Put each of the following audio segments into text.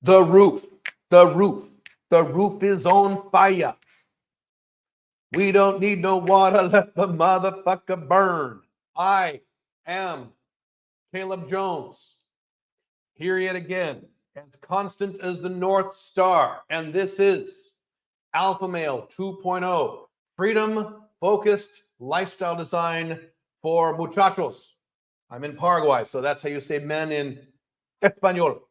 The roof is on fire. We don't need no water, let the motherfucker burn. I am Caleb Jones, here yet again, as constant as the North Star, and this is Alpha Male 2.0, freedom-focused lifestyle design for muchachos. I'm in Paraguay, so that's how you say men in Espanol.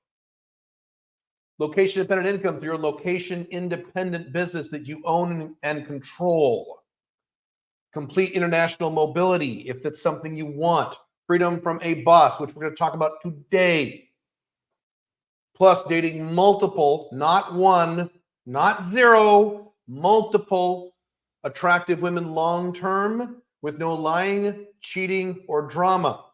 Location-dependent income through your location-independent business that you own and control. Complete international mobility, if it's something you want. Freedom from a boss, which we're going to talk about today. Plus, dating multiple, not one, not zero, multiple attractive women long-term with no lying, cheating, or drama.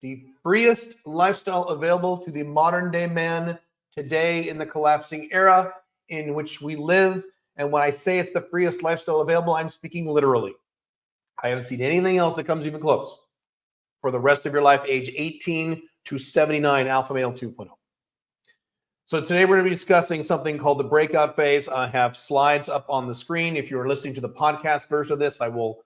The freest lifestyle available to the modern-day man today in the collapsing era in which we live. And when I say it's the freest lifestyle available, I'm speaking literally. I haven't seen anything else that comes even close for the rest of your life, age 18 to 79, Alpha Male 2.0. So today we're going to be discussing something called the breakout phase. I have slides up on the screen. If you're listening to the podcast version of this, I will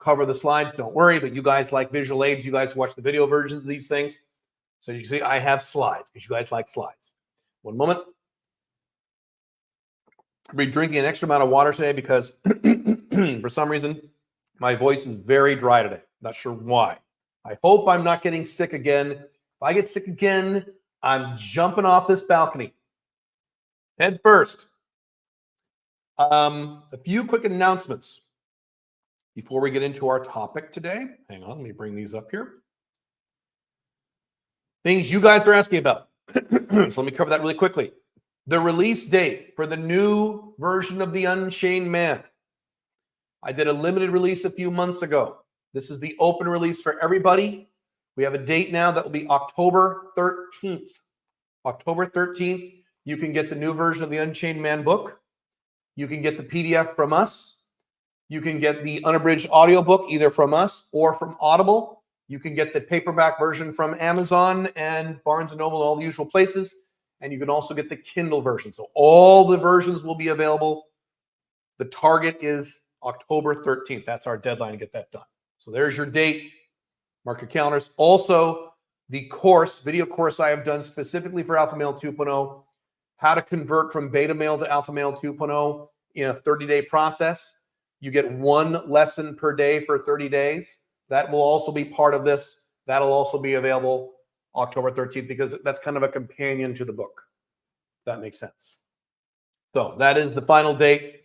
cover the slides. Don't worry, but you guys like visual aids. You guys watch the video versions of these things. So you can see I have slides because you guys like slides. One moment. I'll be drinking an extra amount of water today because for some reason, my voice is very dry today. Not sure why. I hope I'm not getting sick again. If I get sick again, I'm jumping off this balcony. Head first. A few quick announcements before we get into our topic today. Hang on, let me bring these up here. Things you guys are asking about. So let me cover that really quickly. The release date for the new version of The Unchained Man. I did a limited release a few months ago. This is the open release for everybody. We have a date now that will be October 13th. October 13th, you can get the new version of the Unchained Man book. You can get the PDF from us. You can get the unabridged audiobook either from us or from Audible. You can get the paperback version from Amazon and Barnes & Noble, all the usual places. And you can also get the Kindle version. So all the versions will be available. The target is October 13th. That's our deadline to get that done. So there's your date. Mark your calendars. Also, the course, video course I have done specifically for Alpha Male 2.0, how to convert from beta male to Alpha Male 2.0 in a 30-day process. You get one lesson per day for 30 days. That will also be part of this. That'll also be available October 13th because that's kind of a companion to the book. If that makes sense. So that is the final date.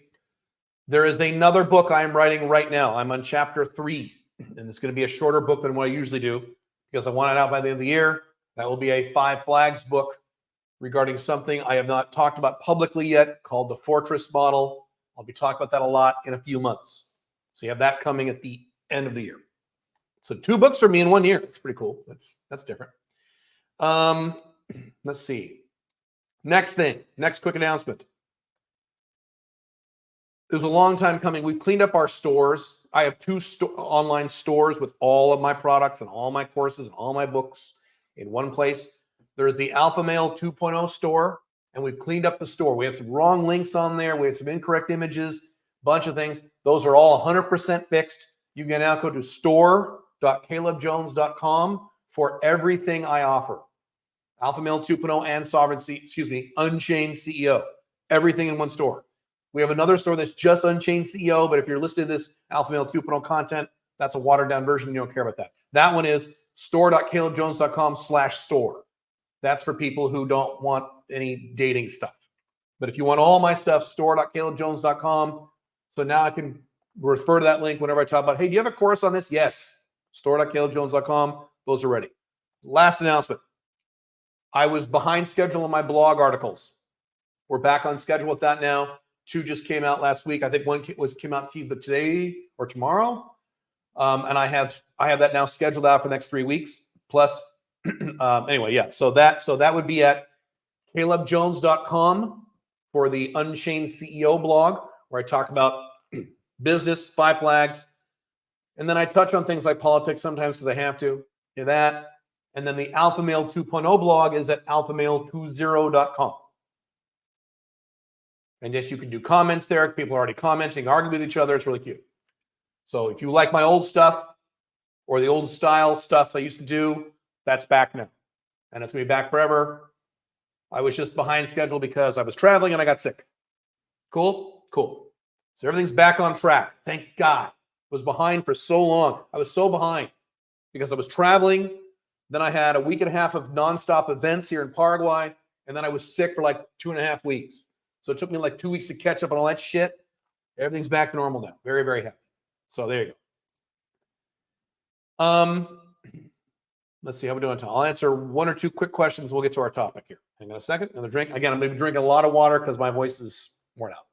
There is another book I'm writing right now. I'm on chapter 3, and it's going to be a shorter book than what I usually do because I want it out by the end of the year. That will be a 5 Flags book regarding something I have not talked about publicly yet called the Fortress Model. I'll be talking about that a lot in a few months. So you have that coming at the end of the year. So 2 books for me in 1 year. It's pretty cool. That's different. Let's see. Next thing, next quick announcement. It was a long time coming. We've cleaned up our stores. I have 2 online stores with all of my products and all my courses and all my books in one place. There's the Alpha Male 2.0 store, and we've cleaned up the store. We had some wrong links on there. We had some incorrect images, bunch of things. Those are all 100% fixed. You can now go to store.calebjones.com for everything I offer. Alpha Male 2.0 and Unchained CEO. Everything in one store. We have another store that's just Unchained CEO, but if you're listening to this Alpha Male 2.0 content, that's a watered down version. You don't care about that. That one is store.calebjones.com/store. That's for people who don't want any dating stuff. But if you want all my stuff, store.calebjones.com. So now I can refer to that link whenever I talk about, hey, do you have a course on this? Yes. Store.calebjones.com. Those are ready. Last announcement. I was behind schedule on my blog articles. We're back on schedule with that now. 2 just came out last week. I think one came out either today or tomorrow. And I have that now scheduled out for the next 3 weeks. Plus, anyway, yeah. So that would be at calebjones.com for the Unchained CEO blog, where I talk about business, 5 Flags. And then I touch on things like politics sometimes because I have to. Do that. And then the Alpha Male 2.0 blog is at alphamale20.com. And yes, you can do comments there. People are already commenting, arguing with each other. It's really cute. So if you like my old stuff or the old style stuff I used to do, that's back now. And it's going to be back forever. I was just behind schedule because I was traveling and I got sick. Cool? Cool. So everything's back on track. Thank God. I was behind for so long. I was so behind because I was traveling. Then I had a week and a half of nonstop events here in Paraguay. And then I was sick for like 2.5 weeks. So it took me like 2 weeks to catch up on all that shit. Everything's back to normal now. Very, very happy. So there you go. Let's see how we're doing. I'll answer 1 or 2 quick questions. We'll get to our topic here. Hang on a second. Another drink. Again, I'm going to be drinking a lot of water because my voice is worn out.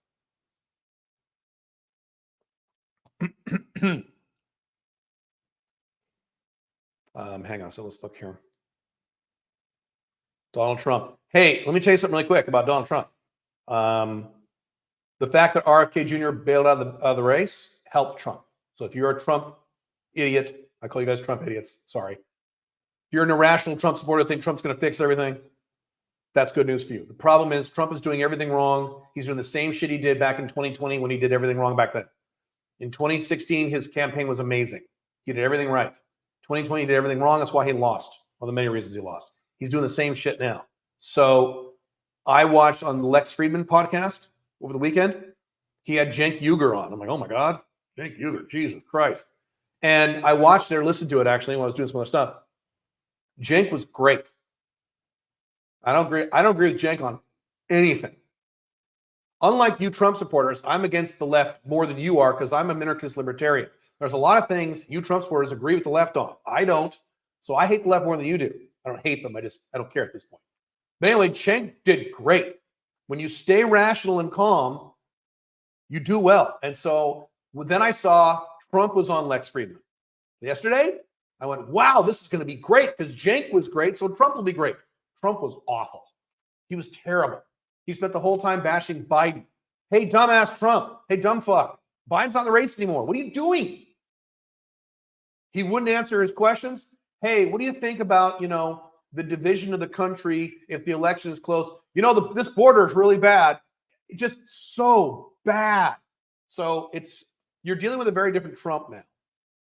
Hang on. So let's look here. Donald Trump. Hey, let me tell you something really quick about Donald Trump. The fact that RFK Jr. bailed out of the race helped Trump. So if you're a Trump idiot, I call you guys Trump idiots. Sorry. If you're an irrational Trump supporter, think Trump's going to fix everything, that's good news for you. The problem is Trump is doing everything wrong. He's doing the same shit he did back in 2020 when he did everything wrong back then. In 2016, his campaign was amazing. He did everything right. 2020, he did everything wrong. That's why he lost. One of the many reasons he lost. He's doing the same shit now. So I watched on the Lex Friedman podcast over the weekend. He had Cenk Uygur on. I'm like, oh my God, Cenk Uygur, Jesus Christ. And I watched it or listened to it actually when I was doing some other stuff. Cenk was great. I don't agree with Cenk on anything. Unlike you Trump supporters, I'm against the left more than you are because I'm a minarchist libertarian. There's a lot of things you Trump supporters agree with the left on. I don't. So I hate the left more than you do. I don't hate them. I don't care at this point. But anyway, Cenk did great. When you stay rational and calm, you do well. And so then I saw Trump was on Lex Friedman. Yesterday, I went, wow, this is going to be great because Cenk was great, so Trump will be great. Trump was awful. He was terrible. He spent the whole time bashing Biden. Hey, dumbass Trump. Hey, dumb fuck. Biden's not in the race anymore. What are you doing? He wouldn't answer his questions. Hey, what do you think about, the division of the country if the election is close? This border is really bad. It's just so bad. So you're dealing with a very different Trump now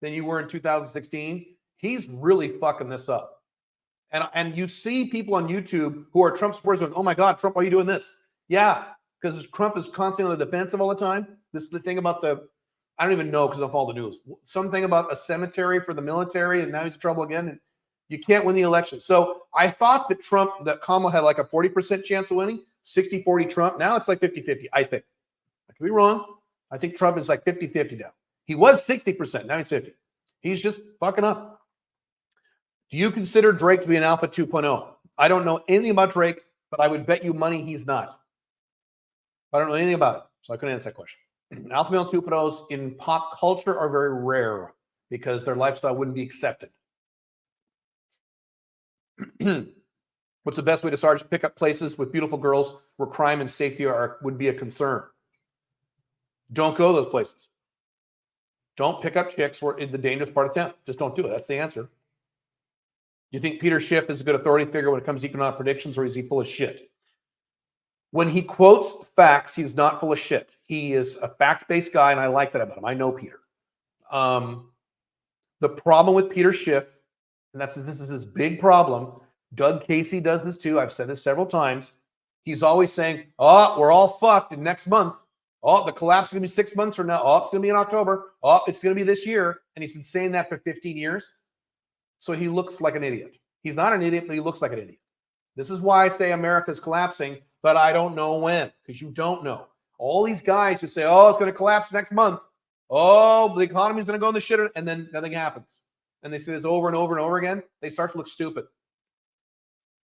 than you were in 2016. He's really fucking this up. And you see people on YouTube who are Trump supporters going, oh my God, Trump, why are you doing this? Yeah, because Trump is constantly on the defensive all the time. This is the thing about I don't even know because I don't follow the news. Something about a cemetery for the military, and now he's in trouble again. And you can't win the election. So I thought that Kamala had like a 40% chance of winning, 60-40 Trump. Now it's like 50-50, I think. I could be wrong. I think Trump is like 50-50 now. He was 60%. Now he's 50. He's just fucking up. Do you consider Drake to be an Alpha 2.0? I don't know anything about Drake, but I would bet you money he's not. I don't know anything about it, so I couldn't answer that question. Alpha male 2.0s in pop culture are very rare because their lifestyle wouldn't be accepted. What's the best way to start pick up places with beautiful girls where crime and safety would be a concern? Don't go those places. Don't pick up chicks who are in the dangerous part of town. Just don't do it. That's the answer. Do you think Peter Schiff is a good authority figure when it comes to economic predictions, or is he full of shit? When he quotes facts, he's not full of shit. He is a fact-based guy, and I like that about him. I know Peter. The problem with Peter Schiff, and this is his big problem, Doug Casey does this too. I've said this several times. He's always saying, oh, we're all fucked in next month. Oh, the collapse is going to be 6 months from now. Oh, it's going to be in October. Oh, it's going to be this year. And he's been saying that for 15 years. So he looks like an idiot. He's not an idiot, but he looks like an idiot. This is why I say America's collapsing, but I don't know when, because you don't know. All these guys who say, oh, it's going to collapse next month. Oh, the economy's going to go in the shitter, and then nothing happens. And they say this over and over and over again. They start to look stupid.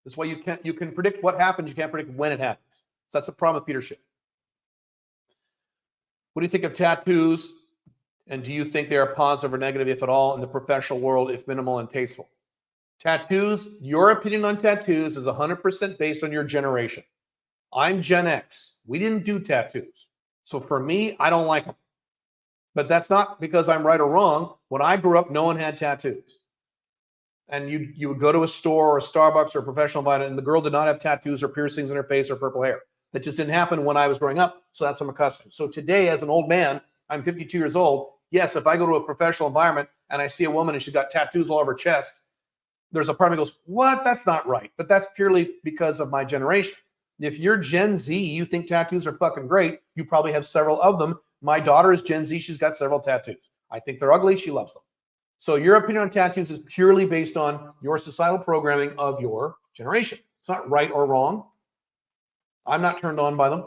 That's why you can predict what happens. You can't predict when it happens. So that's the problem with Peter Schiff. What do you think of tattoos? And do you think they are positive or negative, if at all, in the professional world, if minimal and tasteful? Tattoos, your opinion on tattoos is 100% based on your generation. I'm Gen X. We didn't do tattoos. So for me, I don't like them. But that's not because I'm right or wrong. When I grew up, no one had tattoos. And you would go to a store or a Starbucks or a professional environment, and the girl did not have tattoos or piercings in her face or purple hair. That just didn't happen when I was growing up. So that's what I'm accustomed to. So today, as an old man, I'm 52 years old. Yes, if I go to a professional environment and I see a woman and she's got tattoos all over her chest, there's a part of me goes, what? That's not right. But that's purely because of my generation. If you're Gen Z, you think tattoos are fucking great. You probably have several of them. My daughter is Gen Z. She's got several tattoos. I think they're ugly. She loves them. So your opinion on tattoos is purely based on your societal programming of your generation. It's not right or wrong. I'm not turned on by them.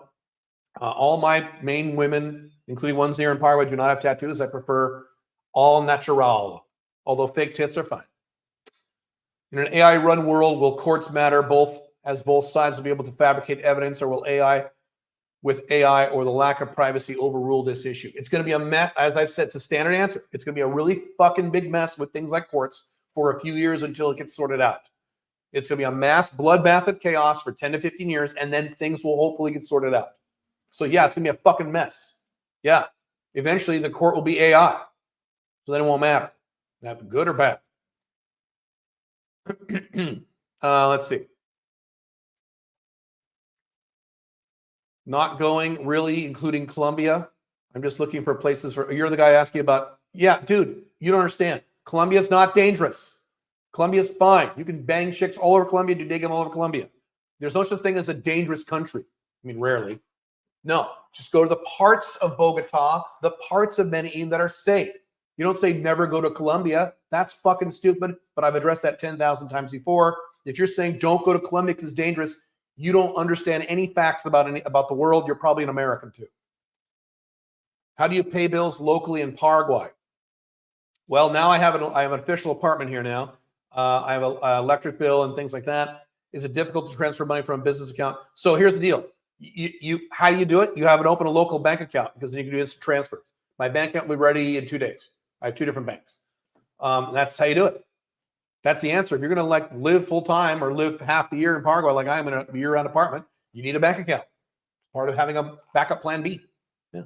All my main women, including ones here in Paraguay, do not have tattoos. I prefer all natural, although fake tits are fine. In an AI-run world, will courts matter as both sides will be able to fabricate evidence, or will AI or the lack of privacy overrule this issue? It's going to be a mess. As I've said, it's a standard answer. It's going to be a really fucking big mess with things like courts for a few years until it gets sorted out. It's going to be a mass bloodbath of chaos for 10 to 15 years, and then things will hopefully get sorted out. So yeah, it's going to be a fucking mess. Yeah. Eventually, the court will be AI. So then it won't matter. That good or bad? Let's see. Not going, really, including Colombia. I'm just looking for places where you're the guy asking about. Yeah, dude, you don't understand. Colombia's not dangerous. Colombia's fine. You can bang chicks all over Colombia, do dig them all over Colombia. There's no such thing as a dangerous country. I mean, rarely. No, just go to the parts of Bogota, the parts of Medellin that are safe. You don't say never go to Colombia. That's fucking stupid, but I've addressed that 10,000 times before. If you're saying don't go to Colombia because it's dangerous, you don't understand any facts about the world. You're probably an American too. How do you pay bills locally in Paraguay? Well, now I have an official apartment here now. I have an electric bill and things like that. Is it difficult to transfer money from a business account? So here's the deal. How you do it? You have open a local bank account, because then you can do instant transfers. My bank account will be ready in 2 days. I have 2 different banks. That's how you do it. That's the answer. If you're going to live full time or live half the year in Paraguay, like I am in a year-round apartment, you need a bank account. Part of having a backup plan B. Yeah.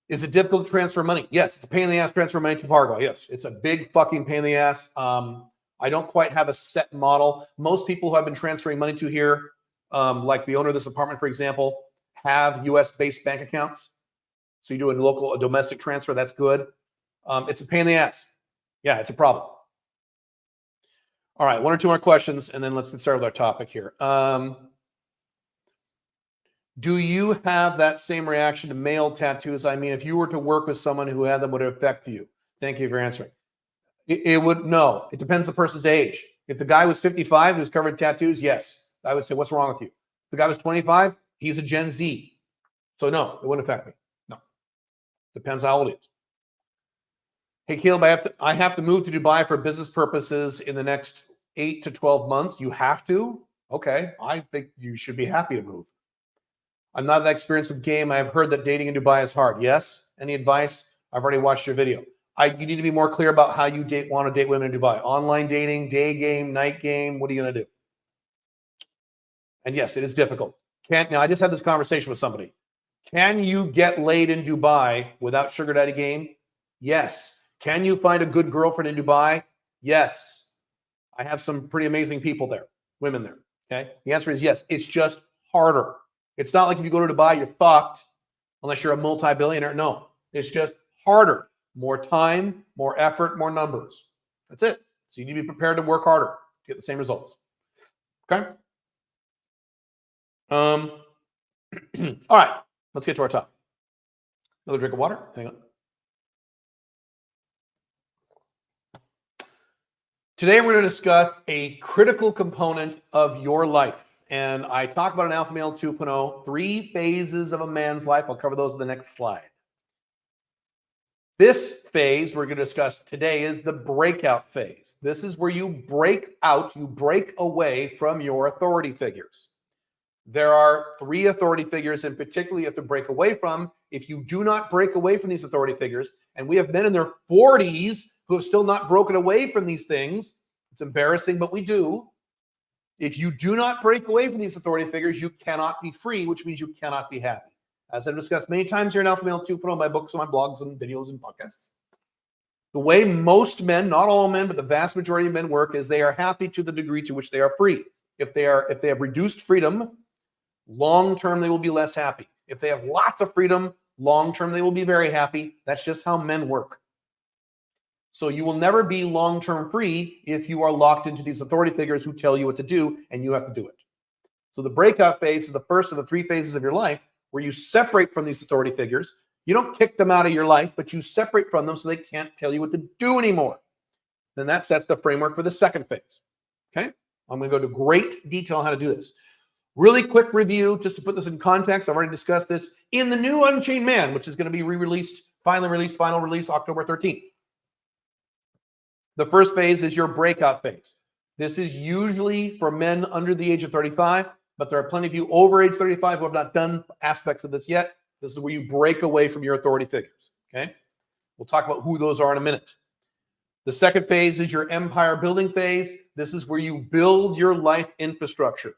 Is it difficult to transfer money? Yes, it's a pain in the ass to transfer money to Paraguay. Yes, it's a big fucking pain in the ass. I don't quite have a set model. Most people who I've been transferring money to here, like the owner of this apartment, for example, have U.S.-based bank accounts. So you do a domestic transfer. That's good. It's a pain in the ass. Yeah, it's a problem. All right, 1 or 2 more questions, and then let's get started with our topic here. Do you have that same reaction to male tattoos? I mean, if you were to work with someone who had them, would it affect you? Thank you for answering. It would, no. It depends on the person's age. If the guy was 55 and was covered in tattoos, yes. I would say, what's wrong with you? If the guy was 25, he's a Gen Z. So no, it wouldn't affect me. No. Depends how old he is. Hey, Caleb, I have to move to Dubai for business purposes in the next 8 to 12 months. You have to? Okay. I think you should be happy to move. I'm not that experienced with game. I've heard that dating in Dubai is hard. Yes. Any advice? I've already watched your video. You need to be more clear about how you want to date women in Dubai. Online dating, day game, night game. What are you going to do? And yes, it is difficult. Now, I just had this conversation with somebody. Can you get laid in Dubai without sugar daddy game? Yes. Can you find a good girlfriend in Dubai? Yes. I have some pretty amazing people there, women there. Okay. The answer is yes. It's just harder. It's not like if you go to Dubai, you're fucked unless you're a multi-billionaire. No, it's just harder. More time, more effort, more numbers. That's it. So you need to be prepared to work harder to get the same results. Okay. All right. Let's get to our topic. Another drink of water. Hang on. Today, we're going to discuss a critical component of your life. And I talk about an alpha male 2.0, 3 phases of a man's life. I'll cover those in the next slide. This phase we're going to discuss today is the breakout phase. This is where you break out, you break away from your authority figures. There are 3 authority figures in particular you have to break away from. If you do not break away from these authority figures, and we have men in their 40s who have still not broken away from these things, it's embarrassing, but we do. If you do not break away from these authority figures, you cannot be free, which means you cannot be happy. As I've discussed many times here in Alpha Male 2.0, my books and my blogs and videos and podcasts, the way most men, not all men, but the vast majority of men work is they are happy to the degree to which they are free. If they have reduced freedom, Long-term, they will be less happy. If they have lots of freedom, long-term, they will be very happy. That's just how men work. So you will never be long-term free if you are locked into these authority figures who tell you what to do, and you have to do it. So the breakout phase is the first of the 3 phases of your life where you separate from these authority figures. You don't kick them out of your life, but you separate from them so they can't tell you what to do anymore. Then that sets the framework for the second phase. Okay? I'm going to go to great detail on how to do this. Really quick review, just to put this in context. I've already discussed this in the new Unchained Man, which is going to be re-released, final release, October 13th. The first phase is your breakout phase. This is usually for men under the age of 35, but there are plenty of you over age 35 who have not done aspects of this yet. This is where you break away from your authority figures, okay? We'll talk about who those are in a minute. The second phase is your empire building phase. This is where you build your life infrastructure.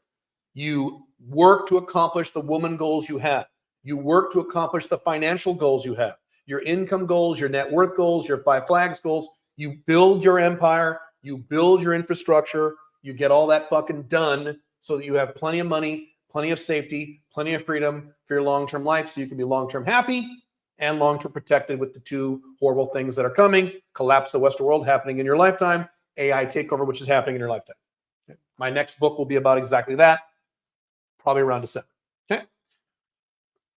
You work to accomplish the woman goals you have. You work to accomplish the financial goals you have, your income goals, your net worth goals, your 5 flags goals. You build your empire, you build your infrastructure, you get all that fucking done so that you have plenty of money, plenty of safety, plenty of freedom for your long-term life so you can be long-term happy and long-term protected with the 2 horrible things that are coming: collapse of the Western world happening in your lifetime, AI takeover, which is happening in your lifetime. Okay. My next book will be about exactly that, probably around December. Okay.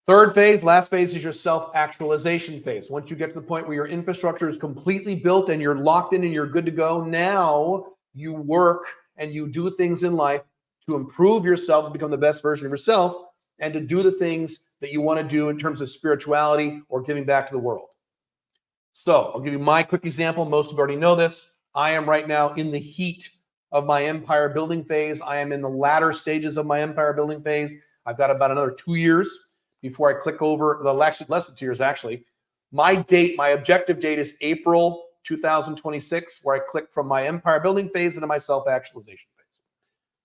Third phase, last phase, is your self-actualization phase. Once you get to the point where your infrastructure is completely built and you're locked in and you're good to go, now you work and you do things in life to improve yourself, to become the best version of yourself, and to do the things that you want to do in terms of spirituality or giving back to the world. So I'll give you my quick example. Most of you already know this. I am right now in the heat of my empire building phase. I am in the latter stages of my empire building phase. I've got about another 2 years before I click over, less than 2 years actually. My objective date is April 2026, where I click from my empire building phase into my self-actualization phase.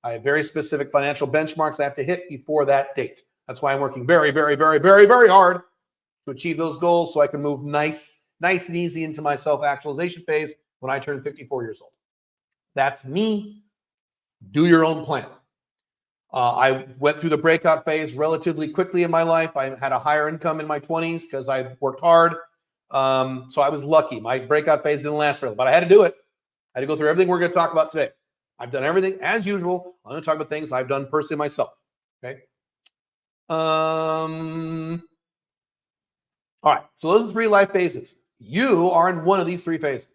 I have very specific financial benchmarks I have to hit before that date. That's why I'm working very, very, very, very, very hard to achieve those goals so I can move nice and easy into my self-actualization phase when I turn 54 years old. That's me. Do your own plan. I went through the breakout phase relatively quickly in my life. I had a higher income in my 20s because I worked hard. So I was lucky. My breakout phase didn't last forever, but I had to do it. I had to go through everything we're going to talk about today. I've done everything as usual. I'm going to talk about things I've done personally myself. Okay. All right. So those are the 3 life phases. You are in one of these 3 phases.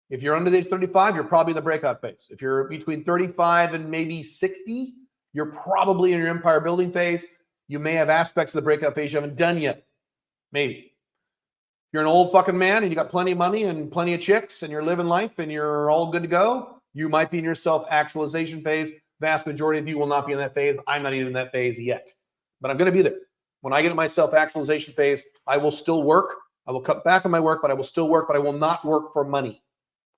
If you're under the age of 35, you're probably in the breakout phase. If you're between 35 and maybe 60, you're probably in your empire building phase. You may have aspects of the breakout phase you haven't done yet. Maybe. If you're an old fucking man and you got plenty of money and plenty of chicks and you're living life and you're all good to go, you might be in your self-actualization phase. Vast majority of you will not be in that phase. I'm not even in that phase yet, but I'm going to be there. When I get in my self-actualization phase, I will still work. I will cut back on my work, but I will still work, but I will not work for money.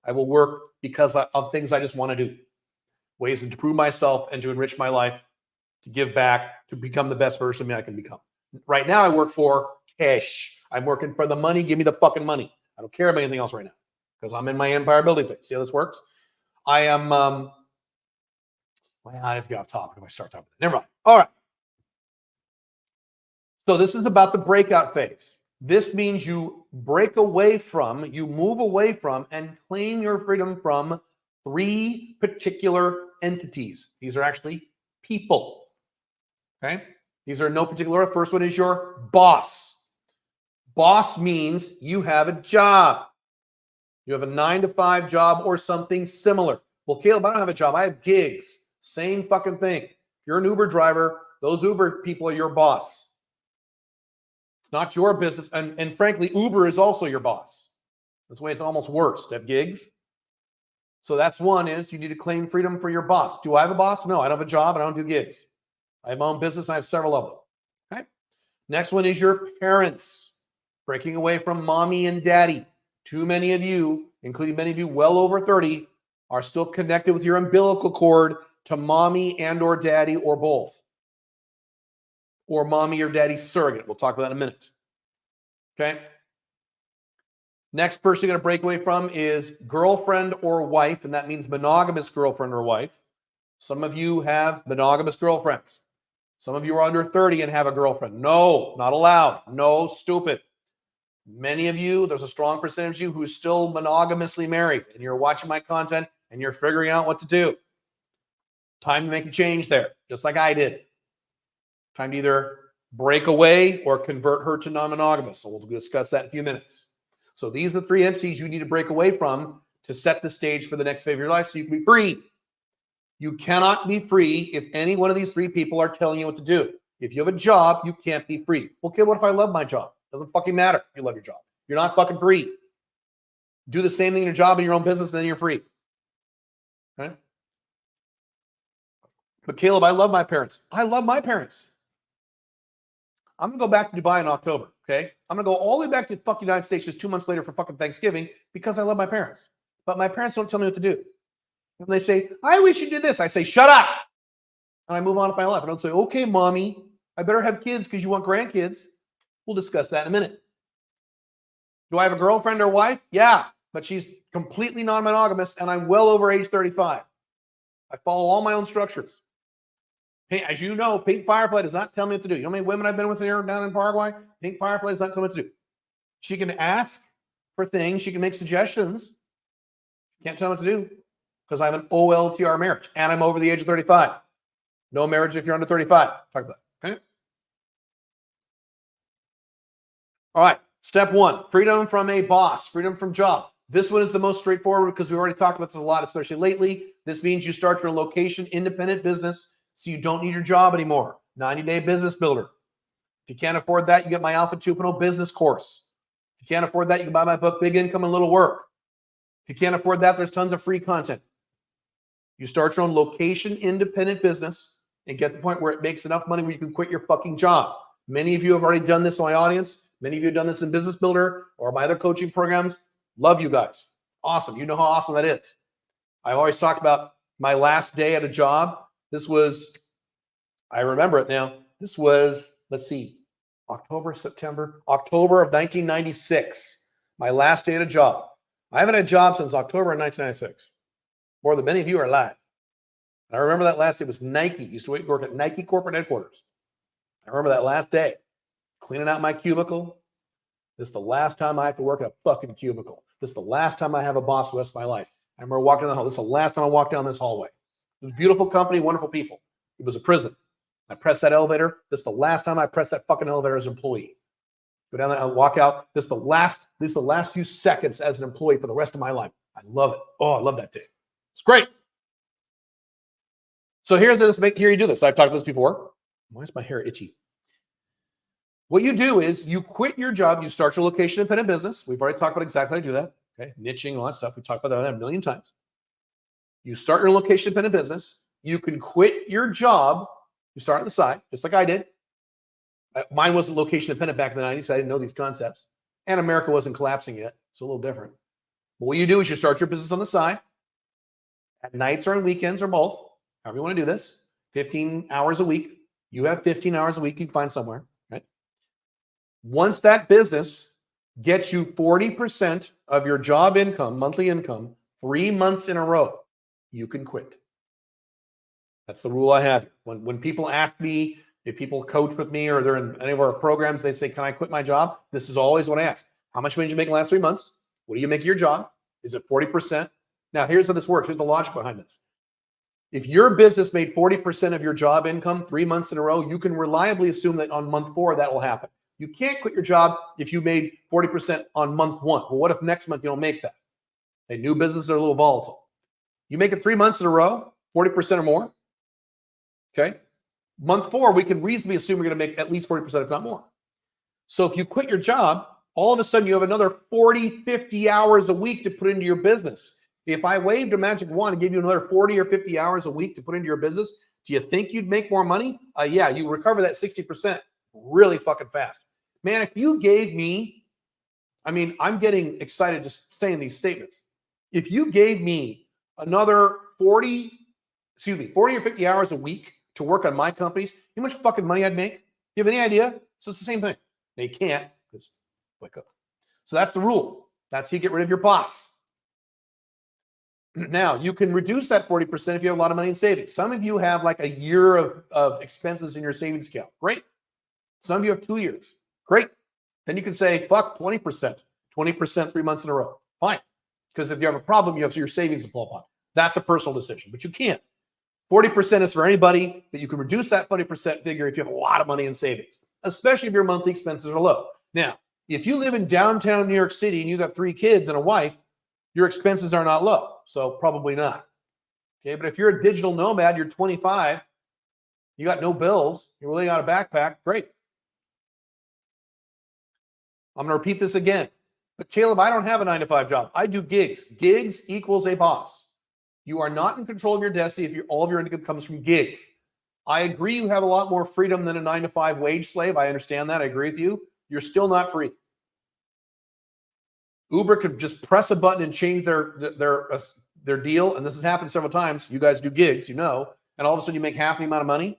I will work because of things I just want to do. Ways to improve myself and to enrich my life, to give back, to become the best version of me I can become. Right now, I work for cash. I'm working for the money. Give me the fucking money. I don't care about anything else right now because I'm in my empire building phase. See how this works? I am, well, I have to get off topic if I start talking. Never mind. All right. So this is about the breakout phase. This means you break away from, you move away from, and claim your freedom from 3 particular entities. These are actually people. Okay? These are in no particular order. First one is your boss. Boss means you have a job. You have a 9-to-5 job or something similar. Well, Caleb, I don't have a job. I have gigs. Same fucking thing. If you're an Uber driver, those Uber people are your boss. It's not your business. And frankly, Uber is also your boss. That's why it's almost worse to have gigs. So that's one is you need to claim freedom for your boss. Do I have a boss? No, I don't have a job and I don't do gigs. I have my own business and I have several of them. Okay. Next one is your parents. Breaking away from mommy and daddy. Too many of you, including many of you well over 30, are still connected with your umbilical cord to mommy and or daddy or both. Or mommy or daddy surrogate. We'll talk about that in a minute. Okay. Next person you're going to break away from is girlfriend or wife, and that means monogamous girlfriend or wife. Some of you have monogamous girlfriends. Some of you are under 30 and have a girlfriend. No, not allowed. No, stupid. Many of you, there's a strong percentage of you who's still monogamously married, and you're watching my content and you're figuring out what to do. Time to make a change there, just like I did. Time to either break away or convert her to non-monogamous. So we'll discuss that in a few minutes. So these are the 3 entities you need to break away from to set the stage for the next phase of your life so you can be free. You cannot be free if any one of these 3 people are telling you what to do. If you have a job, you can't be free. Okay, what if I love my job? Doesn't fucking matter if you love your job. You're not fucking free. Do the same thing in your job and your own business, and then you're free. Okay? But Caleb, I love my parents. I love my parents. I'm going to go back to Dubai in October, okay? I'm going to go all the way back to the fucking United States just 2 months later for fucking Thanksgiving because I love my parents. But my parents don't tell me what to do. When they say, I wish you did this, I say, shut up. And I move on with my life. I don't say, okay, mommy, I better have kids because you want grandkids. We'll discuss that in a minute. Do I have a girlfriend or wife? Yeah, but she's completely non-monogamous and I'm well over age 35. I follow all my own structures. As you know, Pink Firefly does not tell me what to do. You know how many women I've been with here down in Paraguay? Pink Firefly does not tell me what to do. She can ask for things. She can make suggestions. Can't tell me what to do because I have an OLTR marriage and I'm over the age of 35. No marriage if you're under 35. Talk about that. Okay. All right. Step 1, freedom from a boss, freedom from job. This one is the most straightforward because we already talked about this a lot, especially lately. This means you start your location independent business so you don't need your job anymore. 90-day business builder. If you can't afford that, you get my Alpha 2.0 business course. If you can't afford that, you can buy my book, Big Income and Little Work. If you can't afford that, there's tons of free content. You start your own location independent business and get to the point where it makes enough money where you can quit your fucking job. Many of you have already done this in my audience. Many of you have done this in Business Builder or my other coaching programs. Love you guys. Awesome. You know how awesome that is. I always talk about my last day at a job. This was, I remember it now. This was, let's see, October of 1996. My last day at a job. I haven't had a job since October of 1996. More than many of you are alive. I remember that last day was Nike. Used to work at Nike corporate headquarters. I remember that last day, cleaning out my cubicle. This is the last time I have to work in a fucking cubicle. This is the last time I have a boss for the rest of my life. I remember walking down the hall. This is the last time I walked down this hallway. It was a beautiful company, wonderful people. It was a prison. I pressed that elevator. This is the last time I pressed that fucking elevator as an employee. Go down there and walk out. This is the last few seconds as an employee for the rest of my life. I love it. Oh, I love that day. It's great. So here you do this. I've talked about this before. Why is my hair itchy? What you do is you quit your job. You start your location independent business. We've already talked about exactly how to do that. Okay, niching, all that stuff. We talked about that a million times. You start your location independent business. You can quit your job. You start on the side, just like I did. Mine wasn't location independent back in the 90s. So I didn't know these concepts. And America wasn't collapsing yet. So a little different. But what you do is you start your business on the side. At nights or on weekends or both. However you want to do this. 15 hours a week. You have 15 hours a week you can find somewhere. Right? Once that business gets you 40% of your job income, monthly income, 3 months in a row, you can quit. That's the rule I have. When people ask me, if people coach with me or they're in any of our programs, they say, can I quit my job? This is always what I ask. How much money did you make in the last 3 months? What do you make your job? Is it 40%? Now, here's how this works. Here's the logic behind this. If your business made 40% of your job income 3 months in a row, you can reliably assume that on month 4, that will happen. You can't quit your job if you made 40% on month 1. Well, what if next month you don't make that? A new business are a little volatile. You make it 3 months in a row, 40% or more. Okay. Month 4, we can reasonably assume you're going to make at least 40%, if not more. So if you quit your job, all of a sudden you have another 40, 50 hours a week to put into your business. If I waved a magic wand and gave you another 40 or 50 hours a week to put into your business, do you think you'd make more money? Yeah, you recover that 60% really fucking fast. Man, if you gave me, I'm getting excited just saying these statements. If you gave me another 40 or 50 hours a week to work on my companies, you know how much fucking money I'd make? You have any idea? So it's the same thing. They can't because wake up. So that's the rule. That's how you get rid of your boss. Now, you can reduce that 40% if you have a lot of money in savings. Some of you have like a year of expenses in your savings account. Great. Some of you have 2 years. Great. Then you can say, fuck 20%, 20% 3 months in a row. Fine. Because if you have a problem, you have your savings to fall upon. That's a personal decision, but you can't. 40% is for anybody, but you can reduce that 40% figure if you have a lot of money in savings, especially if your monthly expenses are low. Now, if you live in downtown New York City and you got 3 kids and a wife, your expenses are not low. So probably not. Okay. But if you're a digital nomad, you're 25, you got no bills, you're living out a backpack, great. I'm going to repeat this again. But Caleb, I don't have a 9-to-5 job. I do gigs. Gigs equals a boss. You are not in control of your destiny if all of your income comes from gigs. I agree you have a lot more freedom than a 9-to-5 wage slave. I understand that. I agree with you. You're still not free. Uber could just press a button and change their deal, and this has happened several times. You guys do gigs, you know, and all of a sudden you make half the amount of money.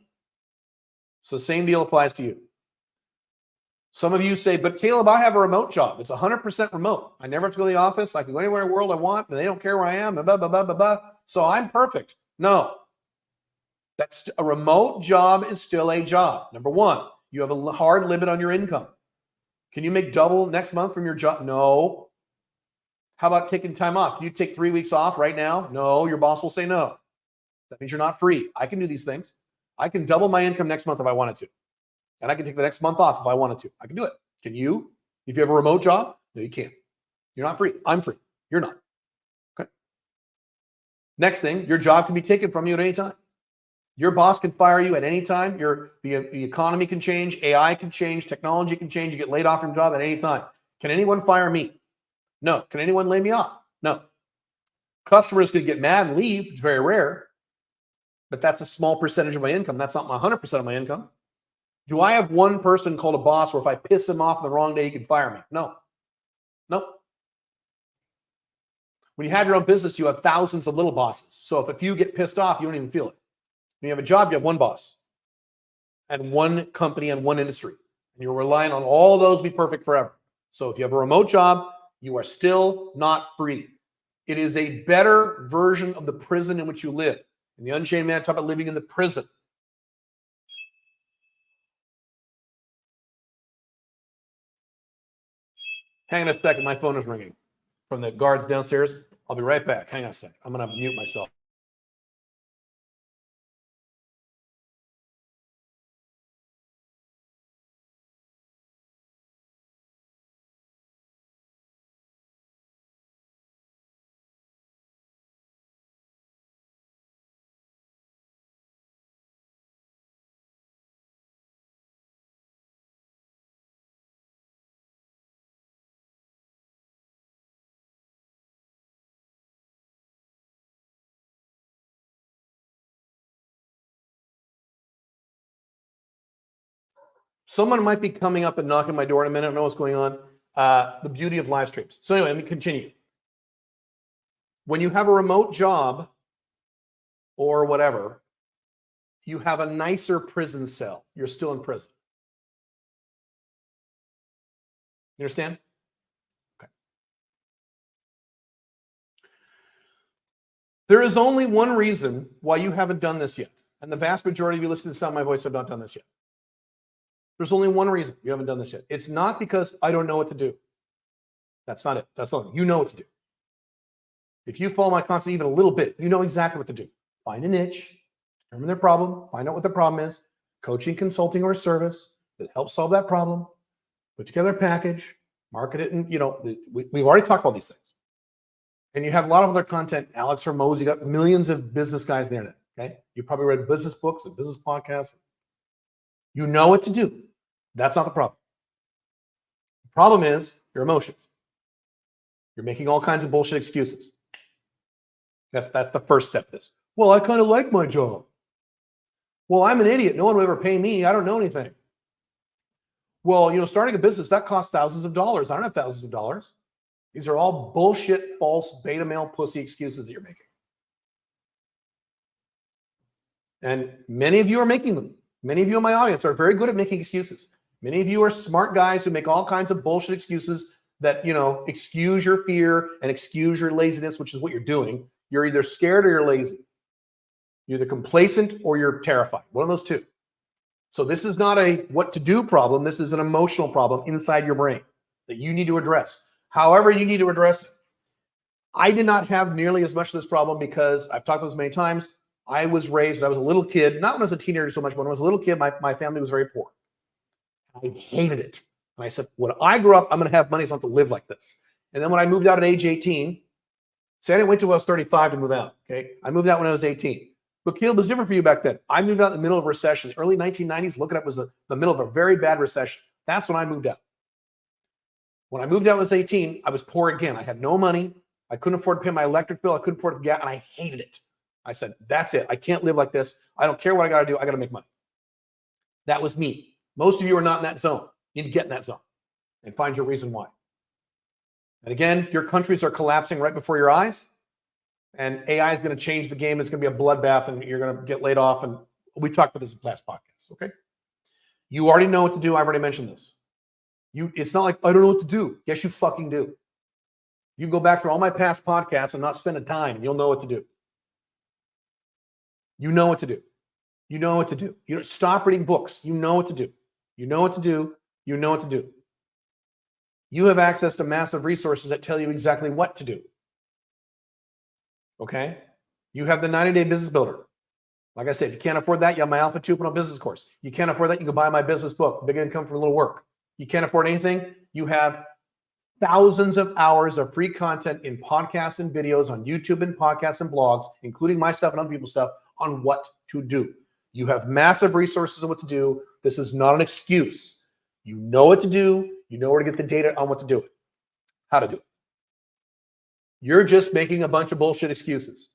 So same deal applies to you. Some of you say, but Caleb, I have a remote job. It's 100% remote. I never have to go to the office. I can go anywhere in the world I want, and they don't care where I am, and blah, blah, blah, blah, blah. So I'm perfect. No. That's a remote job is still a job. Number one, you have a hard limit on your income. Can you make double next month from your job? No. How about taking time off? Can you take 3 weeks off right now? No, your boss will say no. That means you're not free. I can do these things. I can double my income next month if I wanted to. And I can take the next month off if I wanted to. I can do it. Can you? If you have a remote job? No, you can't. You're not free. I'm free. You're not. Okay. Next thing, your job can be taken from you at any time. Your boss can fire you at any time. The economy can change. AI can change. Technology can change. You get laid off from your job at any time. Can anyone fire me? No. Can anyone lay me off? No. Customers could get mad and leave. It's very rare. But that's a small percentage of my income. That's not my 100% of my income. Do I have one person called a boss where if I piss him off on the wrong day, he can fire me? No. No. When you have your own business, you have thousands of little bosses. So if a few get pissed off, you don't even feel it. When you have a job, you have one boss and one company and one industry. And you're relying on all those to be perfect forever. So if you have a remote job, you are still not free. It is a better version of the prison in which you live. In the Unchained Man, talk about living in the prison. Hang on a second. My phone is ringing from the guards downstairs. I'll be right back. Hang on a second. I'm going to mute myself. Someone might be coming up and knocking my door in a minute. I don't know what's going on. The beauty of live streams. So anyway, let me continue. When you have a remote job or whatever, you have a nicer prison cell. You're still in prison. You understand? Okay. There is only one reason why you haven't done this yet. And the vast majority of you listening to the sound of my voice have not done this yet. There's only one reason you haven't done this yet. It's not because I don't know what to do. That's not it. That's not it. You know what to do. If you follow my content even a little bit, you know exactly what to do. Find a niche, determine their problem, find out what the problem is, coaching, consulting, or a service that helps solve that problem, put together a package, market it, and we've already talked about these things. And you have a lot of other content. Alex Hormozi, you got millions of business guys on the internet. Okay. You probably read business books and business podcasts. You know what to do. That's not the problem. The problem is your emotions. You're making all kinds of bullshit excuses. That's the first step of this. Well, I kind of like my job. Well, I'm an idiot. No one will ever pay me. I don't know anything. Well, starting a business, that costs thousands of dollars. I don't have thousands of dollars. These are all bullshit, false, beta male, pussy excuses that you're making. And many of you are making them. Many of you in my audience are very good at making excuses. Many of you are smart guys who make all kinds of bullshit excuses that, excuse your fear and excuse your laziness, which is what you're doing. You're either scared or you're lazy. You're either complacent or you're terrified. One of those two. So this is not a what to do problem. This is an emotional problem inside your brain that you need to address. However you need to address it. I did not have nearly as much of this problem because I've talked about this many times. I was raised, when I was a little kid, not when I was a teenager so much, but when I was a little kid, my family was very poor. I hated it. And I said, when I grow up, I'm going to have money so I don't have to live like this. And then when I moved out at age 18, see, I didn't wait till I was 35 to move out, okay? I moved out when I was 18. But Caleb, was different for you back then. I moved out in the middle of a recession. The early 1990s, look it up, was the middle of a very bad recession. That's when I moved out. When I moved out when I was 18, I was poor again. I had no money. I couldn't afford to pay my electric bill. I couldn't afford to gas, and I hated it. I said, that's it. I can't live like this. I don't care what I got to do. I got to make money. That was me. Most of you are not in that zone. You need to get in that zone and find your reason why. And again, your countries are collapsing right before your eyes. And AI is going to change the game. It's going to be a bloodbath, and you're going to get laid off. And we talked about this in past podcasts, okay? You already know what to do. I've already mentioned this. It's not like, I don't know what to do. Yes, you fucking do. You can go back through all my past podcasts and not spend a time, and you'll know what to do. You know what to do. You know what to do. You don't stop reading books. You know what to do. You know what to do. You know what to do. You have access to massive resources that tell you exactly what to do. Okay? You have the 90-day business builder. Like I said, if you can't afford that, you have my Alpha 2.0 business course. You can't afford that, you can buy my business book, Big Income for Little Work. You can't afford anything, you have thousands of hours of free content in podcasts and videos on YouTube and podcasts and blogs, including my stuff and other people's stuff, on what to do. You have massive resources on what to do. This is not an excuse. You know what to do. You know where to get the data on what to do it, how to do it. You're just making a bunch of bullshit excuses.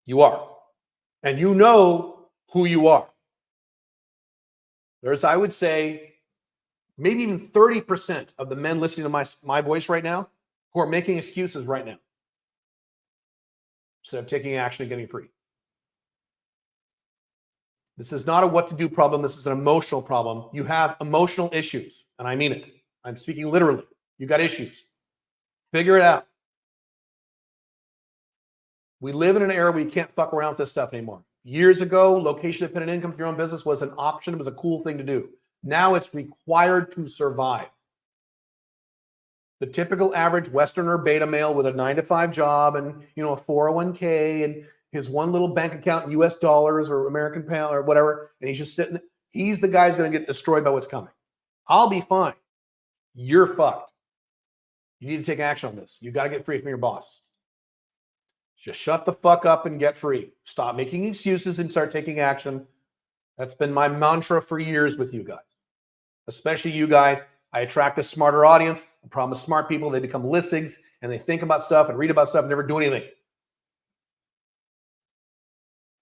You are. And you know who you are. There's, I would say, maybe even 30% of the men listening to my voice right now who are making excuses right now instead of taking action and getting free. This is not a what to do problem. This is an emotional problem. You have emotional issues, and I mean it. I'm speaking literally. You got issues. Figure it out. We live in an era where you can't fuck around with this stuff anymore. Years ago, location-dependent income for your own business was an option. It was a cool thing to do. Now it's required to survive. The typical average Westerner beta male with a 9-to-5 job and a 401k and his one little bank account in US dollars or American pound or whatever, and he's just sitting, he's the guy who's going to get destroyed by what's coming. I'll be fine. You're fucked. You need to take action on this. You got to get free from your boss. Just shut the fuck up and get free. Stop making excuses and start taking action. That's been my mantra for years with you guys, especially you guys. I attract a smarter audience. The problem with smart people, they become listigs and they think about stuff and read about stuff and never do anything.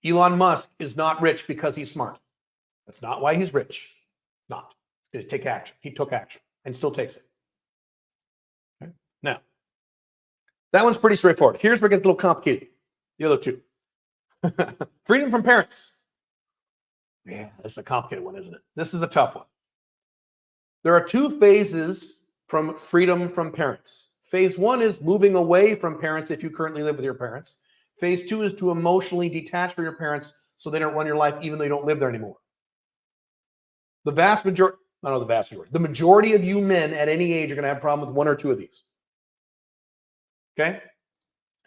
Elon Musk is not rich because he's smart. That's not why he's rich. Not. He's take action. He took action and still takes it. Okay. Now, that one's pretty straightforward. Here's where it gets a little complicated. The other two. Freedom from parents. Yeah, this is a complicated one, isn't it? This is a tough one. There are two phases from freedom from parents. Phase one is moving away from parents if you currently live with your parents. Phase two is to emotionally detach from your parents so they don't run your life even though you don't live there anymore. The vast majority, not the vast majority, the majority of you men at any age are going to have a problem with one or two of these. Okay?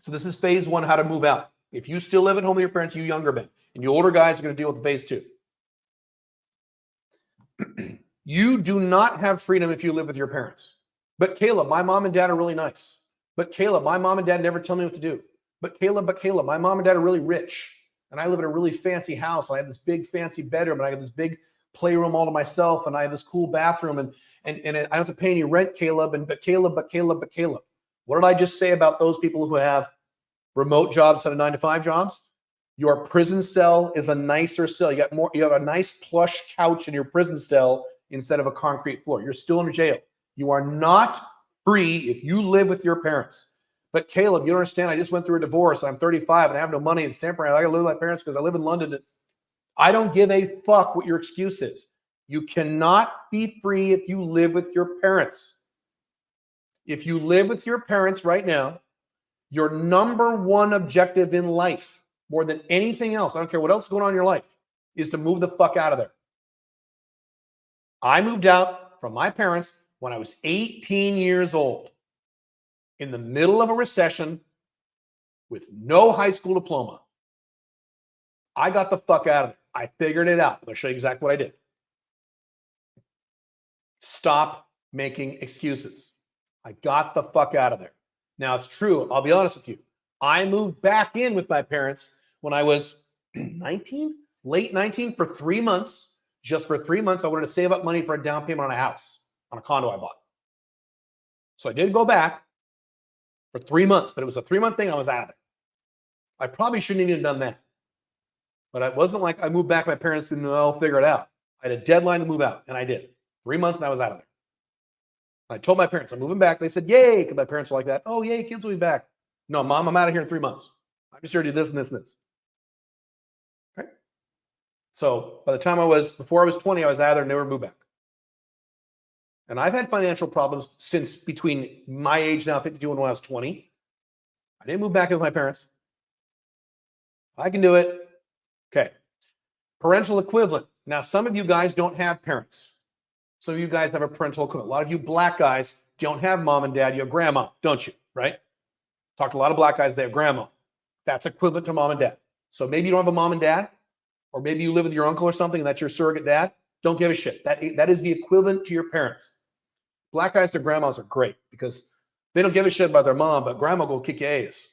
So this is phase one, how to move out. If you still live at home with your parents, you younger men, and you older guys are going to deal with phase two. You do not have freedom if you live with your parents. But Caleb, my mom and dad are really nice. But Caleb, my mom and dad never tell me what to do. But Caleb, my mom and dad are really rich. And I live in a really fancy house. I have this big fancy bedroom, and I have this big playroom all to myself, and I have this cool bathroom, and I don't have to pay any rent, Caleb. But Caleb. What did I just say about those people who have remote jobs instead of 9-to-5 jobs? Your prison cell is a nicer cell. You have a nice plush couch in your prison cell instead of a concrete floor. You're still in jail. You are not free if you live with your parents. But Caleb, you don't understand. I just went through a divorce. I'm 35 and I have no money. It's temporary. I got to live with my parents because I live in London. I don't give a fuck what your excuse is. You cannot be free if you live with your parents. If you live with your parents right now, Your number one objective in life, more than anything else, I don't care what else is going on in your life, is to move the fuck out of there. I moved out from my parents when I was 18 years old, in the middle of a recession with no high school diploma. I got the fuck out of there. I figured it out. I'm going to show you exactly what I did. Stop making excuses. I got the fuck out of there. Now, it's true. I'll be honest with you. I moved back in with my parents when I was 19, late 19, for 3 months. Just for 3 months, I wanted to save up money for a down payment on a house, on a condo I bought. So I did go back for 3 months, but it was a 3-month thing. I was out of there. I probably shouldn't even have done that. But it wasn't like I moved back. My parents didn't know, I'll figure it out. I had a deadline to move out, and I did. 3 months, and I was out of there. I told my parents, I'm moving back. They said, yay, because my parents were like that. Oh, yay, kids will be back. No, Mom, I'm out of here in 3 months. I'm just here to do this and this and this. Okay. So by the time before I was 20, I was out of there and never moved back. And I've had financial problems since between my age now, 52, and when I was 20. I didn't move back with my parents. I can do it. Okay. Parental equivalent. Now, some of you guys don't have parents. Some of you guys have a parental equivalent. A lot of you black guys don't have mom and dad. You have grandma, don't you? Right? Talked to a lot of black guys, they have grandma. That's equivalent to mom and dad. So maybe you don't have a mom and dad, or maybe you live with your uncle or something, and that's your surrogate dad. Don't give a shit. That is the equivalent to your parents. Black guys, their grandmas are great because they don't give a shit about their mom, but grandma will kick your ass.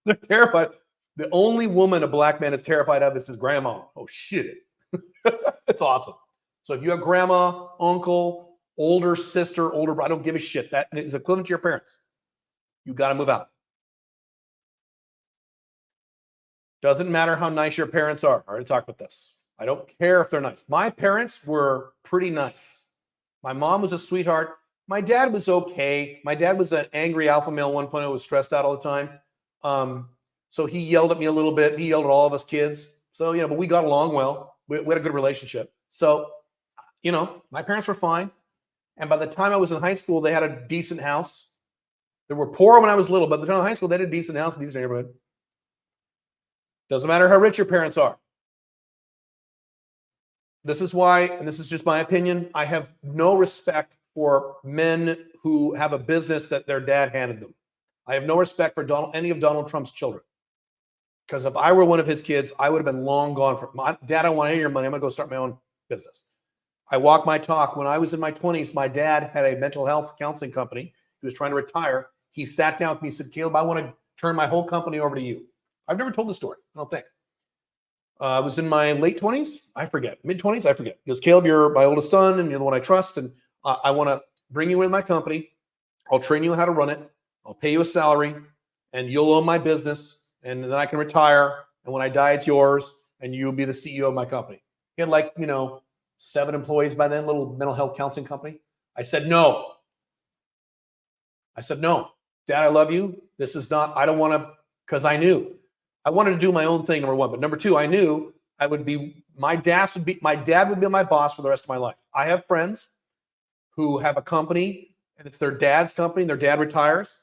They're terrified. The only woman a black man is terrified of is his grandma. Oh, shit. It's awesome. So if you have grandma, uncle, older sister, older brother, I don't give a shit. That is equivalent to your parents. You got to move out. Doesn't matter how nice your parents are. I already talked about this. I don't care if they're nice. My parents were pretty nice. My mom was a sweetheart. My dad was okay. My dad was an angry alpha male 1.0, was stressed out all the time. So he yelled at me a little bit. He yelled at all of us kids. So, but we got along well. We had a good relationship. So, my parents were fine. And by the time I was in high school, they had a decent house. They were poor when I was little, but by the time I was in high school, they had a decent house, a decent neighborhood. Doesn't matter how rich your parents are. This is why, and this is just my opinion, I have no respect for men who have a business that their dad handed them. I have no respect for any of Donald Trump's children. Because if I were one of his kids, I would have been long gone. Dad, I don't want any of your money. I'm going to go start my own business. I walk my talk. When I was in my 20s, my dad had a mental health counseling company. He was trying to retire. He sat down with me and said, Caleb, I want to turn my whole company over to you. I've never told the story, I don't think. I was in my late 20s. I forget. Mid-20s, I forget. He goes, Caleb, you're my oldest son, and you're the one I trust, and I want to bring you into my company. I'll train you how to run it. I'll pay you a salary, and you'll own my business, and then I can retire, and when I die, it's yours, and you'll be the CEO of my company. He had 7 employees by then, little mental health counseling company. I said, no. Dad, I love you. This is not, I don't want to, because I knew. I wanted to do my own thing, number one. But number two, I knew my dad would be my boss for the rest of my life. I have friends who have a company, and it's their dad's company, and their dad retires.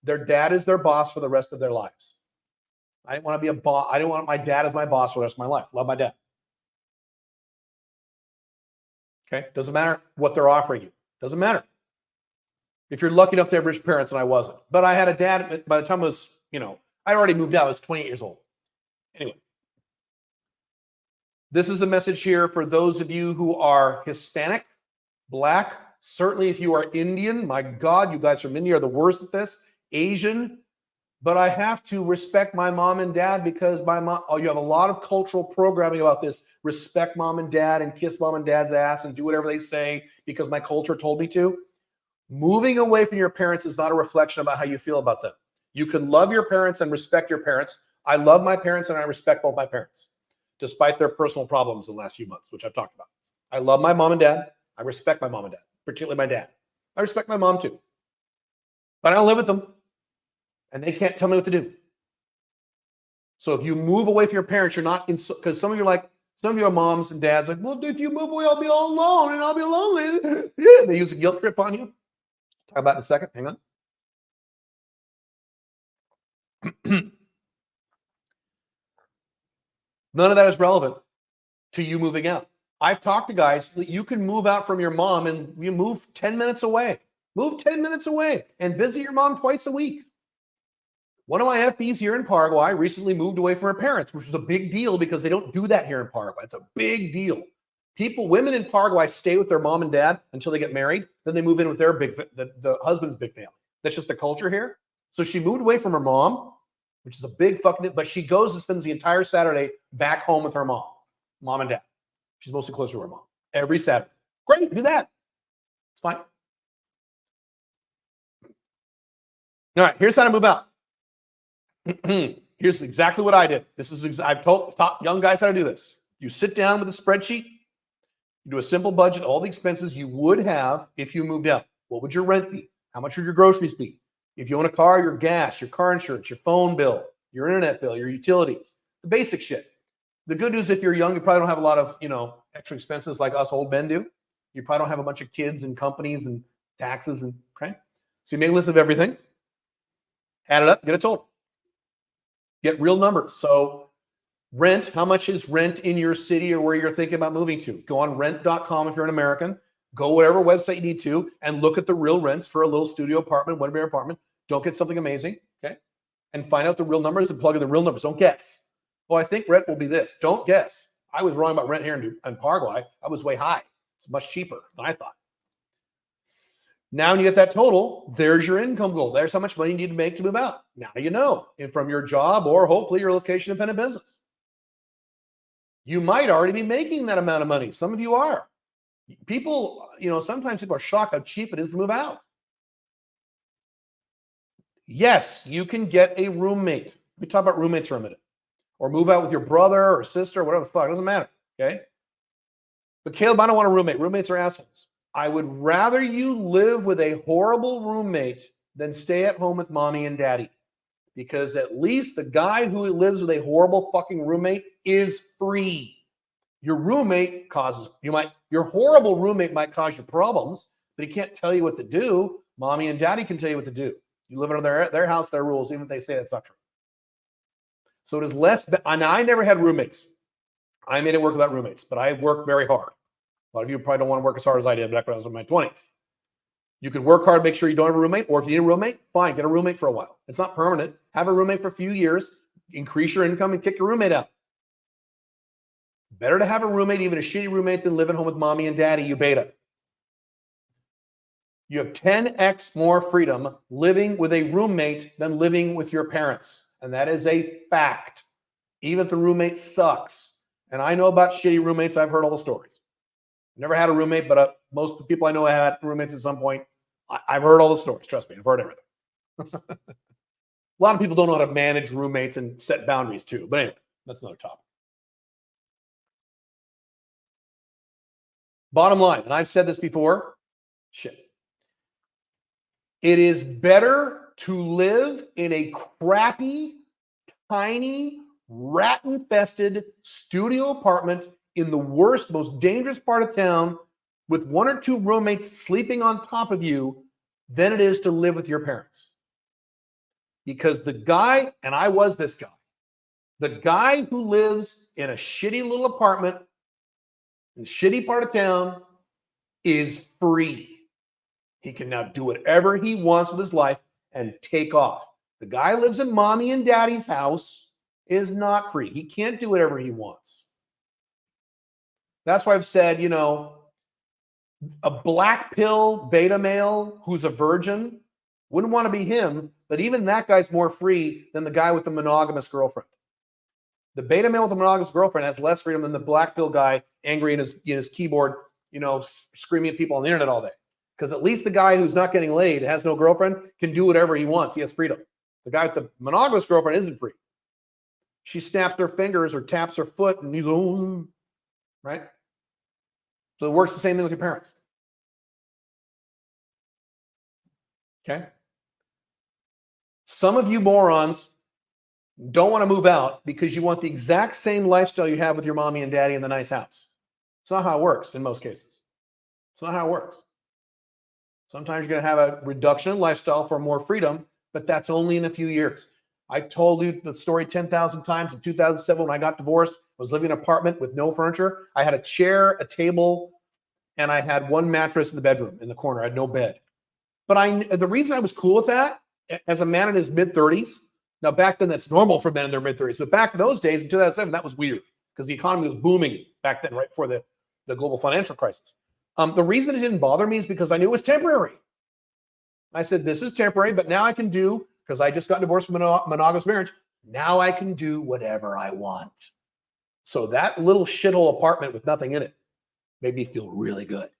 Their dad is their boss for the rest of their lives. I didn't want to be a boss. I didn't want my dad as my boss for the rest of my life. Love my dad. Okay? Doesn't matter what they're offering you. Doesn't matter. If you're lucky enough to have rich parents, and I wasn't. But I had a dad, by the time I was, I'd already moved out. I was 28 years old. Anyway. This is a message here for those of you who are Hispanic, Black, certainly if you are Indian. My God, you guys from India are the worst at this. Asian. But I have to respect my mom and dad because you have a lot of cultural programming about this. Respect mom and dad and kiss mom and dad's ass and do whatever they say because my culture told me to. Moving away from your parents is not a reflection about how you feel about them. You can love your parents and respect your parents. I love my parents and I respect both my parents, despite their personal problems in the last few months, which I've talked about. I love my mom and dad. I respect my mom and dad, particularly my dad. I respect my mom too. But I don't live with them. And they can't tell me what to do. So if you move away from your parents, you're not in, because some of you are moms and dads like, well, if you move away, I'll be all alone and I'll be lonely. Yeah, they use a guilt trip on you. Talk about it in a second. Hang on. None of that is relevant to you moving out. I've talked to guys that you can move out from your mom and you move 10 minutes away. Move 10 minutes away and visit your mom twice a week. One of my FBs here in Paraguay recently moved away from her parents, which was a big deal because they don't do that here in Paraguay. It's a big deal. Women in Paraguay stay with their mom and dad until they get married. Then they move in with their the husband's big family. That's just the culture here. So she moved away from her mom, which is a big fucking, but she goes and spends the entire Saturday back home with her mom and dad. She's mostly close to her mom every Saturday. Great, do that. It's fine. All right, here's how to move out. Here's exactly what I did. I've taught young guys how to do this. You sit down with a spreadsheet, you do a simple budget, all the expenses you would have if you moved out. What would your rent be? How much would your groceries be? If you own a car, your gas, your car insurance, your phone bill, your internet bill, your utilities, the basic shit. The good news, if you're young, you probably don't have a lot of, extra expenses like us old men do. You probably don't have a bunch of kids and companies and taxes and okay. So you make a list of everything, add it up, get a total. Get real numbers. So rent, how much is rent in your city or where you're thinking about moving to? Go on rent.com if you're an American. Go whatever website you need to and look at the real rents for a little studio apartment, one-bedroom apartment. Don't get something amazing, okay? And find out the real numbers and plug in the real numbers. Don't guess. Well, I think rent will be this. Don't guess. I was wrong about rent here in Paraguay. I was way high. It's much cheaper than I thought. Now when you get that total, there's your income goal. There's how much money you need to make to move out. Now you know, and from your job or hopefully your location-dependent business. You might already be making that amount of money. Some of you are. People, sometimes people are shocked how cheap it is to move out. Yes, you can get a roommate. We talk about roommates for a minute. Or move out with your brother or sister, whatever the fuck. It doesn't matter, okay? But Caleb, I don't want a roommate. Roommates are assholes. I would rather you live with a horrible roommate than stay at home with mommy and daddy. Because at least the guy who lives with a horrible fucking roommate is free. Your roommate your horrible roommate might cause you problems, but he can't tell you what to do. Mommy and daddy can tell you what to do. You live under their house, their rules, even if they say that's not true. So it is less, and I never had roommates. I made it work without roommates, but I worked very hard. A lot of you probably don't want to work as hard as I did back when I was in my 20s. You can work hard, make sure you don't have a roommate, or if you need a roommate, fine, get a roommate for a while. It's not permanent. Have a roommate for a few years, increase your income, and kick your roommate out. Better to have a roommate, even a shitty roommate, than live at home with mommy and daddy, you beta. You have 10x more freedom living with a roommate than living with your parents. And that is a fact. Even if the roommate sucks. And I know about shitty roommates. I've heard all the stories. Never had a roommate, but most of the people I know have had roommates at some point. I've heard all the stories. Trust me, I've heard everything. A lot of people don't know how to manage roommates and set boundaries too. But anyway, that's another topic. Bottom line, and I've said this before, shit. It is better to live in a crappy, tiny, rat-infested studio apartment in the worst, most dangerous part of town with one or two roommates sleeping on top of you than it is to live with your parents. Because the guy, and I was this guy, the guy who lives in a shitty little apartment in a shitty part of town is free. He can now do whatever he wants with his life and take off. The guy who lives in mommy and daddy's house is not free. He can't do whatever he wants. That's why I've said, a black pill beta male who's a virgin wouldn't want to be him, but even that guy's more free than the guy with the monogamous girlfriend. The beta male with the monogamous girlfriend has less freedom than the black pill guy angry in his keyboard, screaming at people on the internet all day. Because at least the guy who's not getting laid, has no girlfriend, can do whatever he wants. He has freedom. The guy with the monogamous girlfriend isn't free. She snaps her fingers or taps her foot and he's, right? So it works the same thing with your parents. Okay? Some of you morons don't want to move out because you want the exact same lifestyle you have with your mommy and daddy in the nice house. It's not how it works in most cases. It's not how it works. Sometimes you're going to have a reduction in lifestyle for more freedom, but that's only in a few years. I told you the story 10,000 times. In 2007, when I got divorced, I was living in an apartment with no furniture. I had a chair, a table, and I had one mattress in the bedroom in the corner. I had no bed. But the reason I was cool with that, as a man in his mid-30s, now back then that's normal for men in their mid-30s, but back in those days, in 2007, that was weird because the economy was booming back then, right before the global financial crisis. The reason it didn't bother me is because I knew it was temporary. I said, this is temporary, but now I can do, because I just got divorced from a monogamous marriage, now I can do whatever I want. So that little shithole apartment with nothing in it made me feel really good.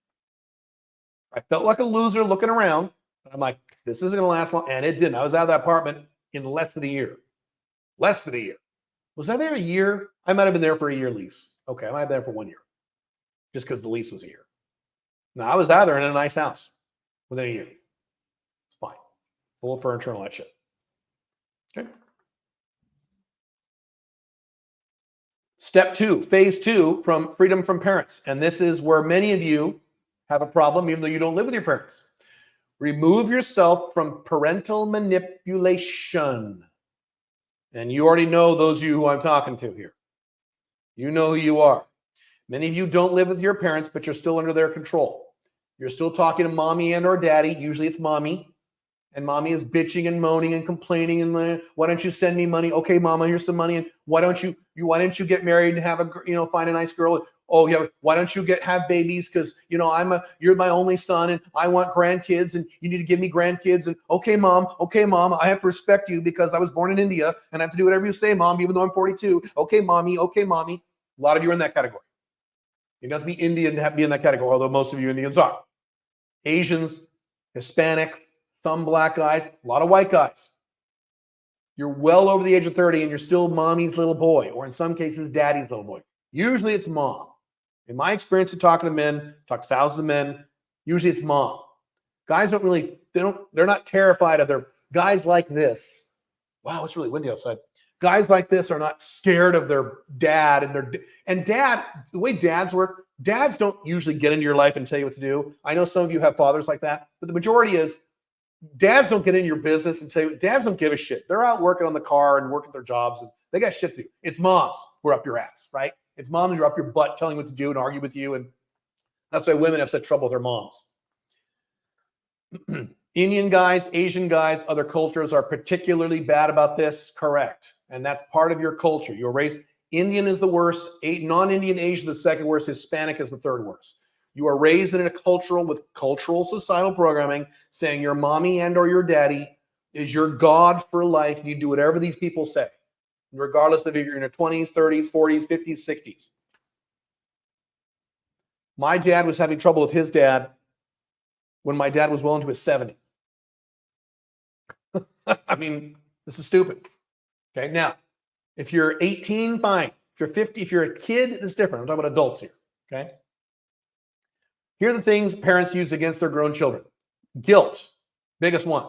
I felt like a loser looking around, but I'm like, this isn't going to last long. And it didn't. I was out of that apartment in less than a year. Less than a year. Was I there a year? I might have been there for a year lease. Okay, I might have been there for 1 year. Just because the lease was a year. Now, I was out there in a nice house within a year. It's fine. Full of furniture and all that shit. Okay. Step 2, phase 2 from freedom from parents. And this is where many of you have a problem, even though you don't live with your parents. Remove yourself from parental manipulation. And you already know those of you who I'm talking to here. You know who you are. Many of you don't live with your parents, but you're still under their control. You're still talking to mommy and or daddy. Usually it's mommy. And mommy is bitching and moaning and complaining and why don't you send me money? Okay, mama, here's some money. And why don't you get married and have find a nice girl? Oh yeah, why don't you have babies? Because you're my only son and I want grandkids and you need to give me grandkids. And okay, mom, I have to respect you because I was born in India and I have to do whatever you say, mom, even though I'm 42. Okay, mommy. A lot of you are in that category. You don't have to be Indian to be in that category, although most of you Indians are. Asians, Hispanics, some black guys, a lot of white guys. You're well over the age of 30 and you're still mommy's little boy, or in some cases, daddy's little boy. Usually it's mom. In my experience of talking to men, talk to thousands of men, usually it's mom. Guys they're not terrified of their guys like this. Wow, it's really windy outside. Guys like this are not scared of their dad and dad, the way dads work, dads don't usually get into your life and tell you what to do. I know some of you have fathers like that, but the majority is dads don't get in your business and tell you, dads don't give a shit. They're out working on the car and working their jobs and they got shit to do. It's moms who are up your ass, right? It's moms who are up your butt telling you what to do and argue with you. And that's why women have such trouble with their moms. Indian guys, Asian guys, other cultures are particularly bad about this. Correct. And that's part of your culture. Your race. Indian is the worst. Non-Indian Asian, the second worst. Hispanic is the third worst. You are raised in a cultural societal programming saying your mommy and or your daddy is your God for life. You do whatever these people say, regardless of if you're in your 20s, 30s, 40s, 50s, 60s. My dad was having trouble with his dad when my dad was well into his 70s. I mean, this is stupid. Okay, now, if you're 18, fine. If you're 50, if you're a kid, it's different. I'm talking about adults here, okay? Here are the things parents use against their grown children. Guilt, biggest one.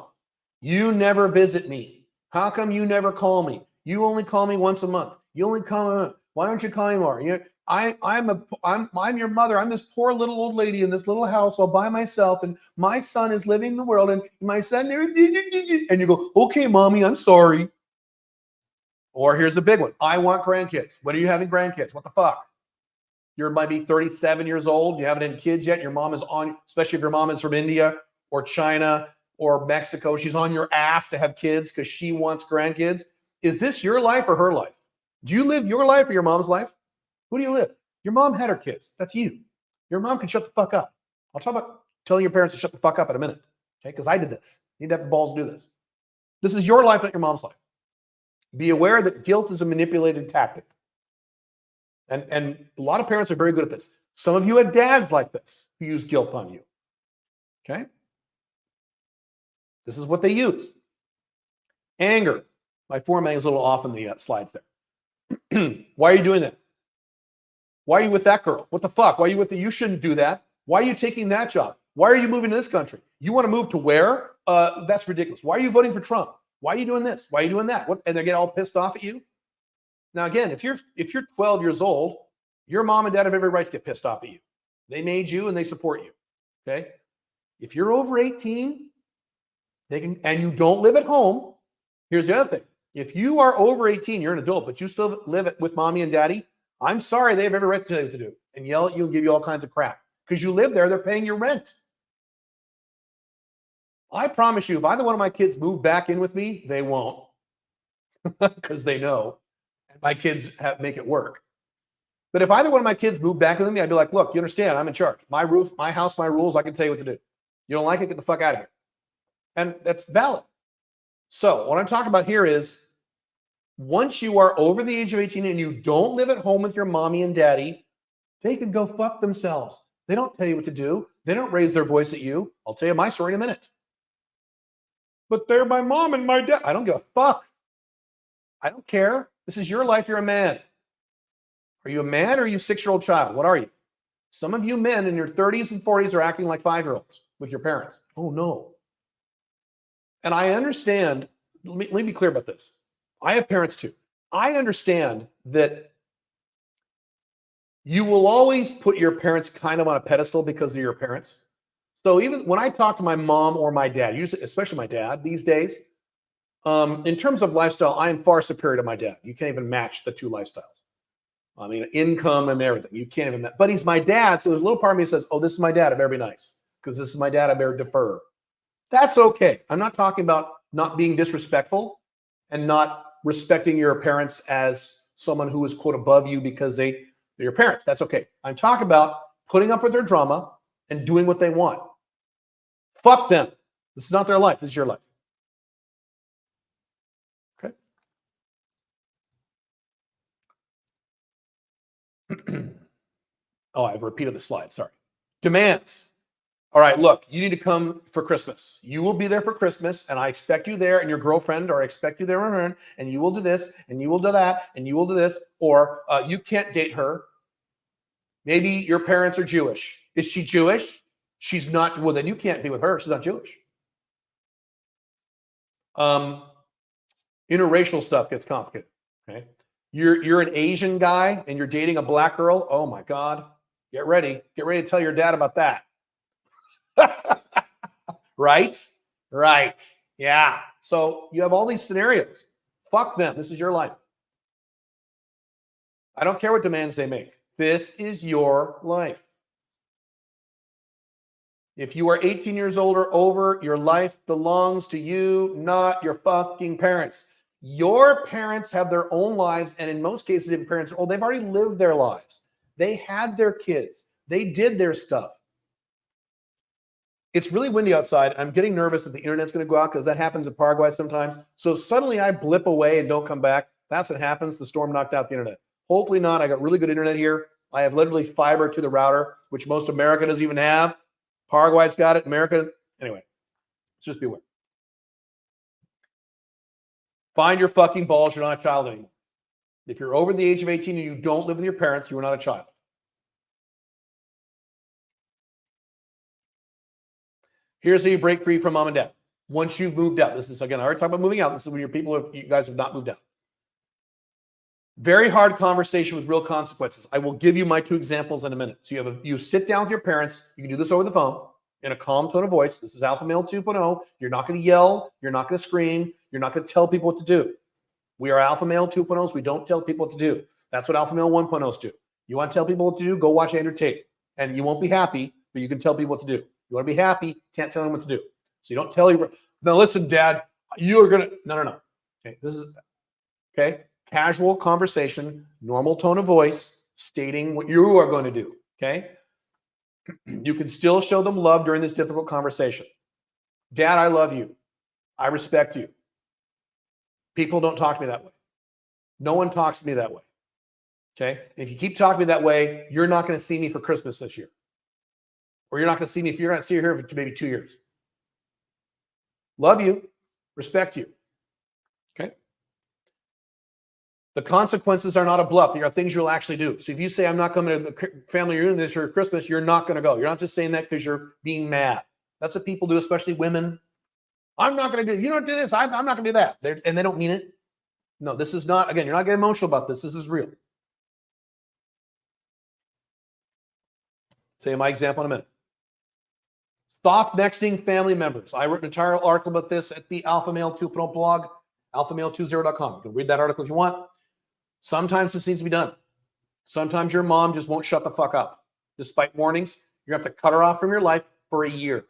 You never visit me. How come you never call me? You only call me once a month. You only call. Why don't you call me more? I'm your mother. I'm this poor little old lady in this little house all by myself, and my son is living in the world, and my son and you go, okay, mommy, I'm sorry. Or here's a big one. I want grandkids. When are you having grandkids? What the fuck? You might be 37 years old. You haven't had kids yet. Your mom is on, especially if your mom is from India or China or Mexico. She's on your ass to have kids because she wants grandkids. Is this your life or her life? Do you live your life or your mom's life? Who do you live? Your mom had her kids. That's you. Your mom can shut the fuck up. I'll talk about telling your parents to shut the fuck up in a minute. Okay, because I did this. You need to have the balls to do this. This is your life, not your mom's life. Be aware that guilt is a manipulated tactic. And a lot of parents are very good at this. Some of you had dads like this who use guilt on you. Okay? This is what they use. Anger. My formatting is a little off in the slides there. Why are you doing that? Why are you with that girl? What the fuck? Why are you with you shouldn't do that. Why are you taking that job? Why are you moving to this country? You want to move to where? That's ridiculous. Why are you voting for Trump? Why are you doing this? Why are you doing that? And they get all pissed off at you. Now, again, if you're 12 years old, your mom and dad have every right to get pissed off at you. They made you and they support you. Okay? If you're over 18, they can, and you don't live at home, here's the other thing. If you are over 18, you're an adult, but you still live with mommy and daddy, I'm sorry, they have every right to tell you what to do and yell at you and give you all kinds of crap. Because you live there, they're paying your rent. I promise you, if either one of my kids move back in with me, they won't. Because they know. And my kids make it work. But if either one of my kids moved back with me, I'd be like, look, you understand, I'm in charge. My roof, my house, my rules, I can tell you what to do. You don't like it, get the fuck out of here. And that's valid. So what I'm talking about here is once you are over the age of 18 and you don't live at home with your mommy and daddy, they can go fuck themselves. They don't tell you what to do. They don't raise their voice at you. I'll tell you my story in a minute. But they're my mom and my dad. I don't give a fuck. I don't care. This is your life. You're a man. Are you a man or are you a 6-year-old child? What are you? Some of you men in your 30s and 40s are acting like 5-year-olds with your parents. Oh, no. And I understand. Let me be clear about this. I have parents too. I understand that you will always put your parents kind of on a pedestal because they're your parents. So even when I talk to my mom or my dad, usually, especially my dad these days, in terms of lifestyle, I am far superior to my dad. You can't even match the two lifestyles. I mean, income and everything. You can't even match. But he's my dad, so there's a little part of me that says, oh, this is my dad, I better be nice. Because this is my dad, I better defer. That's okay. I'm not talking about not being disrespectful and not respecting your parents as someone who is, quote, above you because they're your parents. That's okay. I'm talking about putting up with their drama and doing what they want. Fuck them. This is not their life. This is your life. Okay. Oh, I've repeated the slide. Sorry. Demands. All right, look, you need to come for Christmas. You will be there for Christmas, and I expect you there, and your girlfriend, or I expect you there, and you will do this, and you will do that, and you will do this, or you can't date her. Maybe your parents are Jewish. Is she Jewish? She's not. Well, then you can't be with her. She's not Jewish. Interracial stuff gets complicated. Okay, you're an Asian guy, and you're dating a black girl. Oh my God, get ready. Get ready to tell your dad about that. Right? Right. Yeah. So you have all these scenarios. Fuck them. This is your life. I don't care what demands they make. This is your life. If you are 18 years old or over, your life belongs to you, not your fucking parents. Your parents have their own lives, and in most cases, if parents are old, they've already lived their lives. They had their kids. They did their stuff. It's really windy outside. I'm getting nervous that the internet's going to go out because that happens in Paraguay sometimes. So suddenly I blip away and don't come back. That's what happens. The storm knocked out the internet. Hopefully not. I got really good internet here. I have literally fiber to the router, which most America doesn't even have. Paraguay's got it. America. Anyway, just beware. Find your fucking balls. You're not a child anymore. If you're over the age of 18 and you don't live with your parents, you are not a child. Here's how you break free from mom and dad. Once you've moved out, this is, again, I already talked about moving out. This is when you guys have not moved out. Very hard conversation with real consequences. I will give you my 2 examples in a minute. So you sit down with your parents. You can do this over the phone in a calm tone of voice. This is Alpha Male 2.0. You're not going to yell. You're not going to scream. You're not going to tell people what to do. We are Alpha Male 2.0s. We don't tell people what to do. That's what Alpha Male 1.0s do. You want to tell people what to do? Go watch Andrew Tate. And you won't be happy, but you can tell people what to do. You want to be happy, can't tell them what to do. So you don't tell your, now listen, Dad, you are going to, no. Okay, this is, okay, casual conversation, normal tone of voice, stating what you are going to do, okay? You can still show them love during this difficult conversation. Dad, I love you. I respect you. People don't talk to me that way. No one talks to me that way, okay? And if you keep talking to me that way, you're not going to see me for Christmas this year. Or you're not going to see me if you're not see here for maybe 2 years. Love you, respect you. Okay. The consequences are not a bluff. They are things you'll actually do. So if you say, I'm not coming to the family reunion this year for Christmas, you're not going to go. You're not just saying that because you're being mad. That's what people do, especially women. I'm not going to do, you don't do this. I'm not going to do that. And they don't mean it. No, this is not, again, you're not getting emotional about this. This is real. Say my example in a minute. Stop nexting family members. I wrote an entire article about this at the Alpha Male 2.0 blog. alphamale20.com. You can read that article if you want. Sometimes this needs to be done. Sometimes your mom just won't shut the fuck up. Despite warnings, you have to cut her off from your life for a year.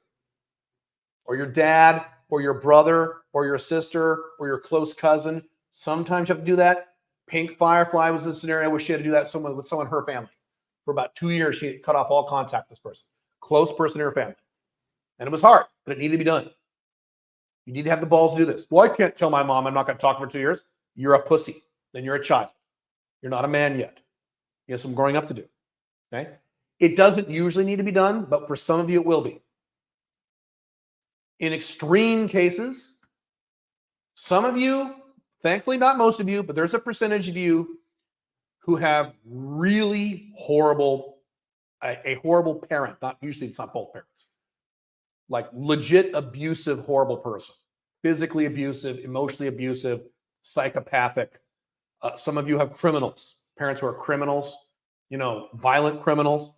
Or your dad, or your brother, or your sister, or your close cousin. Sometimes you have to do that. Pink Firefly was a scenario where she had to do that with someone in her family. For about 2 years, she cut off all contact with this person. Close person in her family. And it was hard, but it needed to be done. You need to have the balls to do this. Well, I can't tell my mom I'm not going to talk for 2 years. You're a pussy. Then you're a child. You're not a man yet. You have some growing up to do. Okay? It doesn't usually need to be done, but for some of you, it will be. In extreme cases, some of you, thankfully not most of you, but there's a percentage of you who have really horrible, a horrible parent. Not usually, it's not both parents. Like legit abusive, horrible person. Physically abusive, emotionally abusive, psychopathic. Some of you have criminals, parents who are criminals, violent criminals.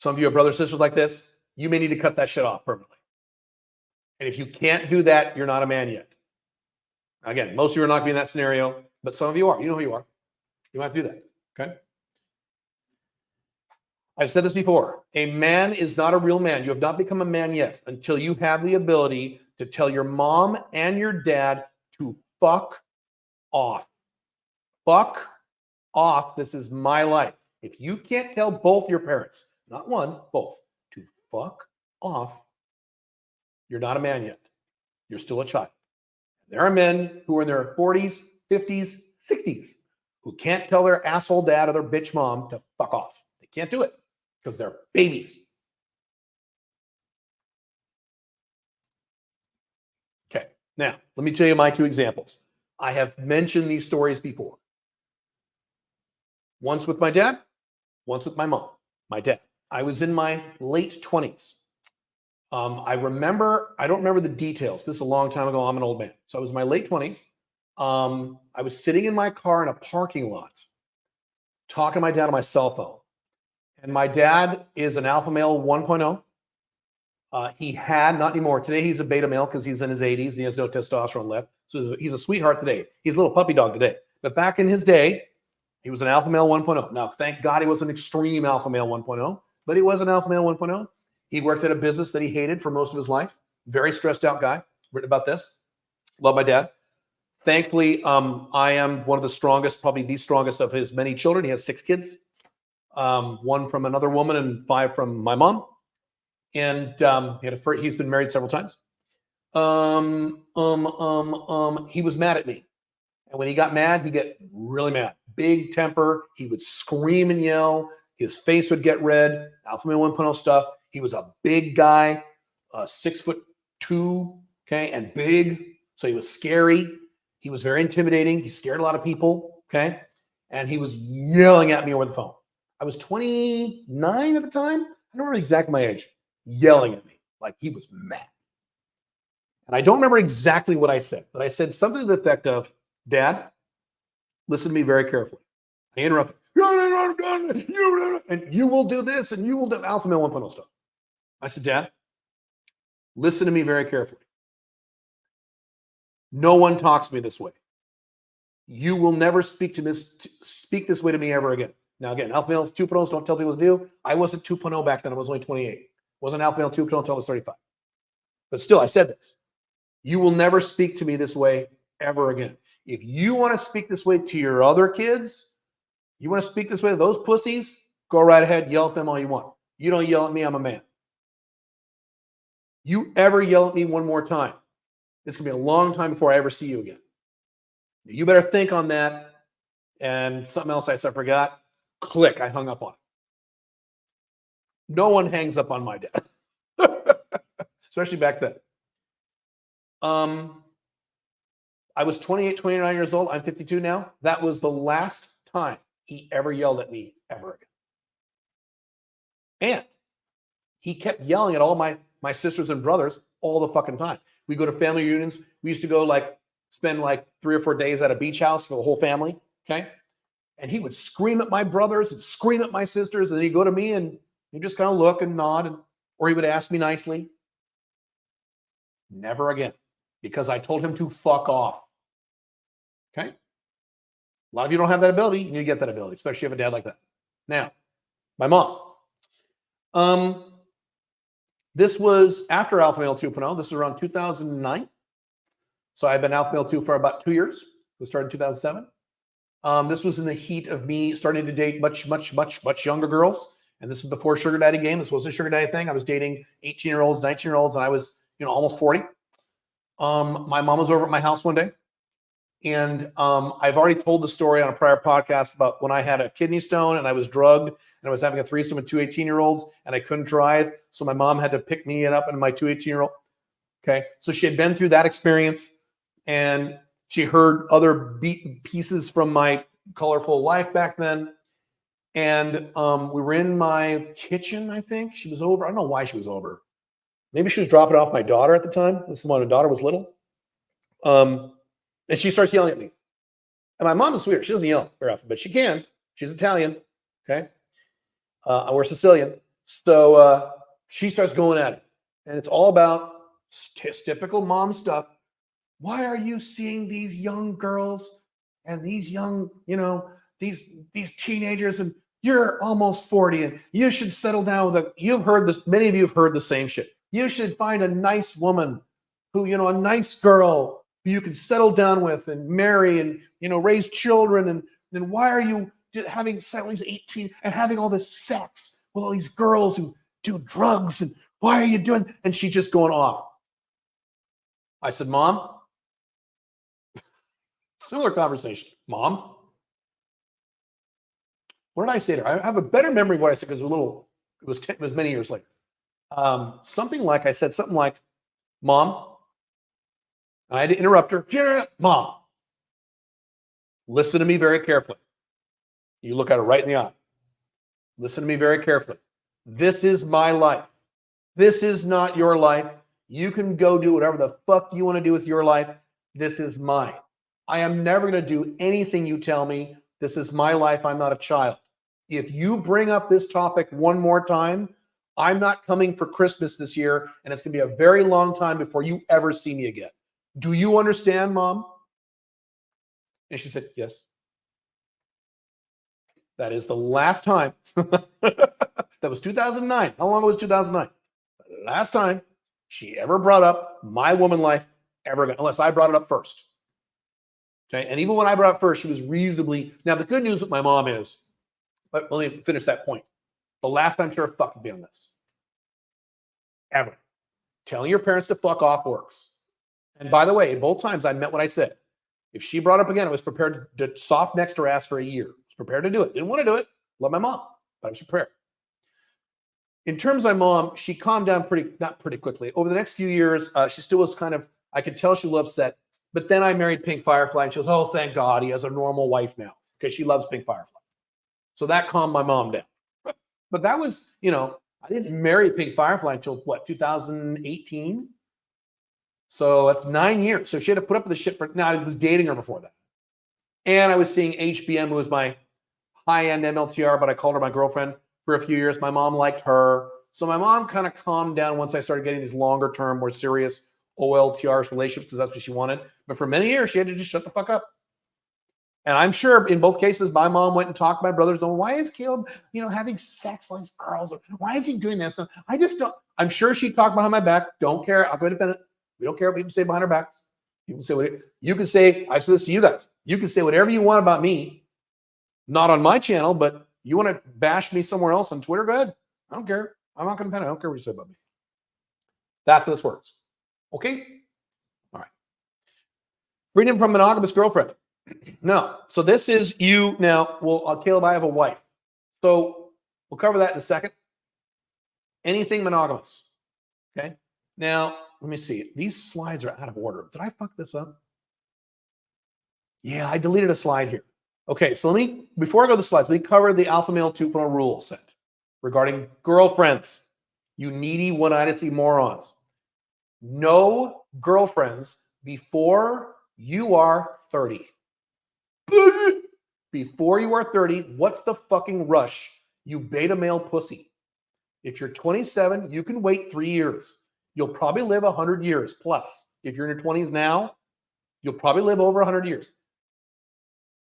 Some of you have brothers, sisters like this. You may need to cut that shit off permanently. And if you can't do that, you're not a man yet. Again, most of you are not going to be in that scenario, but some of you are. You know who you are. You might have to do that. Okay? I've said this before. A man is not a real man. You have not become a man yet until you have the ability to tell your mom and your dad to fuck off. Fuck off. This is my life. If you can't tell both your parents, not one, both, to fuck off, you're not a man yet. You're still a child. There are men who are in their 40s, 50s, 60s who can't tell their asshole dad or their bitch mom to fuck off. They can't do it because they're babies. Okay, now let me tell you my 2 examples. I have mentioned these stories before. Once with my dad, once with my mom, my dad. I was in my late 20s. I don't remember the details. This is a long time ago. I'm an old man. So I was in my late 20s. I was sitting in my car in a parking lot, talking to my dad on my cell phone. And my dad is an alpha male 1.0. He had, not anymore. Today he's a beta male because he's in his 80s and he has no testosterone left. So he's a sweetheart today. He's a little puppy dog today. But back in his day, he was an alpha male 1.0. Now, thank God he was an extreme alpha male 1.0, but he was an alpha male 1.0. He worked at a business that he hated for most of his life. Very stressed out guy. Written about this. Love my dad. Thankfully, I am one of the strongest, probably the strongest of his many children. He has 6 kids. 1 from another woman and 5 from my mom. And he's been married several times. He was mad at me. And when he got mad, he'd get really mad. Big temper. He would scream and yell. His face would get red. Alpha male 1.0 stuff. He was a big guy, 6'2", okay, and big. So he was scary. He was very intimidating. He scared a lot of people, okay? And he was yelling at me over the phone. I was 29 at the time. I don't remember exactly my age. Yelling at me like he was mad. And I don't remember exactly what I said, but I said something to the effect of, Dad, listen to me very carefully. I interrupted. And you will do this and you will do alpha male 1.0 stuff. I said, Dad, listen to me very carefully. No one talks to me this way. You will never speak this way to me ever again. Now, again, alpha male 2.0s don't tell people to do. I wasn't 2.0 back then. I was only 28. Wasn't alpha male 2.0 until I was 35. But still, I said this. You will never speak to me this way ever again. If you want to speak this way to your other kids, you want to speak this way to those pussies, go right ahead, yell at them all you want. You don't yell at me, I'm a man. You ever yell at me one more time, it's going to be a long time before I ever see you again. You better think on that. And something else I forgot. Click, I hung up on it. No one hangs up on my dad. Especially back then. I was 28, 29 years old. I'm 52 now. That was the last time he ever yelled at me ever again. And he kept yelling at all my sisters and brothers all the fucking time. We go to family reunions. We used to go spend 3 or 4 days at a beach house for the whole family. Okay. And he would scream at my brothers and scream at my sisters. And then he'd go to me and he'd just kind of look and nod. Or he would ask me nicely. Never again. because I told him to fuck off. Okay? A lot of you don't have that ability. You need to get that ability, especially if you have a dad like that. Now, my mom. This was after Alpha Male 2.0. This was around 2009. So I've been Alpha Male 2 for about 2 years. We started in 2007. This was in the heat of me starting to date much younger girls. And this is before sugar daddy game. This wasn't a sugar daddy thing. I was dating 18-year-olds, 19-year-olds, and I was, almost 40. My mom was over at my house one day. And I've already told the story on a prior podcast about when I had a kidney stone and I was drugged and I was having a threesome with two 18-year-olds and I couldn't drive. So my mom had to pick me up and my two 18-year-old. Okay. So she had been through that experience and she heard other pieces from my colorful life back then. And we were in my kitchen, I think. She was over. I don't know why she was over. Maybe she was dropping off my daughter at the time. This is when my daughter was little. And she starts yelling at me. And my mom is weird. She doesn't yell very often, but she can. She's Italian. Okay. We're Sicilian. So she starts going at it. And it's all about typical mom stuff. Why are you seeing these young girls and these young, these teenagers, and you're almost 40 and you should settle down with you've heard this, many of you have heard the same shit. You should find a nice woman who, a nice girl who you can settle down with and marry and, raise children. And then why are you having sex at least 18 and having all this sex with all these girls who do drugs? And why are you doing? And she's just going off. I said, Mom, similar conversation. Mom, what did I say to her? I have a better memory of what I said because it was many years later. Something like, I said something like, Mom, and I had to interrupt her. Mom, listen to me very carefully. You look at her right in the eye. Listen to me very carefully. This is my life. This is not your life. You can go do whatever the fuck you want to do with your life. This is mine. I am never going to do anything you tell me. This is my life. I'm not a child. If you bring up this topic one more time, I'm not coming for Christmas this year, and it's going to be a very long time before you ever see me again. Do you understand, Mom? And she said, yes. That is the last time. That was 2009. How long was 2009? The last time she ever brought up my woman life ever again, unless I brought it up first. Okay. And even when I brought it up first, she was reasonably. Now, the good news with my mom is, but let me finish that point. The last time she ever fucked me on this. Ever. Telling your parents to fuck off works. And by the way, both times I meant what I said. If she brought up again, I was prepared to soft next her ass for a year. I was prepared to do it. Didn't want to do it. Love my mom, but I was prepared. In terms of my mom, she calmed down not pretty quickly. Over the next few years, she still was I could tell she was upset. But then I married Pink Firefly, and she goes, oh, thank God, he has a normal wife now, because she loves Pink Firefly. So that calmed my mom down. But that was, I didn't marry Pink Firefly until, 2018? So that's 9 years. So she had to put up with the shit now, I was dating her before that. And I was seeing HBM, who was my high-end MLTR, but I called her my girlfriend for a few years. My mom liked her. So my mom kind of calmed down once I started getting these longer-term, more serious OLTRs relationships, because that's what she wanted. But for many years, she had to just shut the fuck up. And I'm sure in both cases, my mom went and talked to my brothers on, why is Caleb, having sex with these girls? Or why is he doing this? And I just don't. I'm sure she talked behind my back. Don't care. I'll go independent. We don't care what people say behind our backs. People say what you can say. I say this to you guys. You can say whatever you want about me, not on my channel, but you want to bash me somewhere else on Twitter, go ahead. I don't care. I'm not going to. I don't care what you say about me. That's how this works. Okay? All right. Freedom from monogamous girlfriend. No. So this is you now. Well, Caleb, I have a wife. So we'll cover that in a second. Anything monogamous. Okay? Now, let me see. These slides are out of order. Did I fuck this up? Yeah, I deleted a slide here. Okay, so before I go to the slides, let me cover the Alpha Male 2.0 rule set regarding girlfriends. You needy one-eyed morons. No girlfriends before you are 30. Before you are 30, what's the fucking rush? You beta male pussy. If you're 27, you can wait 3 years. You'll probably live 100 years plus If you're in your 20s now, you'll probably live over 100 years.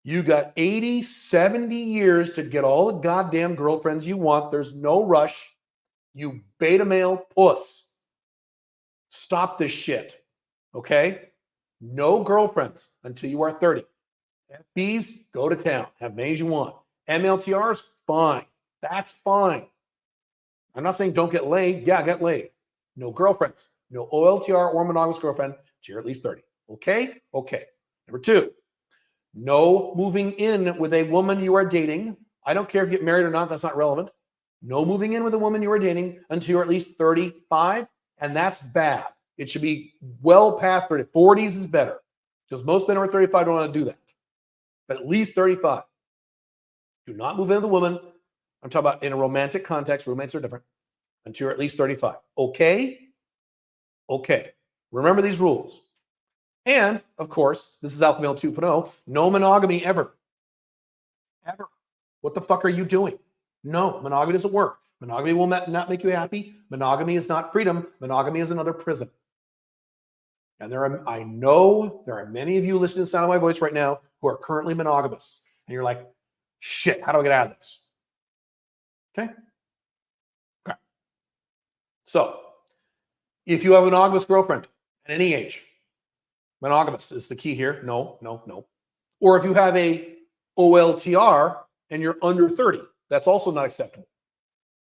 You got 80, 70 years to get all the goddamn girlfriends you want. There's no rush. You beta male puss. Stop this shit. Okay? No girlfriends until you are 30. FBs, go to town. Have many as you want. MLTRs, fine. That's fine. I'm not saying don't get laid. Yeah, get laid. No girlfriends. No OLTR or monogamous girlfriend till you're at least 30. Okay? Okay. Number 2, no moving in with a woman you are dating. I don't care if you get married or not. That's not relevant. No moving in with a woman you are dating until you're at least 35, and that's bad. It should be well past 30. 40s is better because most men over 35 don't want to do that. But at least 35. Do not move in with a woman. I'm talking about in a romantic context. Roommates are different. Until you're at least 35. Okay? Okay. Remember these rules. And, of course, this is Alpha Male 2.0. No monogamy ever. Ever. What the fuck are you doing? No, monogamy doesn't work. Monogamy will not make you happy. Monogamy is not freedom. Monogamy is another prison. And I know there are many of you listening to the sound of my voice right now who are currently monogamous. And you're like, shit, how do I get out of this? Okay? Okay. So, if you have a monogamous girlfriend at any age, monogamous is the key here. No, no, no. Or if you have a OLTR and you're under 30, that's also not acceptable.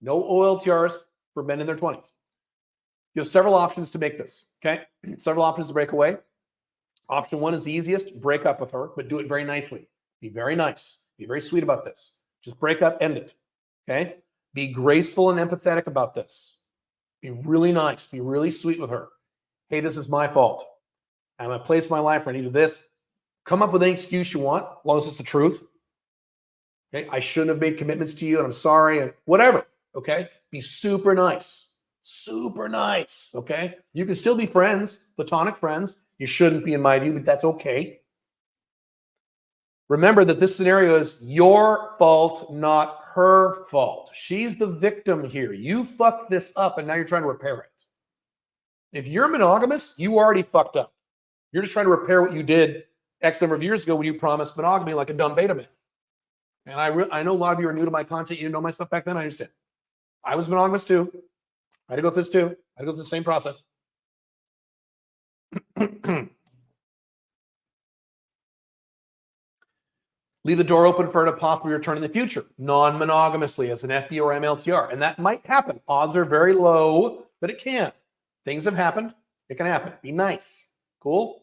No OLTRs for men in their 20s. You have several options to make this, okay? Several options to break away. Option 1 is the easiest. Break up with her, but do it very nicely. Be very nice. Be very sweet about this. Just break up, end it, okay? Be graceful and empathetic about this. Be really nice. Be really sweet with her. Hey, this is my fault. I'm at a place in my life where I need to do this. Come up with any excuse you want, as long as it's the truth. Okay, I shouldn't have made commitments to you, and I'm sorry, and whatever. Okay, be super nice. Super nice, okay? You can still be friends, platonic friends. You shouldn't be in my view, but that's okay. Remember that this scenario is your fault, not her fault. She's the victim here. You fucked this up, and now you're trying to repair it. If you're monogamous, you already fucked up. You're just trying to repair what you did X number of years ago when you promised monogamy like a dumb beta man. And I know a lot of you are new to my content. You didn't know my stuff back then. I understand. I was monogamous too. I had to go through this too. I had to go through the same process. Leave the door open for her to possibly return in the future, non-monogamously as an FB or MLTR. And that might happen. Odds are very low, but it can. Things have happened. It can happen. Be nice. Cool?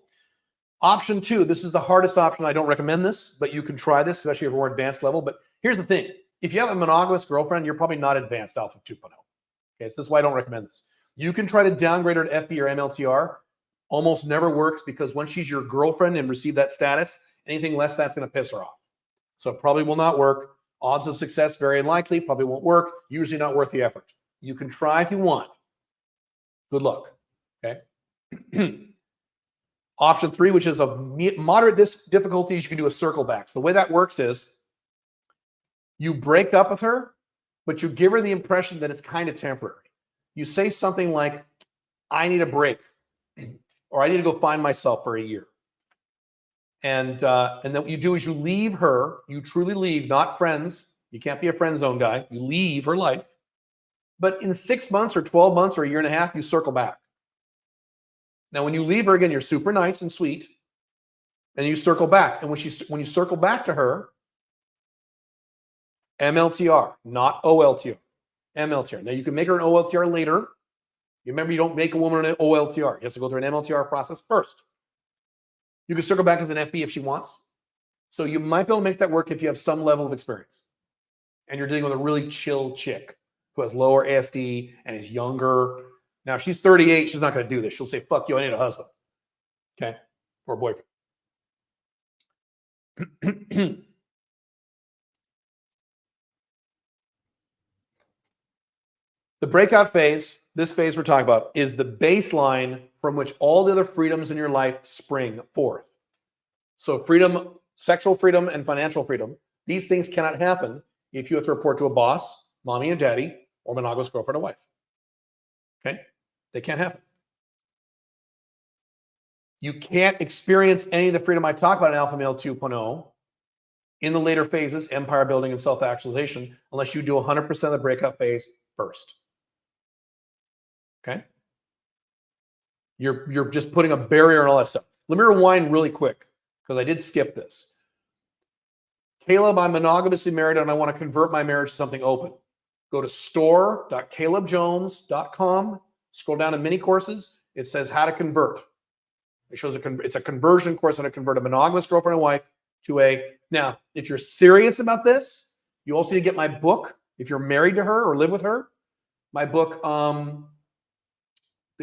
Option 2, this is the hardest option. I don't recommend this, but you can try this, especially if you're more advanced level. But here's the thing. If you have a monogamous girlfriend, you're probably not advanced Alpha 2.0. Okay, so this is why I don't recommend this. You can try to downgrade her to FB or MLTR. Almost never works because once she's your girlfriend and receive that status, anything less that's going to piss her off. So it probably will not work. Odds of success very unlikely, probably won't work. Usually not worth the effort. You can try if you want. Good luck. Okay. Option 3, which is of moderate difficulties, you can do a circle back. So the way that works is you break up with her, but you give her the impression that it's kind of temporary. You say something like, I need a break, or I need to go find myself for a year. And then what you do is you leave her, you truly leave, not friends. You can't be a friend zone guy. You leave her life. But in 6 months or 12 months or a year and a half, you circle back. Now, when you leave her again, you're super nice and sweet, and you circle back. And when you circle back to her, MLTR, not OLTR, MLTR. Now, you can make her an OLTR later. You remember, you don't make a woman an OLTR. You have to go through an MLTR process first. You can circle back as an FB if she wants. So you might be able to make that work if you have some level of experience. And you're dealing with a really chill chick who has lower ASD and is younger. Now, if she's 38, she's not going to do this. She'll say, fuck you, I need a husband. Okay? Or a boyfriend. The breakout phase, this phase we're talking about, is the baseline from which all the other freedoms in your life spring forth. So freedom, sexual freedom and financial freedom, these things cannot happen if you have to report to a boss, mommy and daddy, or monogamous girlfriend or wife. Okay? They can't happen. You can't experience any of the freedom I talk about in Alpha Male 2.0 in the later phases, empire building and self-actualization, unless you do 100% of the breakout phase first. Okay? You're just putting a barrier and all that stuff. Let me rewind really quick because I did skip this. Caleb, I'm monogamously married and I want to convert my marriage to something open. Go to store.calebjones.com. Scroll down to mini courses. It says how to convert. It shows it's a conversion course on how to convert a monogamous girlfriend and wife to a. Now, if you're serious about this, you also need to get my book. If you're married to her or live with her, my book, The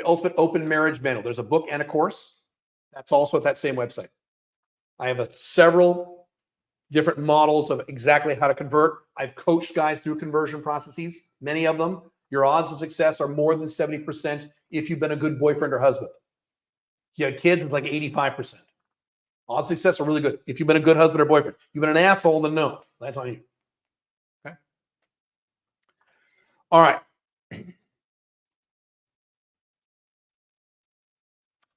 Ultimate Open Marriage Manual. There's a book and a course. That's also at that same website. I have several different models of exactly how to convert. I've coached guys through conversion processes, many of them. Your odds of success are more than 70% if you've been a good boyfriend or husband. If you had kids, it's like 85%. Odds of success are really good. If you've been a good husband or boyfriend, you've been an asshole, then no. That's on you. Okay. All right.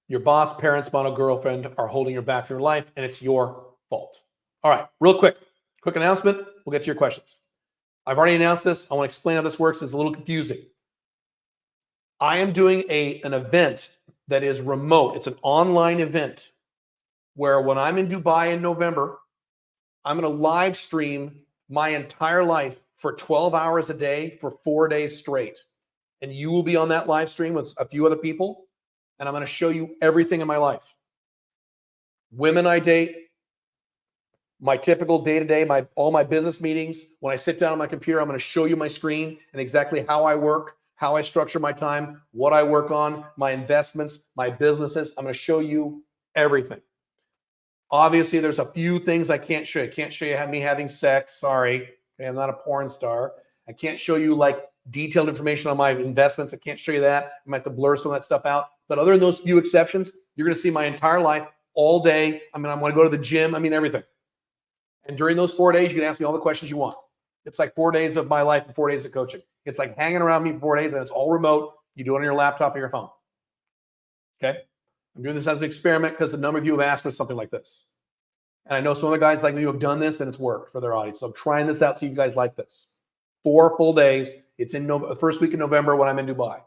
Your boss, parents, mono girlfriend are holding your back through life, and it's your fault. All right, real quick announcement. We'll get to your questions. I've already announced this. I want to explain how this works. It's a little confusing. I am doing an event that is remote. It's an online event where when I'm in Dubai in November, I'm going to live stream my entire life for 12 hours a day for 4 days straight. And you will be on that live stream with a few other people. And I'm going to show you everything in my life. Women I date, my typical day-to-day, all my business meetings. When I sit down on my computer, I'm going to show you my screen and exactly how I work, how I structure my time, what I work on, my investments, my businesses. I'm going to show you everything. Obviously, there's a few things I can't show you. I can't show you me having sex. Sorry. Okay, I'm not a porn star. I can't show you like detailed information on my investments. I can't show you that. I might have to blur some of that stuff out. But other than those few exceptions, you're going to see my entire life all day. I mean, I'm going to go to the gym. I mean, everything. And during those 4 days, you can ask me all the questions you want. It's like 4 days of my life and 4 days of coaching. It's like hanging around me for 4 days, and it's all remote. You do it on your laptop or your phone. Okay? I'm doing this as an experiment because a number of you have asked for something like this. And I know some other guys like me who have done this, and it's worked for their audience. So I'm trying this out so you guys like this. 4 full days. It's in the first week of November when I'm in Dubai.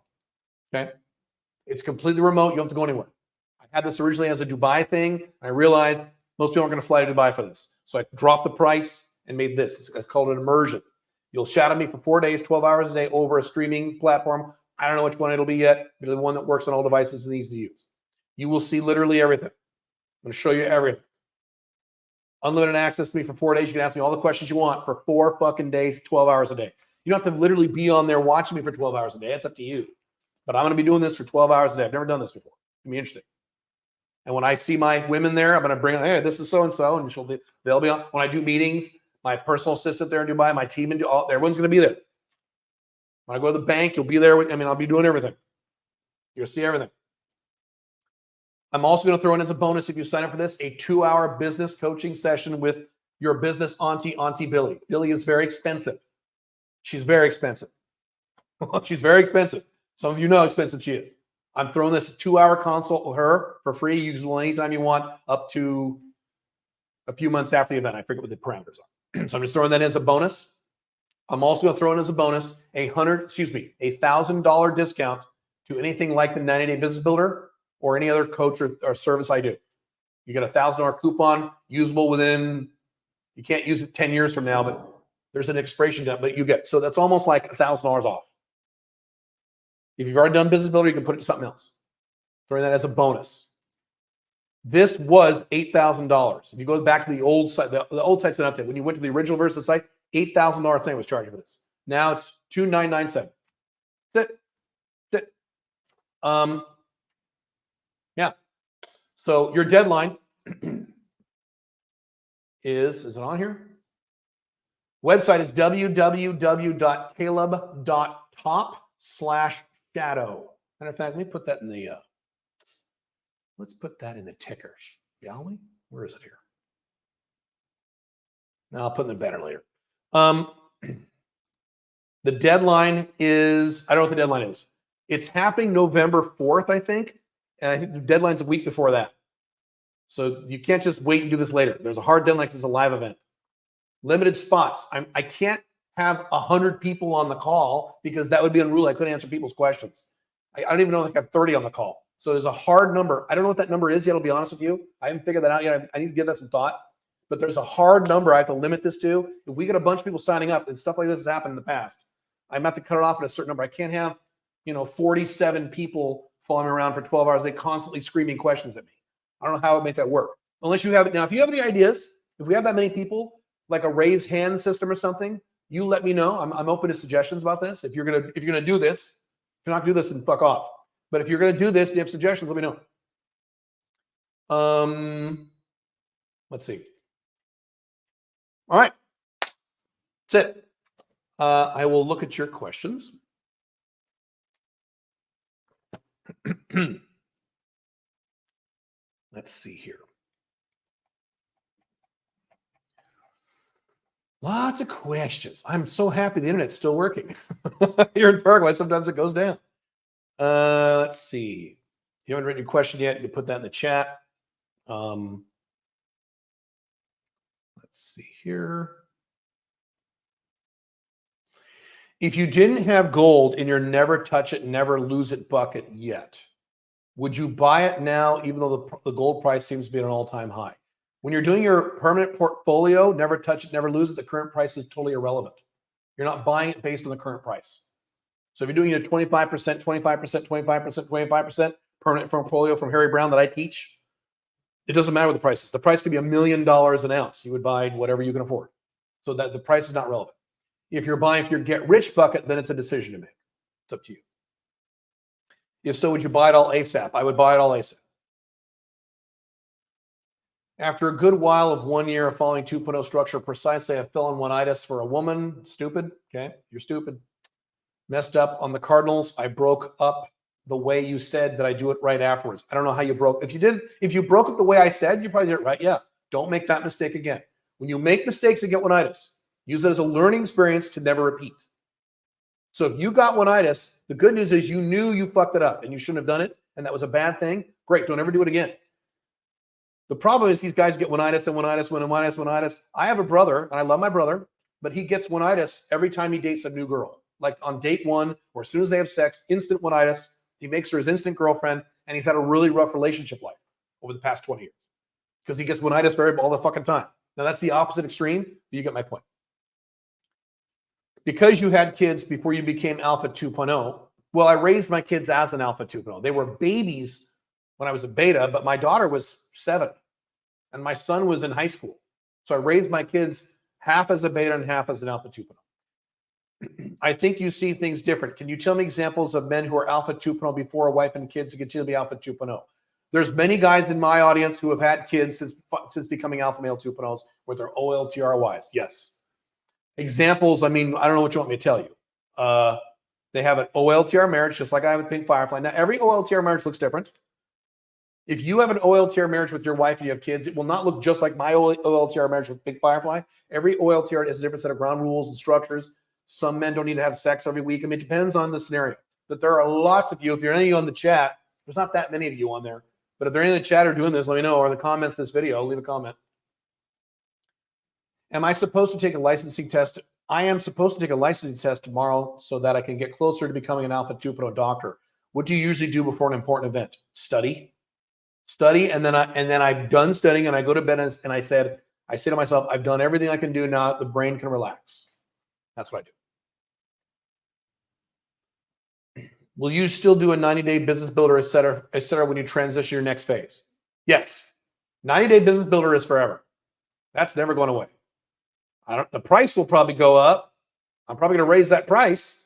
Okay? It's completely remote. You don't have to go anywhere. I had this originally as a Dubai thing. I realized most people aren't going to fly to Dubai for this. So I dropped the price and made this. It's called an immersion. You'll shadow me for 4 days, 12 hours a day over a streaming platform. I don't know which one it'll be yet, but the one that works on all devices and easy to use. You will see literally everything. I'm going to show you everything. Unlimited access to me for 4 days. You can ask me all the questions you want for 4 fucking days, 12 hours a day. You don't have to literally be on there watching me for 12 hours a day. It's up to you. But I'm going to be doing this for 12 hours a day. I've never done this before. It's going to be interesting. And when I see my women there, I'm going to bring, hey, this is so-and-so, and they'll be on. When I do meetings, my personal assistant there in Dubai, my team, everyone's going to be there. When I go to the bank, you'll be there. I'll be doing everything. You'll see everything. I'm also going to throw in as a bonus, if you sign up for this, a 2-hour business coaching session with your business auntie Billy. Billy is very expensive. She's very expensive. She's very expensive. Some of you know how expensive she is. I'm throwing this 2-hour consult with her for free, usable anytime you want, up to a few months after the event. I forget what the parameters are. So I'm just throwing that in as a bonus. I'm also going to throw in as a bonus a $1,000 discount to anything like the 90-Day Business Builder or any other coach or service I do. You get a $1,000 coupon usable within, you can't use it 10 years from now, but there's an expiration date, but you get, so that's almost like $1,000 off. If you've already done Business Builder, you can put it to something else. Throwing that as a bonus. This was $8,000. If you go back to the old site, the old site's been updated. When you went to the original version of the site, $8,000 thing was charging for this. Now it's $2,997. That's it. Yeah. So your deadline is it on here? Website is www.caleb.top/shadow. Matter of fact, let me put that in the let's put that in the ticker, shall we? Where is it here? Now I'll put in the banner later. The deadline is, I don't know what the deadline is. It's happening November 4th, I think. And I think the deadline's a week before that. So you can't just wait and do this later. There's a hard deadline because it's a live event. Limited spots. I can't have 100 people on the call because that would be unruly. I couldn't answer people's questions. I don't even know if I have 30 on the call. So there's a hard number. I don't know what that number is yet, I'll be honest with you. I haven't figured that out yet. I need to give that some thought. But there's a hard number I have to limit this to. If we get a bunch of people signing up, and stuff like this has happened in the past, I'm going to have to cut it off at a certain number. I can't have, 47 people following me around for 12 hours. They constantly screaming questions at me. I don't know how I would make that work. Unless you have it. Now, if you have any ideas, if we have that many people, like a raise hand system or something, you let me know. I'm open to suggestions about this. If you're gonna do this, if you're not gonna do this, then fuck off. But if you're gonna do this and you have suggestions, let me know. Let's see. All right, that's it. I will look at your questions. Let's see here. Lots of questions. I'm so happy the internet's still working. Here in Paraguay, sometimes it goes down. Let's see. If you haven't written your question yet, you can put that in the chat. Let's see here. If you didn't have gold in your never touch it, never lose it bucket yet, would you buy it now, even though the gold price seems to be at an all-time high? When you're doing your permanent portfolio, never touch it, never lose it, the current price is totally irrelevant. You're not buying it based on the current price. So if you're doing your 25%, 25%, 25%, 25% permanent portfolio from Harry Brown that I teach, it doesn't matter what the price is. The price could be $1 million an ounce. You would buy whatever you can afford. So that the price is not relevant. If you're buying for your get rich bucket, then it's a decision to make. It's up to you. If so, would you buy it all ASAP? I would buy it all ASAP. After a good while of 1 year of following 2.0 structure precisely, I fell on one-itis for a woman. Stupid. Okay, you're stupid. Messed up on the Cardinals. I broke up the way you said. Did I do it right afterwards? I don't know how you broke. If you broke up the way I said, you probably did it right. Yeah. Don't make that mistake again. When you make mistakes and get one-itis, use it as a learning experience to never repeat. So if you got one-itis, the good news is you knew you fucked it up and you shouldn't have done it, and that was a bad thing. Great. Don't ever do it again. The problem is these guys get one-itis and one-itis, one-itis, one-itis. I have a brother, and I love my brother, but he gets one-itis every time he dates a new girl. Like on date one, or as soon as they have sex, instant one-itis. He makes her his instant girlfriend, and he's had a really rough relationship life over the past 20 years because he gets one-itis all the fucking time. Now, that's the opposite extreme, but you get my point. Because you had kids before you became Alpha 2.0, well, I raised my kids as an Alpha 2.0. They were babies when I was a beta, but my daughter was 7 and my son was in high school. So I raised my kids half as a beta and half as an Alpha 2.0. I think you see things different. Can you tell me examples of men who are Alpha 2.0 before a wife and kids to continue to be Alpha 2.0? There's many guys in my audience who have had kids since becoming Alpha Male 2.0s with their OLTRYs. Yes. Examples, I mean, I don't know what you want me to tell you. They have an OLTR marriage, just like I have with Pink Firefly. Now, every OLTR marriage looks different. If you have an OLTR marriage with your wife and you have kids, it will not look just like my OLTR marriage with Pink Firefly. Every OLTR has a different set of ground rules and structures. Some men don't need to have sex every week. I mean, it depends on the scenario. But there are lots of you. If you're any of you on the chat, there's not that many of you on there. But if there are any in the chat who are doing this, let me know. Or in the comments of this video, leave a comment. Am I supposed to take a licensing test? I am supposed to take a licensing test tomorrow so that I can get closer to becoming an Alpha 2.0 doctor. What do you usually do before an important event? Study, and then I'm done studying and I go to bed and I say to myself, I've done everything I can do now. The brain can relax. That's what I do. Will you still do a 90-day business builder, et cetera, when you transition your next phase? Yes. 90-day business builder is forever. That's never going away. The price will probably go up. I'm probably going to raise that price.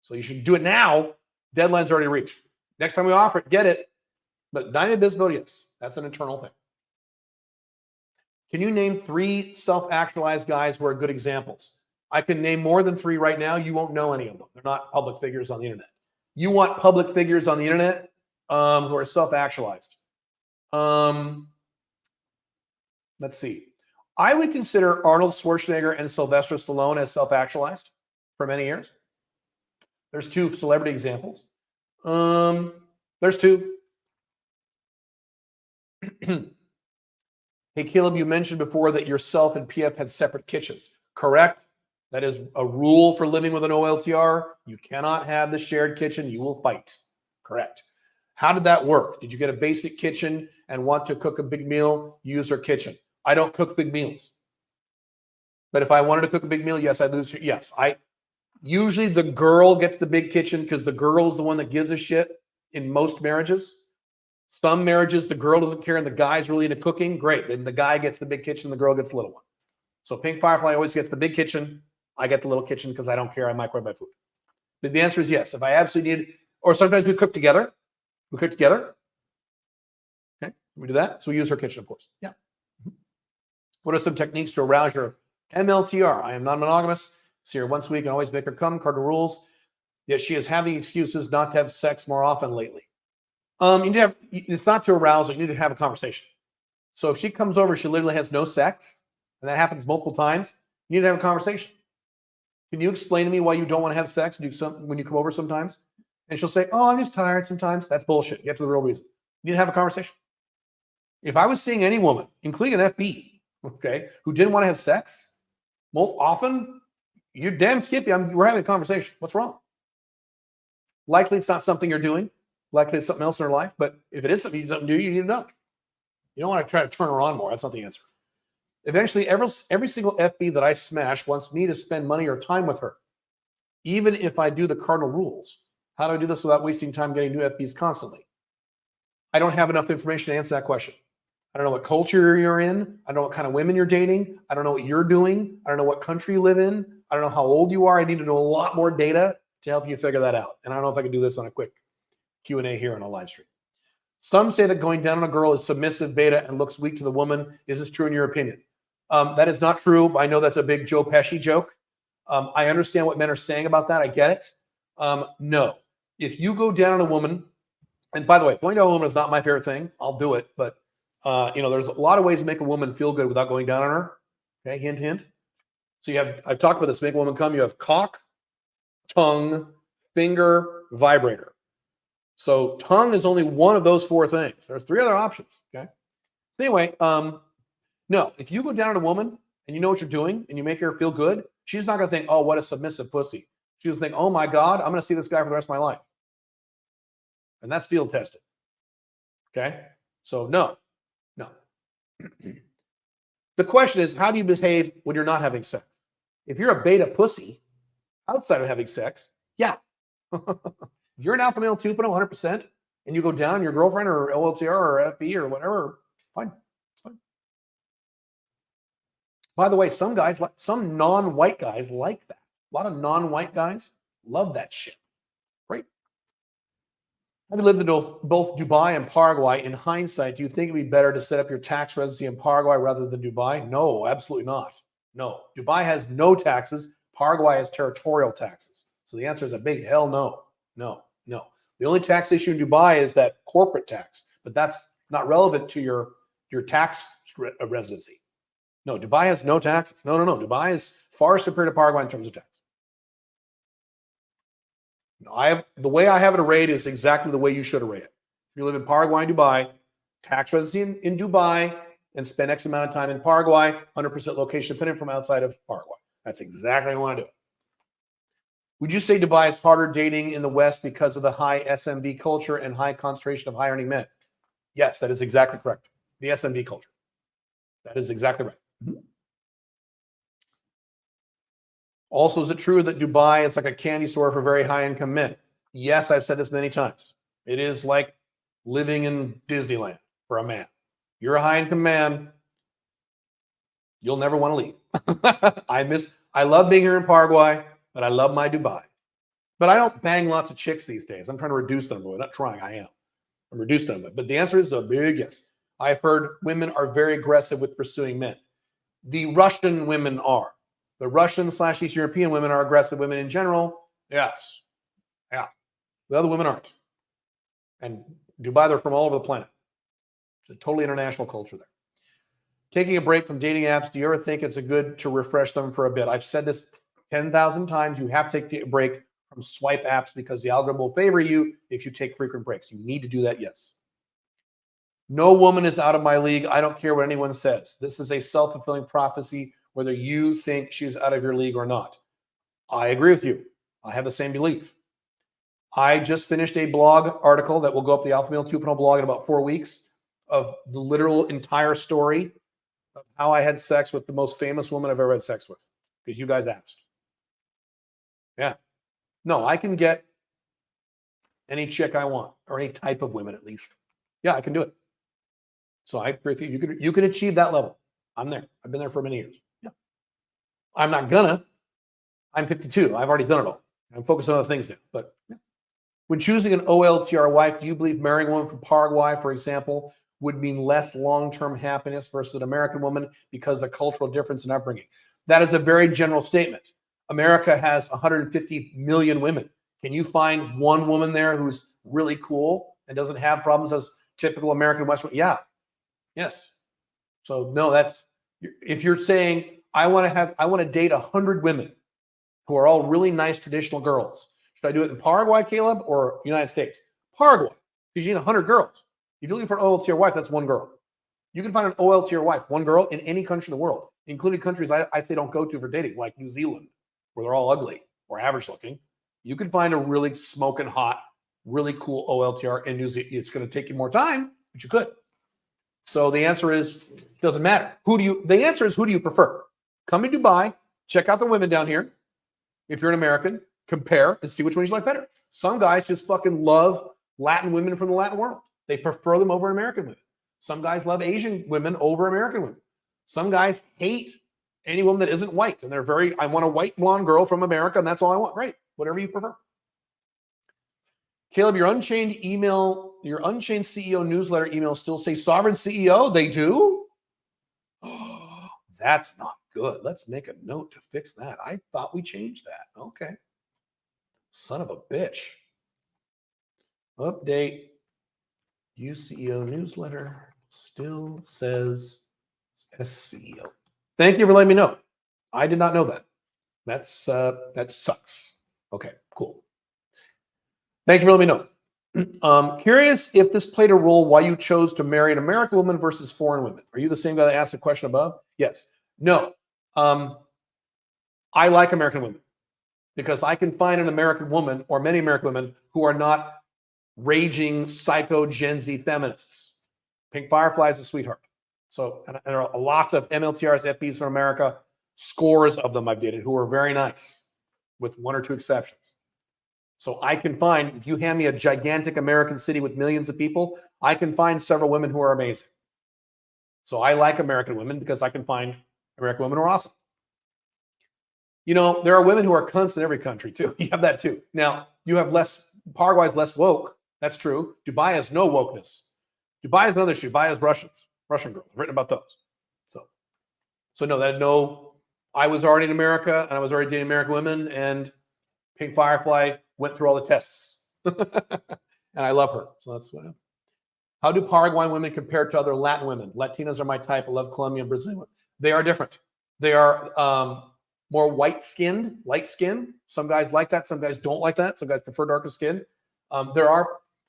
So you should do it now. Deadline's already reached. Next time we offer it, get it. But 90-day business builder, yes. That's an internal thing. Can you name 3 self-actualized guys who are good examples? I can name more than 3 right now. You won't know any of them. They're not public figures on the internet. You want public figures on the internet who are self-actualized. Let's see. I would consider Arnold Schwarzenegger and Sylvester Stallone as self-actualized for many years. There's 2 celebrity examples. There's 2. Hey, Caleb, you mentioned before that yourself and PF had separate kitchens. Correct. That is a rule for living with an OLTR. You cannot have the shared kitchen. You will fight. Correct. How did that work? Did you get a basic kitchen and want to cook a big meal? Use her kitchen. I don't cook big meals. But if I wanted to cook a big meal, yes, I'd lose. Yes, usually the girl gets the big kitchen because the girl is the one that gives a shit in most marriages. Some marriages, the girl doesn't care and the guy's really into cooking. Great. Then the guy gets the big kitchen, the girl gets the little one. So Pink Firefly always gets the big kitchen. I get the little kitchen because I don't care. I microwave my food. But the answer is yes. If I absolutely need, or sometimes we cook together. We cook together. Okay. We do that. So we use her kitchen, of course. Yeah. What are some techniques to arouse your MLTR? I am non-monogamous. See her once a week and always make her come. Cardinal rules. Yet she is having excuses not to have sex more often lately. You need to have, it's not to arouse her. You need to have a conversation. So if she comes over, she literally has no sex, and that happens multiple times, you need to have a conversation. Can you explain to me why you don't want to have sex when you come over sometimes? And she'll say, oh, I'm just tired sometimes. That's bullshit. Get to the real reason. You need to have a conversation. If I was seeing any woman, including an FB, okay, who didn't want to have sex more often, you're damn skippy. We're having a conversation. What's wrong? Likely it's not something you're doing. Likely it's something else in her life. But if it is something you don't do, you need to know. You don't want to try to turn her on more. That's not the answer. Eventually, every single FB that I smash wants me to spend money or time with her, even if I do the cardinal rules. How do I do this without wasting time getting new FBs constantly? I don't have enough information to answer that question. I don't know what culture you're in. I don't know what kind of women you're dating. I don't know what you're doing. I don't know what country you live in. I don't know how old you are. I need to know a lot more data to help you figure that out. And I don't know if I can do this on a quick Q&A here on a live stream. Some say that going down on a girl is submissive, beta, and looks weak to the woman. Is this true in your opinion? That is not true. I know that's a big Joe Pesci joke. I understand what men are saying about that. I get it. No. If you go down on a woman, and by the way, going down on a woman is not my favorite thing. I'll do it, but there's a lot of ways to make a woman feel good without going down on her. Okay, hint, hint. So I've talked about this. Make a woman come. You have cock, tongue, finger, vibrator. So tongue is only one of those four things. There's three other options. Okay. Anyway, no, if you go down on a woman and you know what you're doing and you make her feel good, she's not going to think, oh, what a submissive pussy. She's going to think, oh my God, I'm going to see this guy for the rest of my life. And that's field tested. Okay. So no. The question is, how do you behave when you're not having sex? If you're a beta pussy outside of having sex, yeah. If you're an alpha male 2.0, 100%, and you go down on your girlfriend or OLTR or FB or whatever, fine. It's fine. By the way, some non-white guys like that. A lot of non-white guys love that shit. Great. Having lived in both Dubai and Paraguay, in hindsight, do you think it'd be better to set up your tax residency in Paraguay rather than Dubai? No, absolutely not. No. Dubai has no taxes. Paraguay has territorial taxes. So the answer is a big hell no. No. The only tax issue in Dubai is that corporate tax, but that's not relevant to your tax residency. No, Dubai has no taxes. No. Dubai is far superior to Paraguay in terms of tax. The way I have it arrayed is exactly the way you should array it. If you live in Paraguay and Dubai, tax residency in Dubai, and spend X amount of time in Paraguay, 100% location dependent from outside of Paraguay. That's exactly how I want to do it. Would you say Dubai is harder dating in the West because of the high SMB culture and high concentration of high earning men? Yes, that is exactly correct. The SMB culture. That is exactly right. Mm-hmm. Also, is it true that Dubai is like a candy store for very high income men? Yes, I've said this many times. It is like living in Disneyland for a man. You're a high income man. You'll never want to leave. I love being here in Paraguay, but I love my Dubai. But I don't bang lots of chicks these days. I'm trying to reduce the number. I'm not trying. I am. I'm reducing them. But the answer is a big yes. I've heard women are very aggressive with pursuing men. The Russian women are. The Russian/East European women are aggressive women in general. Yes. Yeah. The other women aren't. And Dubai, they're from all over the planet. It's a totally international culture there. Taking a break from dating apps, do you ever think it's good to refresh them for a bit? I've said this 10,000 times. You have to take a break from swipe apps because the algorithm will favor you if you take frequent breaks. You need to do that, yes. No woman is out of my league. I don't care what anyone says. This is a self-fulfilling prophecy, whether you think she's out of your league or not. I agree with you. I have the same belief. I just finished a blog article that will go up the Alpha Male 2.0 blog in about 4 weeks of the literal entire story of how I had sex with the most famous woman I've ever had sex with, because you guys asked. Yeah. No, I can get any chick I want, or any type of women at least. Yeah, I can do it. So I agree with you. You can achieve that level. I'm there. I've been there for many years. Yeah. I'm not gonna. I'm 52. I've already done it all. I'm focused on other things now. But yeah. When choosing an OLTR wife, do you believe marrying a woman from Paraguay, for example, would mean less long-term happiness versus an American woman because of cultural difference in upbringing? That is a very general statement. America has 150 million women. Can you find one woman there who's really cool and doesn't have problems as typical American Western? Yeah. Yes. So no, that's, if you're saying I want to date 100 women who are all really nice traditional girls. Should I do it in Paraguay, Caleb, or United States? Paraguay, because you need 100 girls. If you're looking for an OLTR wife, that's one girl. You can find an OLTR wife, one girl, in any country in the world, including countries I say don't go to for dating, like New Zealand, where they're all ugly or average looking. You can find a really smoking hot, really cool OLTR in New Zealand. It's going to take you more time, but you could. So the answer is, it doesn't matter. The answer is, who do you prefer? Come to Dubai, check out the women down here. If you're an American, compare and see which one you like better. Some guys just fucking love Latin women from the Latin world. They prefer them over American women. Some guys love Asian women over American women. Some guys hate any woman that isn't white. And I want a white blonde girl from America, and that's all I want. Great. Whatever you prefer. Caleb, your Unchained CEO newsletter emails still say Sovereign CEO? They do? Oh, that's not good. Let's make a note to fix that. I thought we changed that. Okay. Son of a bitch. Update. CEO newsletter still says SCEO. Thank you for letting me know. I did not know that. That sucks. Okay, cool. Thank you for letting me know. Curious if this played a role why you chose to marry an American woman versus foreign women. Are you the same guy that asked the question above? Yes. No. I like American women because I can find an American woman, or many American women, who are not raging psycho Gen Z feminists. Pink Firefly is a sweetheart. So, and there are lots of MLTRs, FBs from America, scores of them I've dated, who are very nice, with one or two exceptions. So I can find, if you hand me a gigantic American city with millions of people, I can find several women who are amazing. So I like American women because I can find American women who are awesome. You know, there are women who are cunts in every country too. You have that too. Now, you have Paraguay's less woke. That's true. Dubai has no wokeness. Dubai is another issue. Dubai has Russian girls. I've written about those. So no, I was already in America and I was already dating American women, and Pink Firefly went through all the tests. And I love her. So that's what happened. How do Paraguayan women compare to other Latin women? Latinas are my type. I love Colombian, Brazilian. They are different. They are more white-skinned, light-skinned. Some guys like that. Some guys don't like that. Some guys prefer darker skin. There are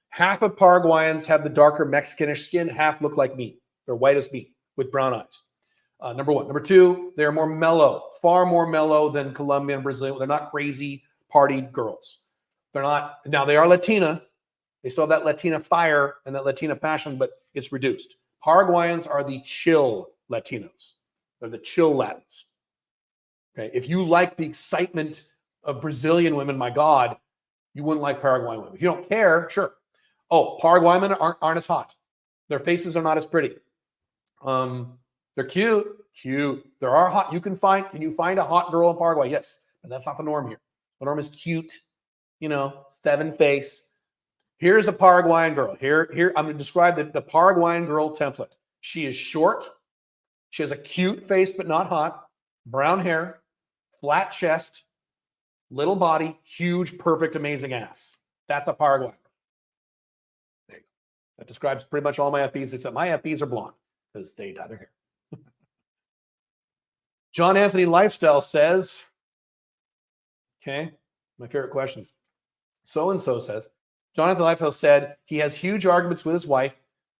half of Paraguayans have the darker Mexicanish skin. Half look like me. They're white as meat with brown eyes. Number one. Number two, they're more mellow, far more mellow than Colombian and Brazilian. They're not crazy party girls. They're not. Now, they are Latina. They still have that Latina fire and that Latina passion, but it's reduced. Paraguayans are the chill Latinos. They're the chill Latins. Okay. If you like the excitement of Brazilian women, my God, you wouldn't like Paraguayan women. If you don't care, sure. Oh, Paraguayan women aren't as hot. Their faces are not as pretty. They're cute. There are hot. Can you find a hot girl in Paraguay? Yes, but that's not the norm here. The norm is cute, 7 face. Here's a Paraguayan girl. Here, I'm going to describe the Paraguayan girl template. She is short. She has a cute face, but not hot. Brown hair, flat chest, little body, huge, perfect, amazing ass. That's a Paraguayan girl. There you go. That describes pretty much all my FBs, except my FBs are blonde because they dye their hair. John Anthony Lifestyle says, okay, my favorite questions. So-and-so says, John Anthony Lifestyle said he has huge arguments with his wife,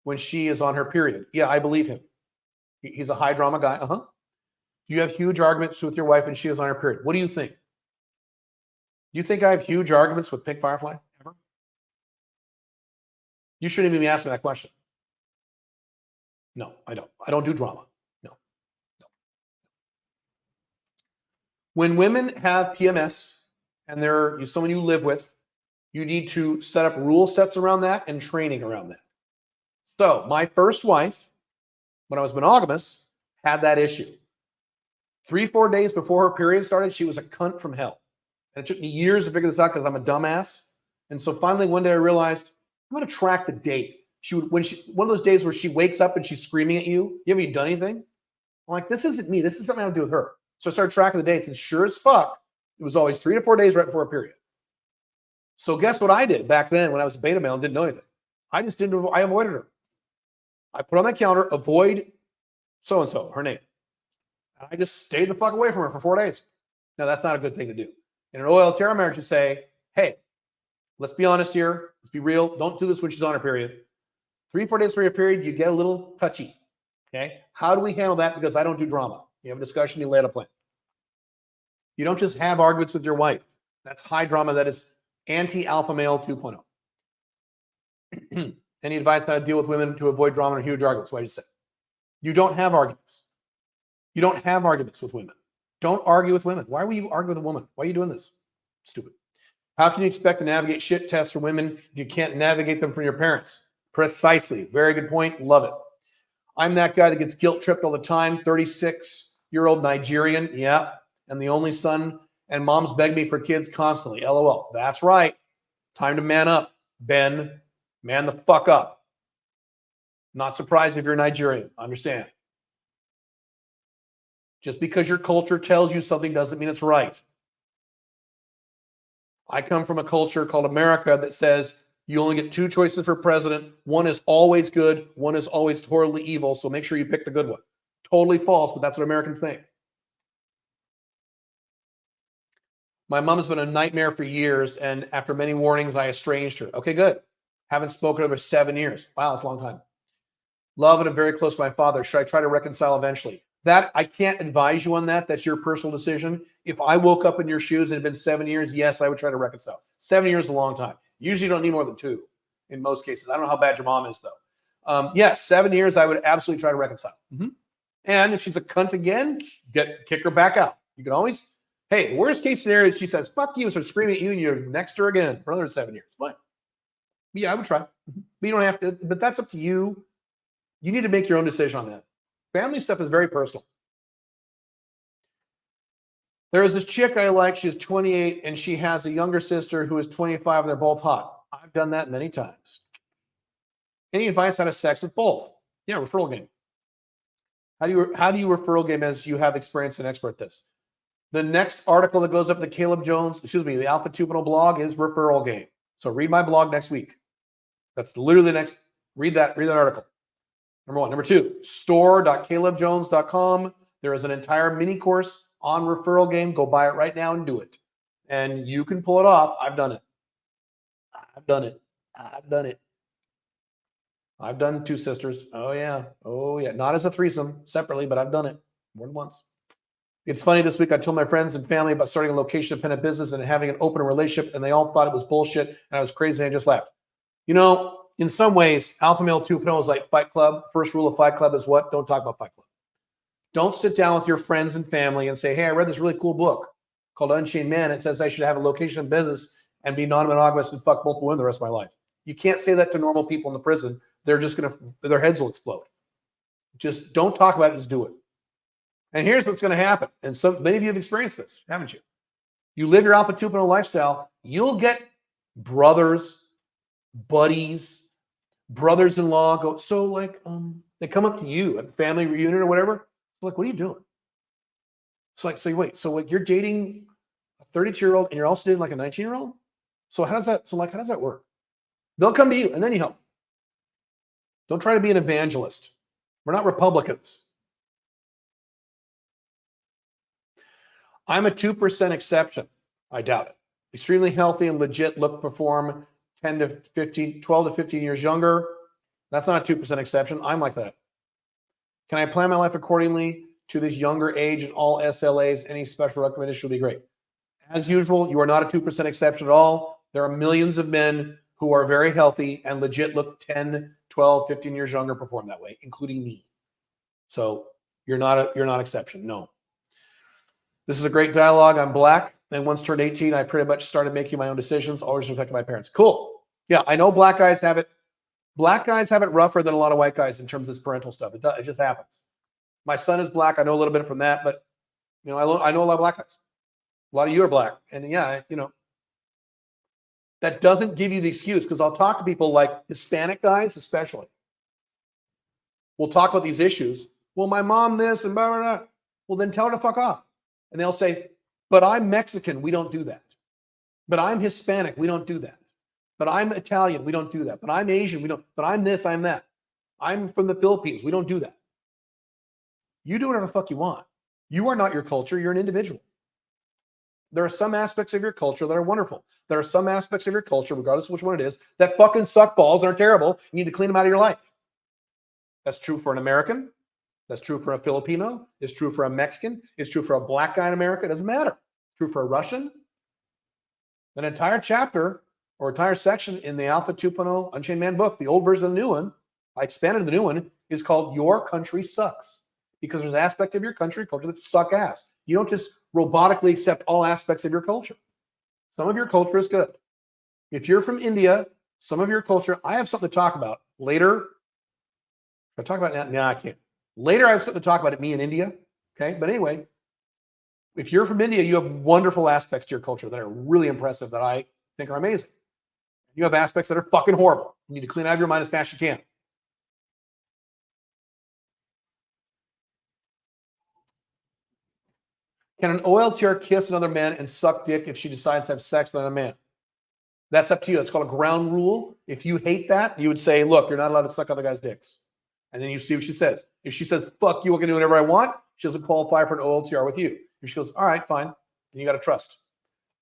when she is on her period. Yeah, I believe him. He's a high drama guy. You have huge arguments with your wife and she is on her period. What do you think? You think I have huge arguments with Pink Firefly? Ever? You shouldn't even be asking that question. No, I don't. I don't do drama. No. When women have PMS and they're someone you live with, you need to set up rule sets around that and training around that. So my first wife, when I was monogamous, had that issue. 3-4 days before her period started, she was a cunt from hell. And it took me years to figure this out because I'm a dumbass. And so finally one day I realized I'm going to track the date. One of those days where she wakes up and she's screaming at you, you haven't done anything? I'm like, this isn't me. This is something I have to do with her. So I started tracking the dates, and sure as fuck, it was always 3 to 4 days right before a period. So guess what I did back then when I was a beta male and didn't know anything? I avoided her. I put on my calendar, avoid so-and-so, her name. And I just stayed the fuck away from her for 4 days. Now, that's not a good thing to do. In an OL terror marriage, you say, hey, let's be honest here. Let's be real. Don't do this when she's on her period. 3-4 days for your period, you get a little touchy. Okay? How do we handle that? Because I don't do drama. You have a discussion, you lay out a plan. You don't just have arguments with your wife. That's high drama. That is anti-alpha male 2.0. Any advice how to deal with women to avoid drama or huge arguments? What did you say? You don't have arguments. You don't have arguments with women. Don't argue with women. Why would you argue with a woman? Why are you doing this? Stupid. How can you expect to navigate shit tests for women if you can't navigate them from your parents? Precisely. Very good point. Love it. I'm that guy that gets guilt tripped all the time. 36-year-old Nigerian. Yeah. And the only son, and moms beg me for kids constantly. LOL. That's right. Time to man up, Ben. Man the fuck up. Not surprised if you're Nigerian. Understand. Just because your culture tells you something doesn't mean it's right. I come from a culture called America that says you only get 2 choices for president. One is always good. One is always totally evil. So make sure you pick the good one. Totally false, but that's what Americans think. My mom has been a nightmare for years, and after many warnings, I estranged her. Okay, good. Haven't spoken to her for 7 years. Wow, that's a long time. Love and I'm very close to my father. Should I try to reconcile eventually? That I can't advise you on that. That's your personal decision. If I woke up in your shoes and it had been 7 years, yes, I would try to reconcile. 7 years is a long time. Usually you don't need more than 2 in most cases. I don't know how bad your mom is, though. Yes, 7 years, I would absolutely try to reconcile. And if she's a cunt again, kick her back out. You can always, hey, the worst case scenario is she says, fuck you, and starts screaming at you, and you're next to her again for another 7 years. Fine. Yeah, I would try. But you don't have to, but that's up to you. You need to make your own decision on that. Family stuff is very personal. There is this chick I like. She's 28 and she has a younger sister who is 25 and they're both hot. I've done that many times. Any advice on a sex with both? Yeah, referral game. How do you referral game as you have experience and expert at this? The next article that goes up the the Alpha 2.0 blog is referral game. So read my blog next week. That's literally the next, read that article. Number 1. Number 2, store.calebjones.com. There is an entire mini course on referral game. Go buy it right now and do it. And you can pull it off. I've done it. I've done 2 sisters. Oh yeah. Not as a threesome separately, but I've done it more than once. It's funny, this week I told my friends and family about starting a location-dependent business and having an open relationship, and they all thought it was bullshit, and I was crazy, and I just laughed. You know, in some ways, Alpha Male 2.0 is like Fight Club. First rule of Fight Club is what? Don't talk about Fight Club. Don't sit down with your friends and family and say, hey, I read this really cool book called Unchained Man. It says I should have a location business and be non-monogamous and fuck multiple women the rest of my life. You can't say that to normal people in the prison. They're just their heads will explode. Just don't talk about it, just do it. And here's what's going to happen. And many of you have experienced this, haven't you? You live your Alpha 2.0 lifestyle, you'll get brothers, buddies, brothers-in-law go, so like, they come up to you at a family reunion or whatever. Like, what are you doing? It's like, so wait, so like you're dating a 32-year-old and you're also dating like a 19-year-old? So how does that work? They'll come to you and then you help. Don't try to be an evangelist. We're not Republicans. I'm a 2% exception. I doubt it. Extremely healthy and legit, look, perform 12 to 15 years younger. That's not a 2% exception. I'm like that. Can I plan my life accordingly to this younger age and all SLAs? Any special recommendation would be great. As usual, you are not a 2% exception at all. There are millions of men who are very healthy and legit look 10, 12, 15 years younger, perform that way, including me. So you're not exception. No. This is a great dialogue. I'm black, and once turned 18, I pretty much started making my own decisions, always respecting my parents. Cool. Yeah, I know black guys have it. Black guys have it rougher than a lot of white guys in terms of this parental stuff. It just happens. My son is black. I know a little bit from that, but I know a lot of black guys. A lot of you are black, and yeah, that doesn't give you the excuse, because I'll talk to people like Hispanic guys, especially. We'll talk about these issues. Well, my mom this and blah, blah, blah. Well, then tell her to fuck off. And they'll say, but I'm Mexican. We don't do that. But I'm Hispanic. We don't do that. But I'm Italian. We don't do that. But I'm Asian. We don't. But I'm this, I'm that. I'm from the Philippines. We don't do that. You do whatever the fuck you want. You are not your culture. You're an individual. There are some aspects of your culture that are wonderful. There are some aspects of your culture, regardless of which one it is, that fucking suck balls and are terrible. You need to clean them out of your life. That's true for an American. That's true for a Filipino. It's true for a Mexican. It's true for a black guy in America. It doesn't matter. It's true for a Russian. An entire chapter or entire section in the Alpha 2.0 Unchained Man book, the old version of the new one, I expanded the new one, is called Your Country Sucks. Because there's an aspect of your country culture that suck ass. You don't just robotically accept all aspects of your culture. Some of your culture is good. If you're from India, some of your culture, I have something to talk about later. I'll talk about that. No, I can't. Later, I have something to talk about at me in India. Okay. But anyway, if you're from India, you have wonderful aspects to your culture that are really impressive that I think are amazing. You have aspects that are fucking horrible. You need to clean out of your mind as fast as you can. Can an OLTR kiss another man and suck dick if she decides to have sex with another man? That's up to you. It's called a ground rule. If you hate that, you would say, look, you're not allowed to suck other guys' dicks. And then you see what she says. If she says, fuck you, I can do whatever I want, she doesn't qualify for an OLTR with you. If she goes, all right, fine, then you got to trust.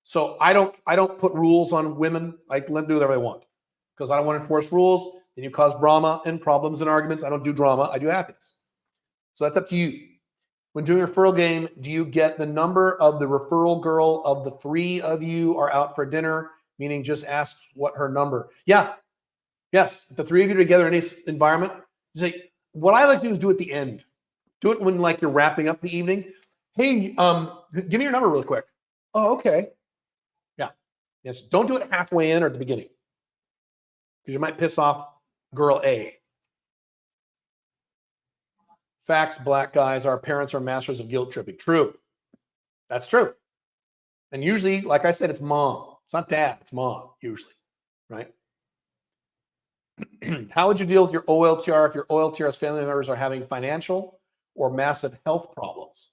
So I don't put rules on women. I let them do whatever they want because I don't want to enforce rules. Then you cause drama and problems and arguments. I don't do drama. I do happiness. So that's up to you. When doing a referral game, do you get the number of the referral girl of the three of you are out for dinner? Meaning just ask what her number. Yeah. Yes. If the three of you are together in this environment, say, what I like to do is do it at the end. Do it when like you're wrapping up the evening. Hey, give me your number really quick. Oh, okay. Yeah. Yes. Don't do it halfway in or at the beginning. Because you might piss off girl A. Facts, black guys, our parents are masters of guilt tripping. True. That's true. And usually, like I said, it's mom. It's not dad, it's mom, usually, right? How would you deal with your OLTR if your OLTR's family members are having financial or massive health problems?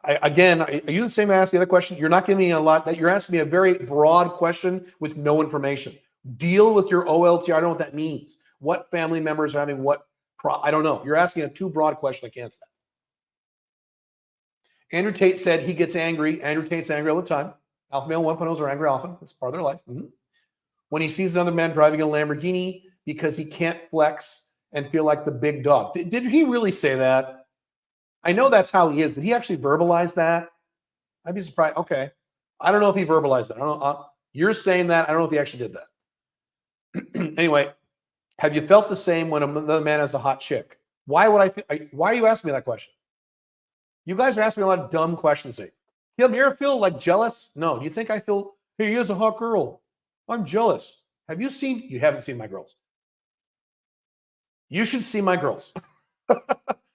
Again, are you the same as the other question? You're not giving me a lot. You're asking me a very broad question with no information. Deal with your OLTR. I don't know what that means. What family members are having what? I don't know. You're asking a too broad question. I can't answer that. Andrew Tate said he gets angry. Andrew Tate's angry all the time. Alpha male 1.0s are angry often. It's part of their life. Mm-hmm. When he sees another man driving a Lamborghini because he can't flex and feel like the big dog. Did he really say that? I know that's how he is. Did he actually verbalize that? I'd be surprised. Okay. I don't know if he verbalized that. I don't know. You're saying that. I don't know if he actually did that. Anyway, have you felt the same when another man has a hot chick? Why are you asking me that question? You guys are asking me a lot of dumb questions today. Do you ever feel like jealous? No. Do you think I feel, hey, he is a hot girl? I'm jealous. Have you seen? You haven't seen my girls. You should see my girls,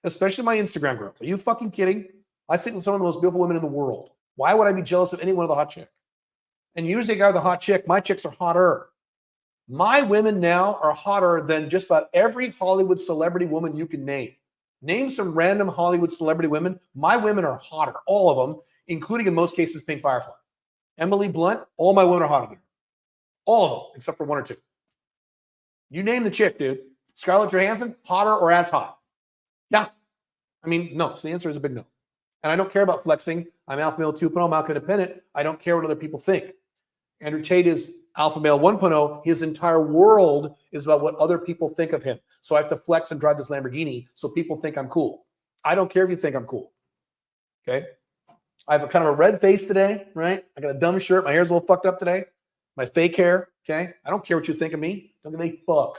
especially my Instagram girls. Are you fucking kidding? I sit with some of the most beautiful women in the world. Why would I be jealous of any one of the hot chick? And usually, a guy with a hot chick, my chicks are hotter. My women now are hotter than just about every Hollywood celebrity woman you can name. Name some random Hollywood celebrity women. My women are hotter, all of them, including in most cases Pink Firefly. Emily Blunt, all my women are hotter than her. All of them, except for one or two. You name the chick, dude. Scarlett Johansson, hotter or as hot? Yeah. I mean, no. So the answer is a big no. And I don't care about flexing. I'm alpha male 2.0. I'm alpha independent. I don't care what other people think. Andrew Tate is alpha male 1.0. His entire world is about what other people think of him. So I have to flex and drive this Lamborghini so people think I'm cool. I don't care if you think I'm cool. Okay. I have a kind of a red face today, right? I got a dumb shirt. My hair's a little fucked up today. My fake hair. Okay. I don't care what you think of me. Don't give me fuck.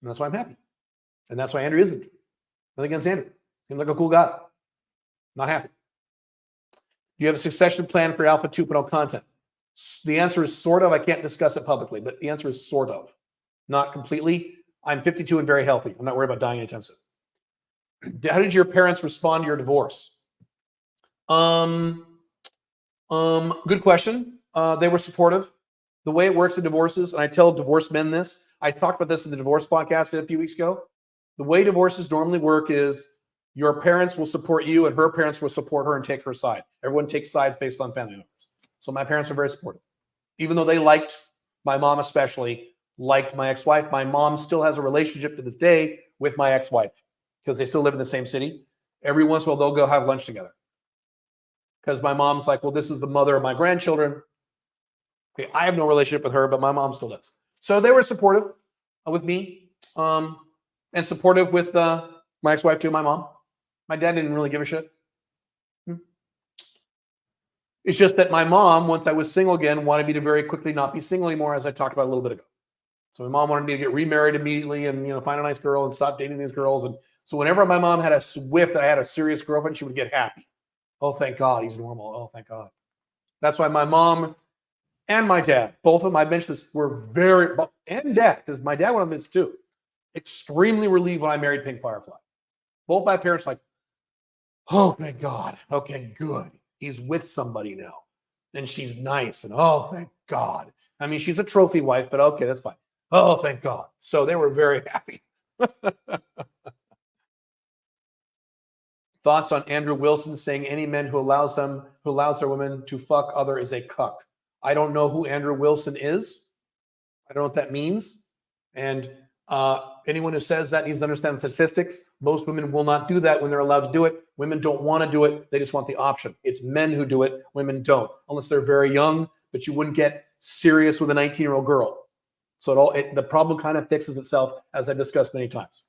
And that's why I'm happy. And that's why Andrew isn't. Nothing against Andrew. Seems like a cool guy. Not happy. Do you have a succession plan for Alpha 2.0 content? The answer is sort of. I can't discuss it publicly, but the answer is sort of. Not completely. I'm 52 and very healthy. I'm not worried about dying anytime soon. How did your parents respond to your divorce? Good question. They were supportive. The way it works in divorces, and I tell divorced men this, I talked about this in the divorce podcast a few weeks ago. The way divorces normally work is your parents will support you and her parents will support her and take her side. Everyone takes sides based on family members. So my parents are very supportive. Even though they liked, my mom especially, liked my ex-wife, my mom still has a relationship to this day with my ex-wife because they still live in the same city. Every once in a while, they'll go have lunch together. Because my mom's like, well, this is the mother of my grandchildren. Okay, I have no relationship with her, but my mom still does. So they were supportive with me and supportive with my ex-wife too, my mom. My dad didn't really give a shit. It's just that my mom, once I was single again, wanted me to very quickly not be single anymore, as I talked about a little bit ago. So my mom wanted me to get remarried immediately and find a nice girl and stop dating these girls. And so whenever my mom had a whiff that I had a serious girlfriend, she would get happy. Oh, thank God, he's normal. Oh, thank God. That's why my mom and my dad, both of them, I mentioned this, were very, and dad, because my dad went on this too, extremely relieved when I married Pink Firefly. Both my parents like, oh, thank God. Okay, good. He's with somebody now. And she's nice. And oh, thank God. I mean, she's a trophy wife, but okay, that's fine. Oh, thank God. So they were very happy. Thoughts on Andrew Wilson saying any man who allows their women to fuck other is a cuck. I don't know who Andrew Wilson is. I don't know what that means. And anyone who says that needs to understand the statistics. Most women will not do that when they're allowed to do it. Women don't want to do it. They just want the option. It's men who do it. Women don't, unless they're very young, but you wouldn't get serious with a 19-year-old girl. So the problem kind of fixes itself, as I've discussed many times.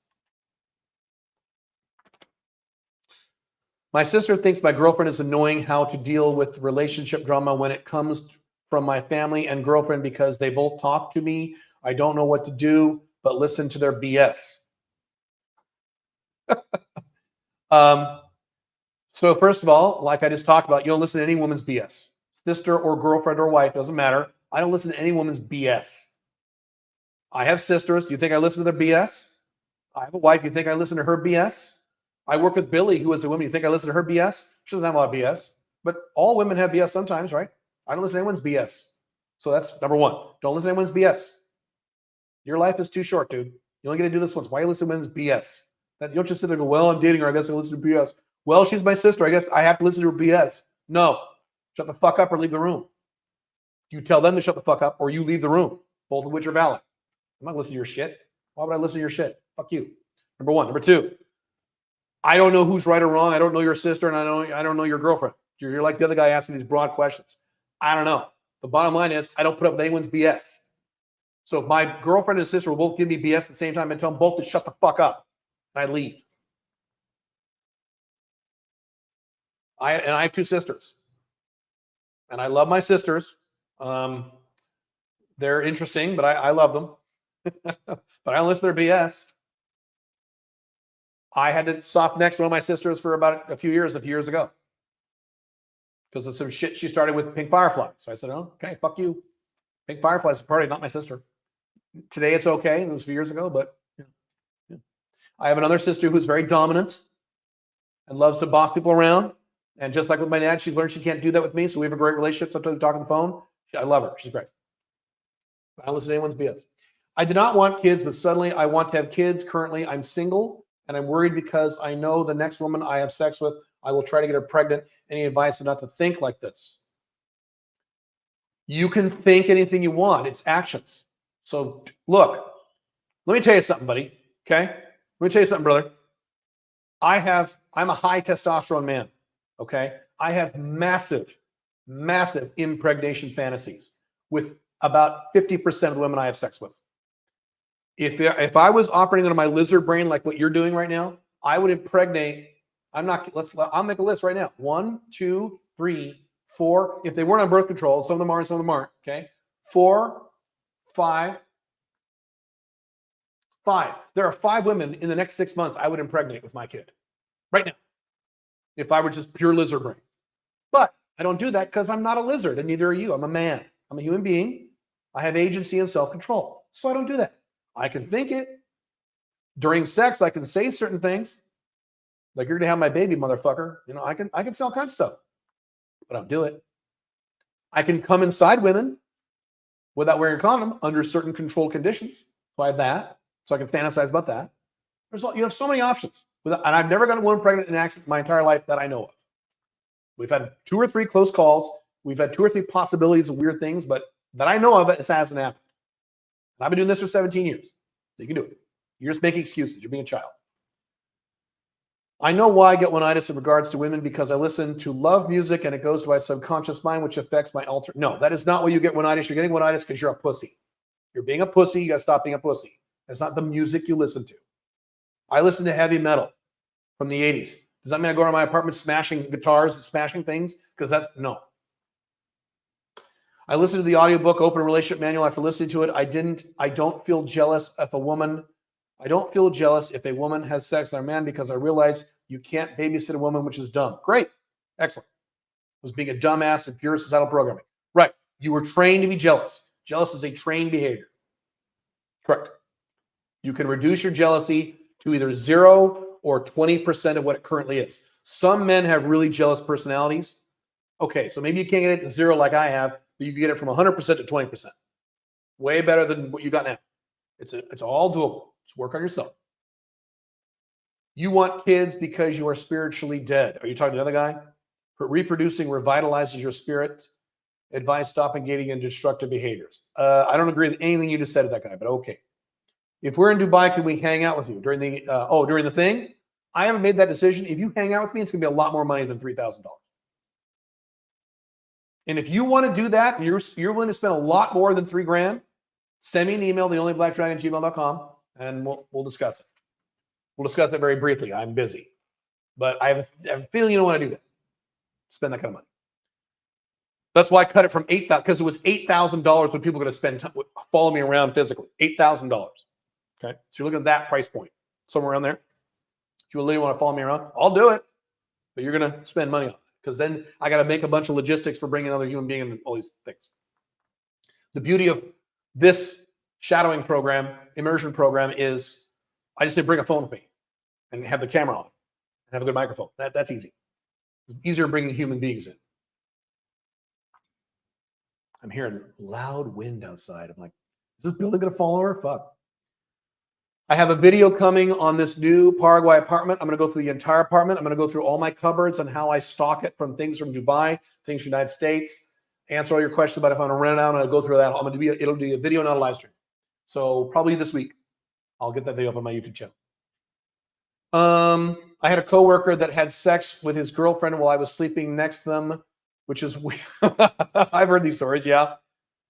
My sister thinks my girlfriend is annoying. How to deal with relationship drama when it comes from my family and girlfriend because they both talk to me. I don't know what to do, but listen to their BS. So first of all, like I just talked about, you don't listen to any woman's BS. Sister or girlfriend or wife, doesn't matter. I don't listen to any woman's BS. I have sisters. Do you think I listen to their BS? I have a wife. You think I listen to her BS? I work with Billy, who is a woman. You think I listen to her BS? She doesn't have a lot of BS. But all women have BS sometimes, right? I don't listen to anyone's BS. So that's number one. Don't listen to anyone's BS. Your life is too short, dude. You only get to do this once. Why are you listening to women's BS? You don't just sit there and go, well, I'm dating her. I guess I listen to BS. Well, she's my sister. I guess I have to listen to her BS. No. Shut the fuck up or leave the room. You tell them to shut the fuck up or you leave the room, both of which are valid. I'm not listening to your shit. Why would I listen to your shit? Fuck you. Number one. Number two, I don't know who's right or wrong. I don't know your sister and I don't know your girlfriend. You're like the other guy asking these broad questions. I don't know. The bottom line is I don't put up with anyone's BS. So if my girlfriend and sister will both give me BS at the same time and tell them both to shut the fuck up, and I leave. I have two sisters. And I love my sisters. They're interesting, but I love them. But I don't listen to their BS. I had to soft next to one of my sisters for about a few years ago. Because of some shit she started with Pink Firefly. So I said, oh, okay, fuck you. Pink Firefly's a party, not my sister. Today it's okay. It was a few years ago, but yeah. I have another sister who's very dominant and loves to boss people around. And just like with my dad, she's learned she can't do that with me. So we have a great relationship. Sometimes we talk on the phone. I love her. She's great. I don't listen to anyone's BS. I did not want kids, but suddenly I want to have kids. Currently, I'm single, and I'm worried because I know the next woman I have sex with, I will try to get her pregnant. Any advice on not to think like this? You can think anything you want. It's actions. So look, let me tell you something, buddy. Okay? Let me tell you something, brother. I'm a high testosterone man. Okay? I have massive massive impregnation fantasies with about 50% of the women I have sex with. If I was operating on my lizard brain like what you're doing right now, I would impregnate. I'll make a list right now. 1, 2, 3, 4. If they weren't on birth control, some of them are and some of them aren't. Okay. 4, 5. There are 5 women in the next 6 months I would impregnate with my kid right now if I were just pure lizard brain. But I don't do that because I'm not a lizard and neither are you. I'm a man. I'm a human being. I have agency and self-control. So I don't do that. I can think it. During sex, I can say certain things. Like, you're going to have my baby, motherfucker. You know, I can say all kinds of stuff. But I don't do it. I can come inside women without wearing a condom under certain controlled conditions. So I have that. So I can fantasize about that. You have so many options. And I've never gotten one pregnant in an accident my entire life that I know of. We've had 2 or 3 close calls. We've had 2 or 3 possibilities of weird things, but that I know of, it hasn't happened. And I've been doing this for 17 years. So you can do it. You're just making excuses. You're being a child. I know why I get one-itis in regards to women, because I listen to love music and it goes to my subconscious mind, which affects my alter. No, that is not why you get one-itis. You're getting one-itis because you're a pussy. You're being a pussy. You got to stop being a pussy. That's not the music you listen to. I listen to heavy metal from the 80s. Does that mean I go to my apartment smashing guitars and smashing things? Because no. I listened to the audiobook, Open Relationship Manual. After listening to it, I don't feel jealous if a woman has sex with her man, because I realize you can't babysit a woman, which is dumb. Great. Excellent. It was being a dumbass and pure societal programming. Right. You were trained to be jealous. Jealous is a trained behavior. Correct. You can reduce your jealousy to either 0 or 20% of what it currently is. Some men have really jealous personalities. Okay, so maybe you can't get it to 0 like I have, but you can get it from 100% to 20%. Way better than what you got now. It's all doable. Just work on yourself. You want kids because you are spiritually dead. Are you talking to the other guy? Reproducing revitalizes your spirit. Advise stop engaging in destructive behaviors. I don't agree with anything you just said to that guy, but okay. If we're in Dubai, can we hang out with you during the thing? I haven't made that decision. If you hang out with me, it's going to be a lot more money than $3,000. And if you want to do that, and you're willing to spend a lot more than $3,000, send me an email, theonlyblackdragon@gmail.com, and we'll discuss it. We'll discuss it very briefly. I'm busy, but I have a feeling you don't want to do that. Spend that kind of money. That's why I cut it from $8,000, because it was $8,000 when people are going to spend follow me around physically. $8,000. Okay, so you're looking at that price point, somewhere around there. If you really want to follow me around, I'll do it, but you're going to spend money on it, because then I got to make a bunch of logistics for bringing another human being and all these things. The beauty of this shadowing program, immersion program, is I just say bring a phone with me and have the camera on and have a good microphone. That's easy. It's easier bringing human beings in. I'm hearing loud wind outside. I'm like, is this building going to fall over? Fuck. I have a video coming on this new Paraguay apartment. I'm going to go through the entire apartment. I'm going to go through all my cupboards and how I stock it, from things from Dubai, things from the United States, answer all your questions about if I'm going to rent it out. I'm going to go through that. It'll be a video, not a live stream. So probably this week, I'll get that video up on my YouTube channel. I had a coworker that had sex with his girlfriend while I was sleeping next to them, which is weird. I've heard these stories, yeah.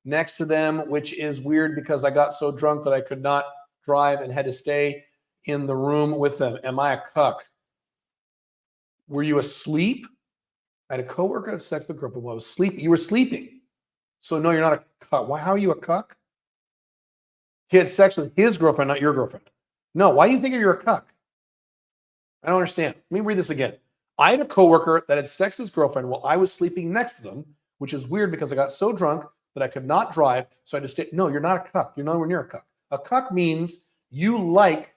Next to them, which is weird because I got so drunk that I could not drive and had to stay in the room with them. Am I a cuck? Were you asleep? I had a coworker that had sex with a girlfriend while I was sleeping. You were sleeping. So no, you're not a cuck. Why? How are you a cuck? He had sex with his girlfriend, not your girlfriend. No, why do you think you're a cuck? I don't understand. Let me read this again. I had a coworker that had sex with his girlfriend while I was sleeping next to them, which is weird because I got so drunk that I could not drive. So I just stayed. No, you're not a cuck. You're nowhere near a cuck. A cuck means you like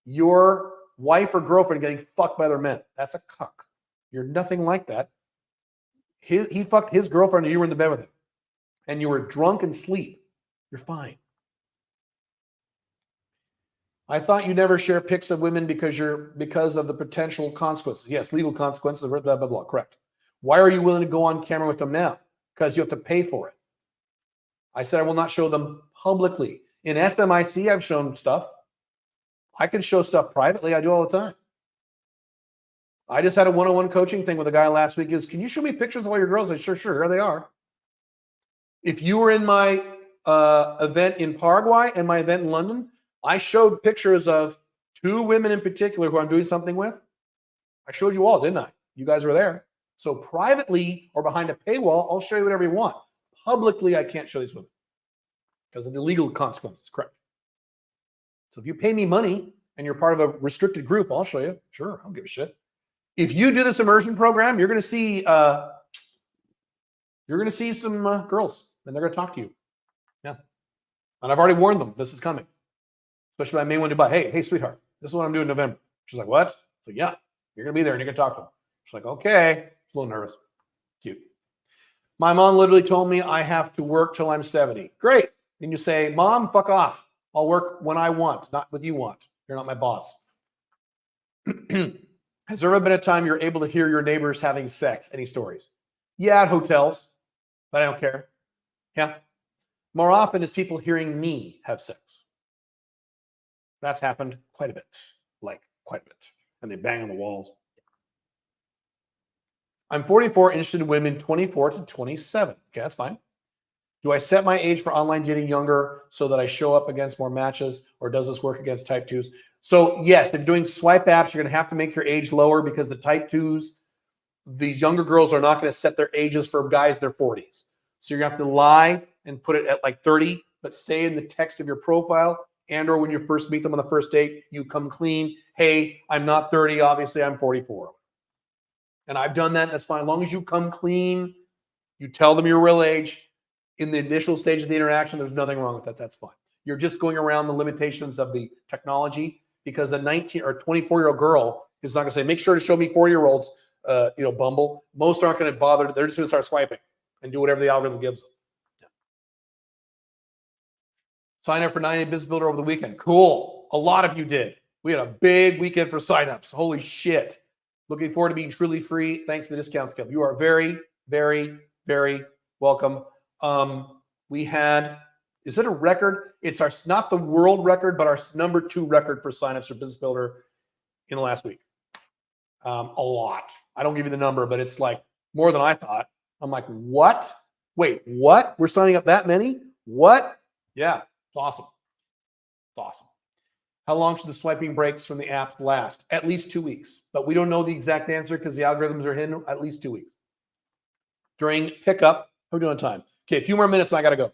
your wife or girlfriend getting fucked by other men. That's a cuck. You're nothing like that. He fucked his girlfriend and you were in the bed with him. And you were drunk and asleep. You're fine. I thought you never share pics of women because of the potential consequences. Yes, legal consequences, blah, blah, blah, blah. Correct. Why are you willing to go on camera with them now? Because you have to pay for it. I said I will not show them publicly. In SMIC, I've shown stuff. I can show stuff privately. I do all the time. I just had a one-on-one coaching thing with a guy last week. He goes, can you show me pictures of all your girls? I said, sure, here they are. If you were in my event in Paraguay and my event in London, I showed pictures of 2 women in particular who I'm doing something with. I showed you all, didn't I? You guys were there. So privately or behind a paywall, I'll show you whatever you want. Publicly, I can't show these women because of the legal consequences, correct? So if you pay me money and you're part of a restricted group, I'll show you. Sure, I don't give a shit. If you do this immersion program, you're going to see some girls, and they're going to talk to you. Yeah, and I've already warned them this is coming. Especially my main one, Dubai. Hey, sweetheart, this is what I'm doing in November. She's like, what? So yeah, you're going to be there, and you're going to talk to them. She's like, okay. She's a little nervous. Cute. My mom literally told me I have to work till I'm 70. Great. Then you say, Mom, fuck off. I'll work when I want, not what you want. You're not my boss. Has there ever been a time you're able to hear your neighbors having sex? Any stories? Yeah, at hotels, but I don't care. Yeah. More often is people hearing me have sex. That's happened quite a bit, like quite a bit. And they bang on the walls. I'm 44, interested in women 24 to 27. Okay, that's fine. Do I set my age for online dating younger so that I show up against more matches, or does this work against type 2s? So yes, if you're doing swipe apps, you're going to have to make your age lower because the type 2s, these younger girls are not going to set their ages for guys in their 40s. So you're going to have to lie and put it at like 30, but say in the text of your profile and or when you first meet them on the first date, you come clean. Hey, I'm not 30. Obviously, I'm 44. And I've done that. That's fine. As long as you come clean, you tell them your real age. In the initial stage of the interaction, there's nothing wrong with that. That's fine. You're just going around the limitations of the technology because a 19 or 24-year-old girl is not going to say, make sure to show me 4-year-olds, Bumble. Most aren't going to bother. They're just going to start swiping and do whatever the algorithm gives them. Yeah. Sign up for 90-Day Business Builder over the weekend. Cool. A lot of you did. We had a big weekend for signups. Holy shit. Looking forward to being truly free. Thanks to the discount scale. You are very, very, very welcome. We had, is it a record? It's our, not the world record, but our number 2 record for signups for Business Builder in the last week. A lot. I don't give you the number, but it's like more than I thought. I'm like, what? Wait, what? We're signing up that many? What? Yeah, it's awesome. It's awesome. How long should the swiping breaks from the app last? At least 2 weeks, but we don't know the exact answer because the algorithms are hidden. At least 2 weeks. During pickup, how are we doing on time? Okay, a few more minutes and I got to go.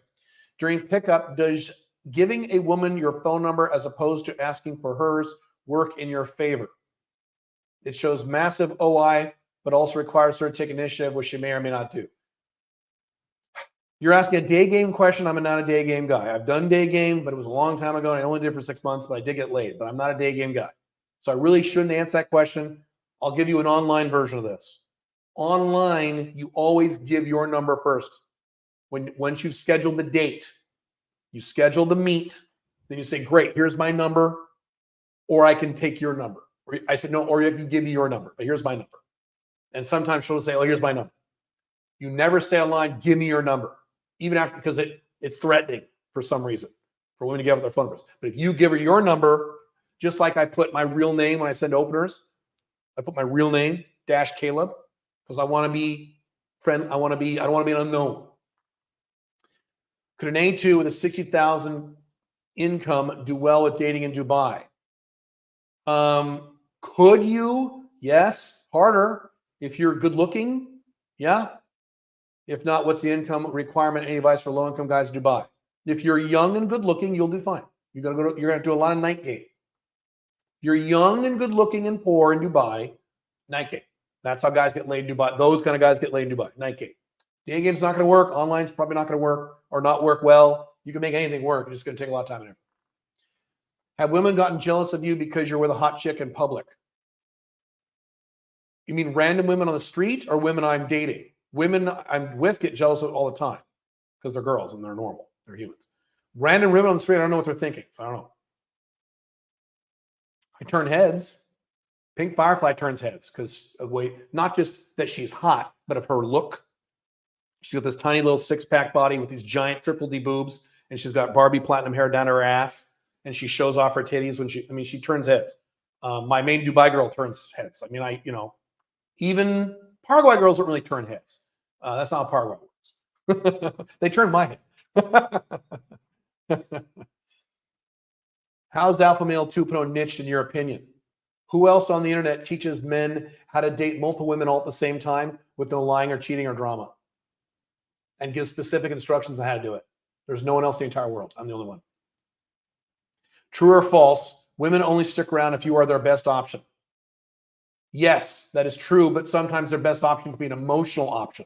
During pickup, does giving a woman your phone number as opposed to asking for hers work in your favor? It shows massive OI, but also requires her to take initiative, which she may or may not do. You're asking a day game question. I'm not a day game guy. I've done day game, but it was a long time ago, and I only did it for 6 months, but I did get laid. But I'm not a day game guy. So I really shouldn't answer that question. I'll give you an online version of this. Online, you always give your number first. Once you've scheduled the date, you schedule the meet, then you say, great, here's my number, or I can take your number. Or I said, no, or you can give me your number, but here's my number. And sometimes she'll say, oh, here's my number. You never say online, give me your number, even after, because it's threatening for some reason for women to give up their phone numbers. But if you give her your number, just like I put my real name when I send openers, I put my real name, -Caleb, because I want to be friend. I don't want to be an unknown. Could an A2 with a 60,000 income do well with dating in Dubai? Could you? Yes. Harder. If you're good looking, yeah. If not, what's the income requirement? Any advice for low-income guys in Dubai? If you're young and good looking, you'll do fine. You're gonna do a lot of night game. You're young and good looking and poor in Dubai, night game. That's how guys get laid in Dubai. Those kind of guys get laid in Dubai, night game. Day game's not going to work. Online's probably not going to work or not work well. You can make anything work. It's just going to take a lot of time and effort. Have women gotten jealous of you because you're with a hot chick in public? You mean random women on the street or women I'm dating? Women I'm with get jealous of all the time because they're girls and they're normal. They're humans. Random women on the street, I don't know what they're thinking. So I don't know. I turn heads. Pink Firefly turns heads because of not just that she's hot, but of her look. She's got this tiny little 6-pack body with these giant triple D boobs, and she's got Barbie platinum hair down her ass, and she shows off her titties when she turns heads. My main Dubai girl turns heads. I mean, Even Paraguay girls don't really turn heads. That's not how Paraguay works. They turn my head. How's Alpha Male 2.0 niched in your opinion? Who else on the internet teaches men how to date multiple women all at the same time with no lying or cheating or drama? And gives specific instructions on how to do it. There's no one else in the entire world. I'm the only one. True or false, women only stick around if you are their best option. Yes, that is true, but sometimes their best option could be an emotional option.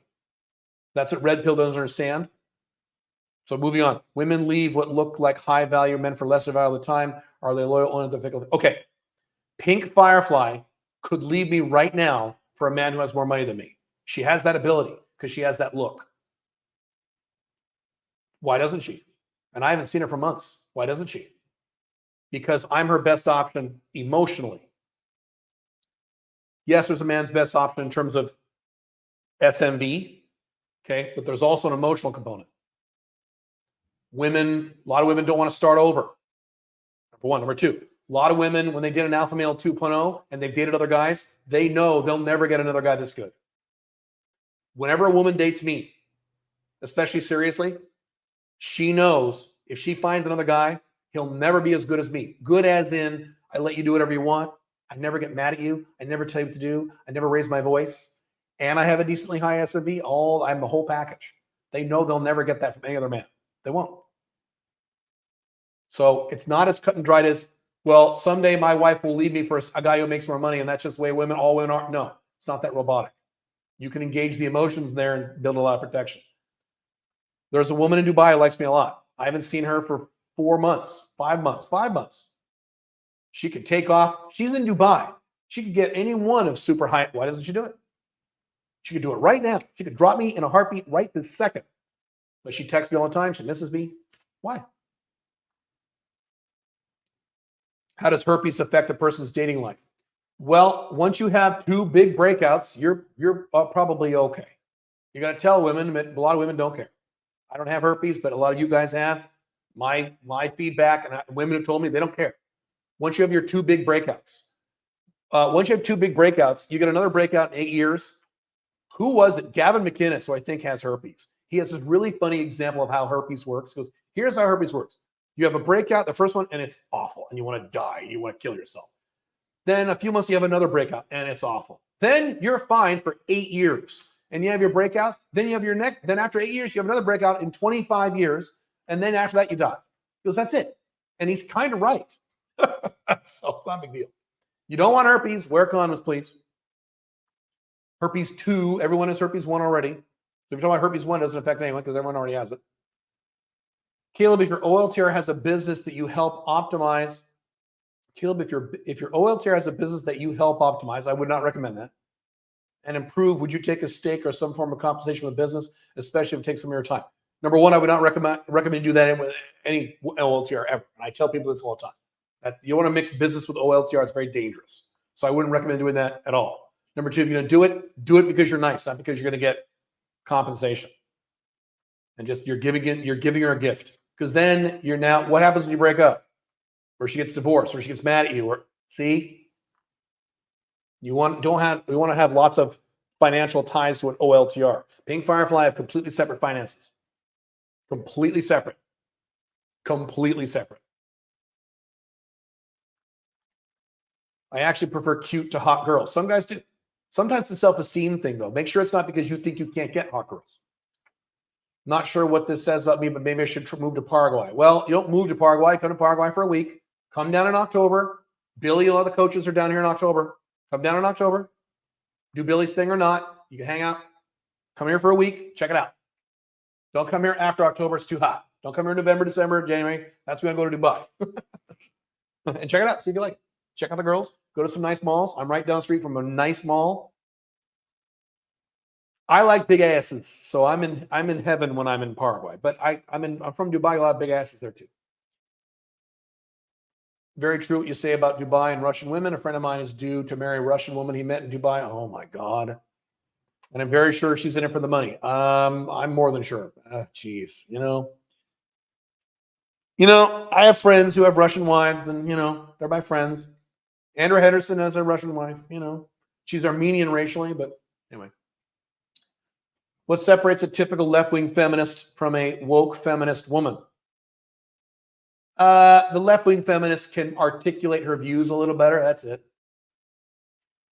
That's what Red Pill doesn't understand. So moving on. Women leave what look like high value men for lesser value all the time. Are they loyal only to difficult? Okay. Pink Firefly could leave me right now for a man who has more money than me. She has that ability because she has that look. Why doesn't she? And I haven't seen her for months. Why doesn't she? Because I'm her best option emotionally. Yes, there's a man's best option in terms of SMV, okay, but there's also an emotional component. Women, a lot of women don't want to start over. Number one. Number two, a lot of women, when they did an Alpha Male 2.0 and they've dated other guys, they know they'll never get another guy this good. Whenever a woman dates me, especially seriously, she knows if she finds another guy, he'll never be as good as me. Good as in, I let you do whatever you want. I never get mad at you. I never tell you what to do. I never raise my voice. And I have a decently high SMV. I'm the whole package. They know they'll never get that from any other man. They won't. So it's not as cut and dried as, well, someday my wife will leave me for a guy who makes more money, and that's just the way all women are. No, it's not that robotic. You can engage the emotions there and build a lot of protection. There's a woman in Dubai who likes me a lot. I haven't seen her for 4 months, 5 months, 5 months. She could take off. She's in Dubai. She could get any one of super high. Why doesn't she do it? She could do it right now. She could drop me in a heartbeat right this second. But she texts me all the time. She misses me. Why? How does herpes affect a person's dating life? Well, once you have 2 big breakouts, you're probably okay. You're going to tell women, but a lot of women don't care. I don't have herpes, but a lot of you guys have. My feedback, and women have told me they don't care. Once you have your 2 big breakouts, you get another breakout in 8 years. Who was it? Gavin McInnes, who I think has herpes. He has this really funny example of how herpes works. He goes, here's how herpes works. You have a breakout, the first one, and it's awful, and you want to die, you want to kill yourself. Then a few months, you have another breakout, and it's awful. Then you're fine for 8 years, and you have your breakout. Then you have your next. Then after 8 years, you have another breakout in 25 years, and then after that, you die. He goes, that's it. And he's kind of right. So it's not a big deal. You don't want herpes, wear condoms, please. Herpes 2, everyone has herpes 1 already. So if you're talking about herpes 1, it doesn't affect anyone because everyone already has it. Caleb, if your OLTR has a business that you help optimize, Caleb, if your OLTR has a business that you help optimize, I would not recommend that. And improve, would you take a stake or some form of compensation with business, especially if it takes some of your time? Number one, I would not recommend you do that with any OLTR ever. And I tell people this all the time. That you want to mix business with OLTR, it's very dangerous. So I wouldn't recommend doing that at all. Number two, if you're going to do it because you're nice, not because you're going to get compensation. And just you're giving her a gift. Because then you're now, what happens when you break up? Or she gets divorced, or she gets mad at you, or see? We want to have lots of financial ties to an OLTR. Pink Firefly have completely separate finances. Completely separate. Completely separate. I actually prefer cute to hot girls. Some guys do. Sometimes it's a self-esteem thing, though. Make sure it's not because you think you can't get hot girls. Not sure what this says about me, but maybe I should move to Paraguay. Well, you don't move to Paraguay. Come to Paraguay for a week. Come down in October. Billy, a lot of the coaches are down here in October. Come down in October. Do Billy's thing or not. You can hang out. Come here for a week. Check it out. Don't come here after October. It's too hot. Don't come here in November, December, January. That's when I go to Dubai. And check it out. See if you like it. Check out the girls. Go to some nice malls. I'm right down the street from a nice mall. I like big asses, so I'm in heaven when I'm in Paraguay. But I'm from Dubai. A lot of big asses there too. Very true what you say about Dubai and Russian women. A friend of mine is due to marry a Russian woman he met in Dubai. Oh my God. And I'm very sure she's in it for the money. I'm more than sure. Geez, I have friends who have Russian wives, and they're my friends. Andrew Henderson has a Russian wife. She's Armenian racially, but anyway. What separates a typical left-wing feminist from a woke feminist woman? The left-wing feminist can articulate her views a little better. That's it.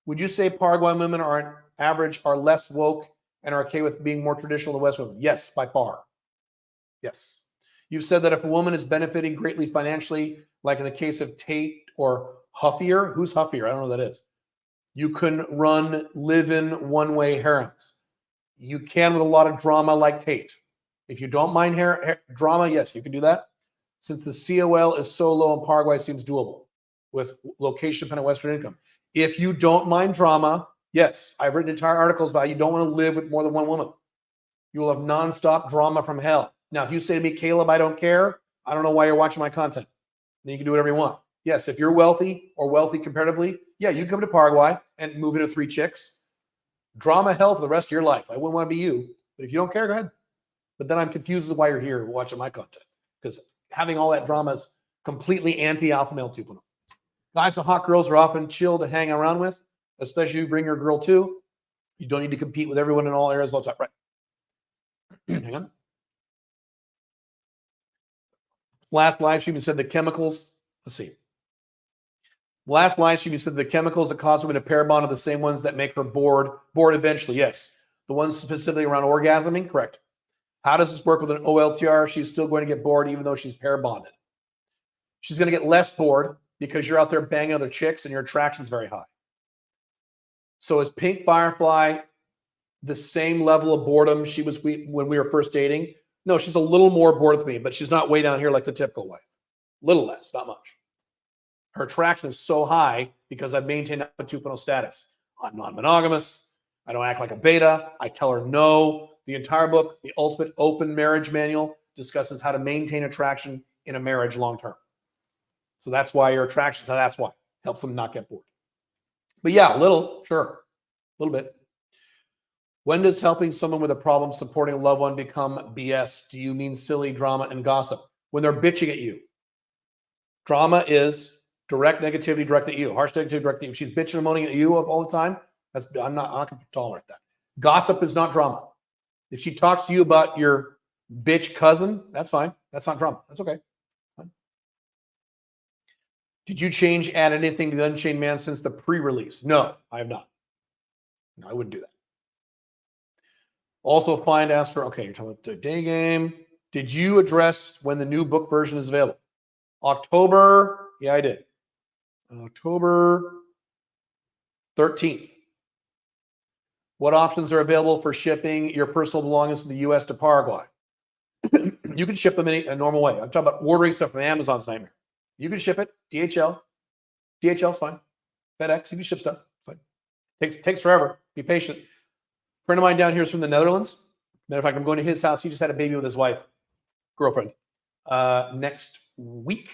Would you say Paraguayan women are on average are less woke and are okay with being more traditional than West women? Yes, by far. Yes. You've said that if a woman is benefiting greatly financially, like in the case of Tate or Huffier, who's Huffier? I don't know who that is. You can run live-in one-way harems. You can with a lot of drama like Tate. If you don't mind drama, yes, you can do that. Since the COL is so low in Paraguay, it seems doable with location-dependent Western income. If you don't mind drama, yes, I've written entire articles about you don't want to live with more than one woman. You will have nonstop drama from hell. Now, if you say to me, Caleb, I don't care, I don't know why you're watching my content. Then you can do whatever you want. Yes, if you're wealthy or wealthy comparatively, yeah, you can come to Paraguay and move into 3 chicks. Drama hell for the rest of your life. I wouldn't want to be you. But if you don't care, go ahead. But then I'm confused as why you're here watching my content. Because having all that drama is completely anti-alpha male 2.0. Guys and hot girls are often chill to hang around with, especially if you bring your girl too. You don't need to compete with everyone in all areas all the time. Right. Hang on. Last live stream, you said the chemicals. Let's see. Last live stream, you said the chemicals that cause women to pair bond are the same ones that make her bored eventually. Yes. The ones specifically around orgasming, correct. How does this work with an OLTR? She's still going to get bored even though she's pair bonded. She's going to get less bored because you're out there banging other chicks and your attraction is very high. So is Pink Firefly the same level of boredom she was when we were first dating? No, she's a little more bored with me, but she's not way down here like the typical wife. Little less, not much. Her attraction is so high because I've maintained a 2.0 status. I'm non-monogamous. I don't act like a beta. I tell her no. The entire book, The Ultimate Open Marriage Manual, discusses how to maintain attraction in a marriage long-term. So that's why your attraction, so that's why. Helps them not get bored. But yeah, a little, sure. A little bit. When does helping someone with a problem supporting a loved one become BS? Do you mean silly drama and gossip? When they're bitching at you. Drama is direct negativity directed at you, harsh negativity directed at you. If she's bitching and moaning at you all the time, I'm not going to tolerate that. Gossip is not drama. If she talks to you about your bitch cousin, that's fine. That's not drama. That's okay. Fine. Did you add anything to the Unchained Man since the pre-release? No, I have not. No, I wouldn't do that. Also, ask for, okay, you're talking about the day game. Did you address when the new book version is available? October, yeah, I did. October 13th. What options are available for shipping your personal belongings from the U.S. to Paraguay? You can ship them in a normal way. I'm talking about ordering stuff from Amazon's nightmare. You can ship it, DHL. DHL's fine. FedEx, you can ship stuff. Fine. Takes forever. Be patient. A friend of mine down here is from the Netherlands. Matter of fact, I'm going to his house. He just had a baby with his wife, girlfriend, next week.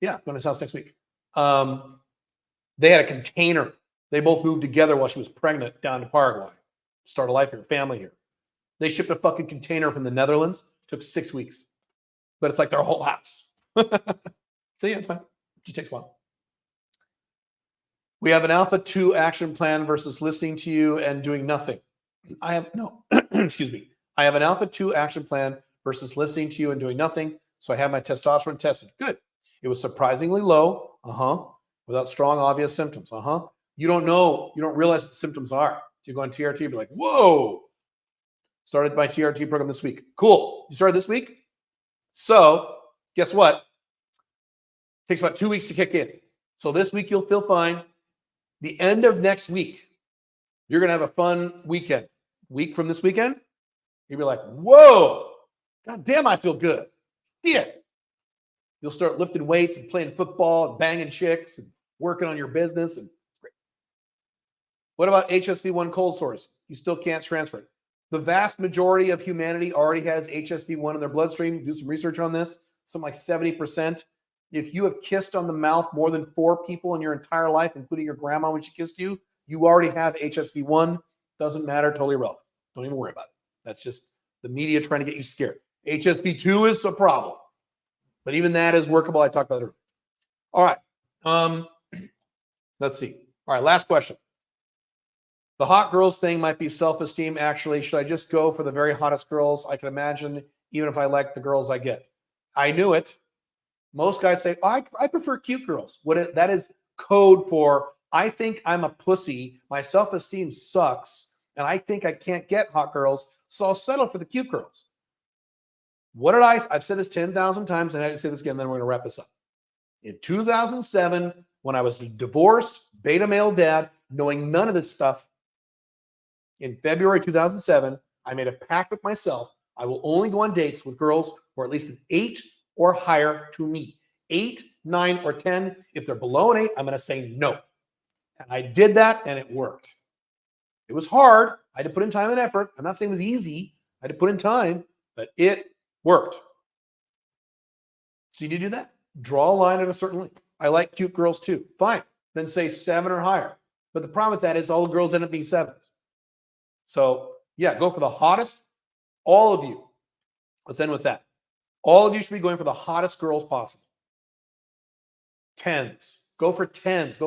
Yeah, going to his house next week. They had a container. They both moved together while she was pregnant down to Paraguay. Start a life here, family here. They shipped a fucking container from the Netherlands. Took 6 weeks. But it's like their whole house. So yeah, it's fine. It just takes a while. We have an Alpha 2 action plan versus listening to you and doing nothing. I have excuse me. I have an Alpha 2 action plan versus listening to you and doing nothing. So I have my testosterone tested. Good. It was surprisingly low. Without strong, obvious symptoms. You don't know. You don't realize what the symptoms are. So you go on TRT, you'll be like, whoa. Started my TRT program this week. Cool. You started this week? So guess what? Takes about 2 weeks to kick in. So this week you'll feel fine. The end of next week, you're going to have a fun weekend. Week from this weekend, you'll be like, whoa, God damn, I feel good. Yeah. You'll start lifting weights and playing football and banging chicks and working on your business. And great. What about HSV1 cold sores? You still can't transfer it. The vast majority of humanity already has HSV1 in their bloodstream. Do some research on this. Something like 70%. If you have kissed on the mouth more than 4 people in your entire life, including your grandma when she kissed you, you already have HSV1. Doesn't matter. Totally irrelevant. Don't even worry about it. That's just the media trying to get you scared. HSV2 is a problem. But even that is workable. I talked about it earlier. All right. Let's see. All right. Last question. The hot girls thing might be self-esteem. Actually, should I just go for the very hottest girls I can imagine, even if I like the girls I get? I knew it. Most guys say, oh, I prefer cute girls. That is code for, I think I'm a pussy. My self-esteem sucks. And I think I can't get hot girls. So I'll settle for the cute girls. I've said this 10,000 times, and I say this again, then we're going to wrap this up. In 2007, when I was a divorced beta male dad, knowing none of this stuff, in February 2007, I made a pact with myself. I will only go on dates with girls who are at least an 8 or higher to me. 8, 9, or 10. If they're below an 8, I'm going to say no. And I did that, and it worked. It was hard. I had to put in time and effort. I'm not saying it was easy. I had to put in time, but it worked. So you need to do that. Draw a line at a certain length. I like cute girls too. Fine. Then say 7 or higher. But the problem with that is all the girls end up being 7s. So yeah, go for the hottest. All of you. Let's end with that. All of you should be going for the hottest girls possible. 10s. Go for 10s.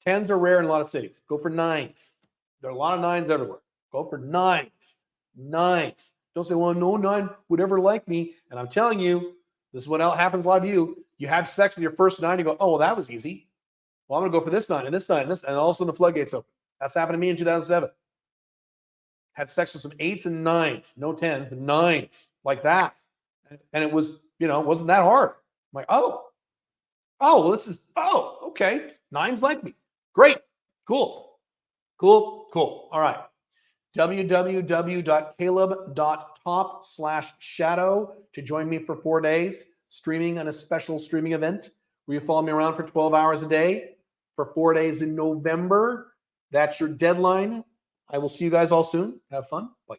10s are rare in a lot of cities. Go for 9s. There are a lot of 9s everywhere. Go for 9s. 9s. Don't say, well, no 9 would ever like me. And I'm telling you, this is what happens a lot of you. You have sex with your first 9, you go, oh, well, that was easy. Well, I'm going to go for this 9 and this 9 and this, and all of a sudden the floodgates open. That's happened to me in 2007. Had sex with some 8s and 9s, no 10s, but 9s, like that. And it was, wasn't that hard. I'm like, well, okay. 9s like me. Great. Cool. All right. www.caleb.top/shadow to join me for 4 days, streaming on a special streaming event where you follow me around for 12 hours a day for 4 days in November. That's your deadline. I will see you guys all soon. Have fun. Bye.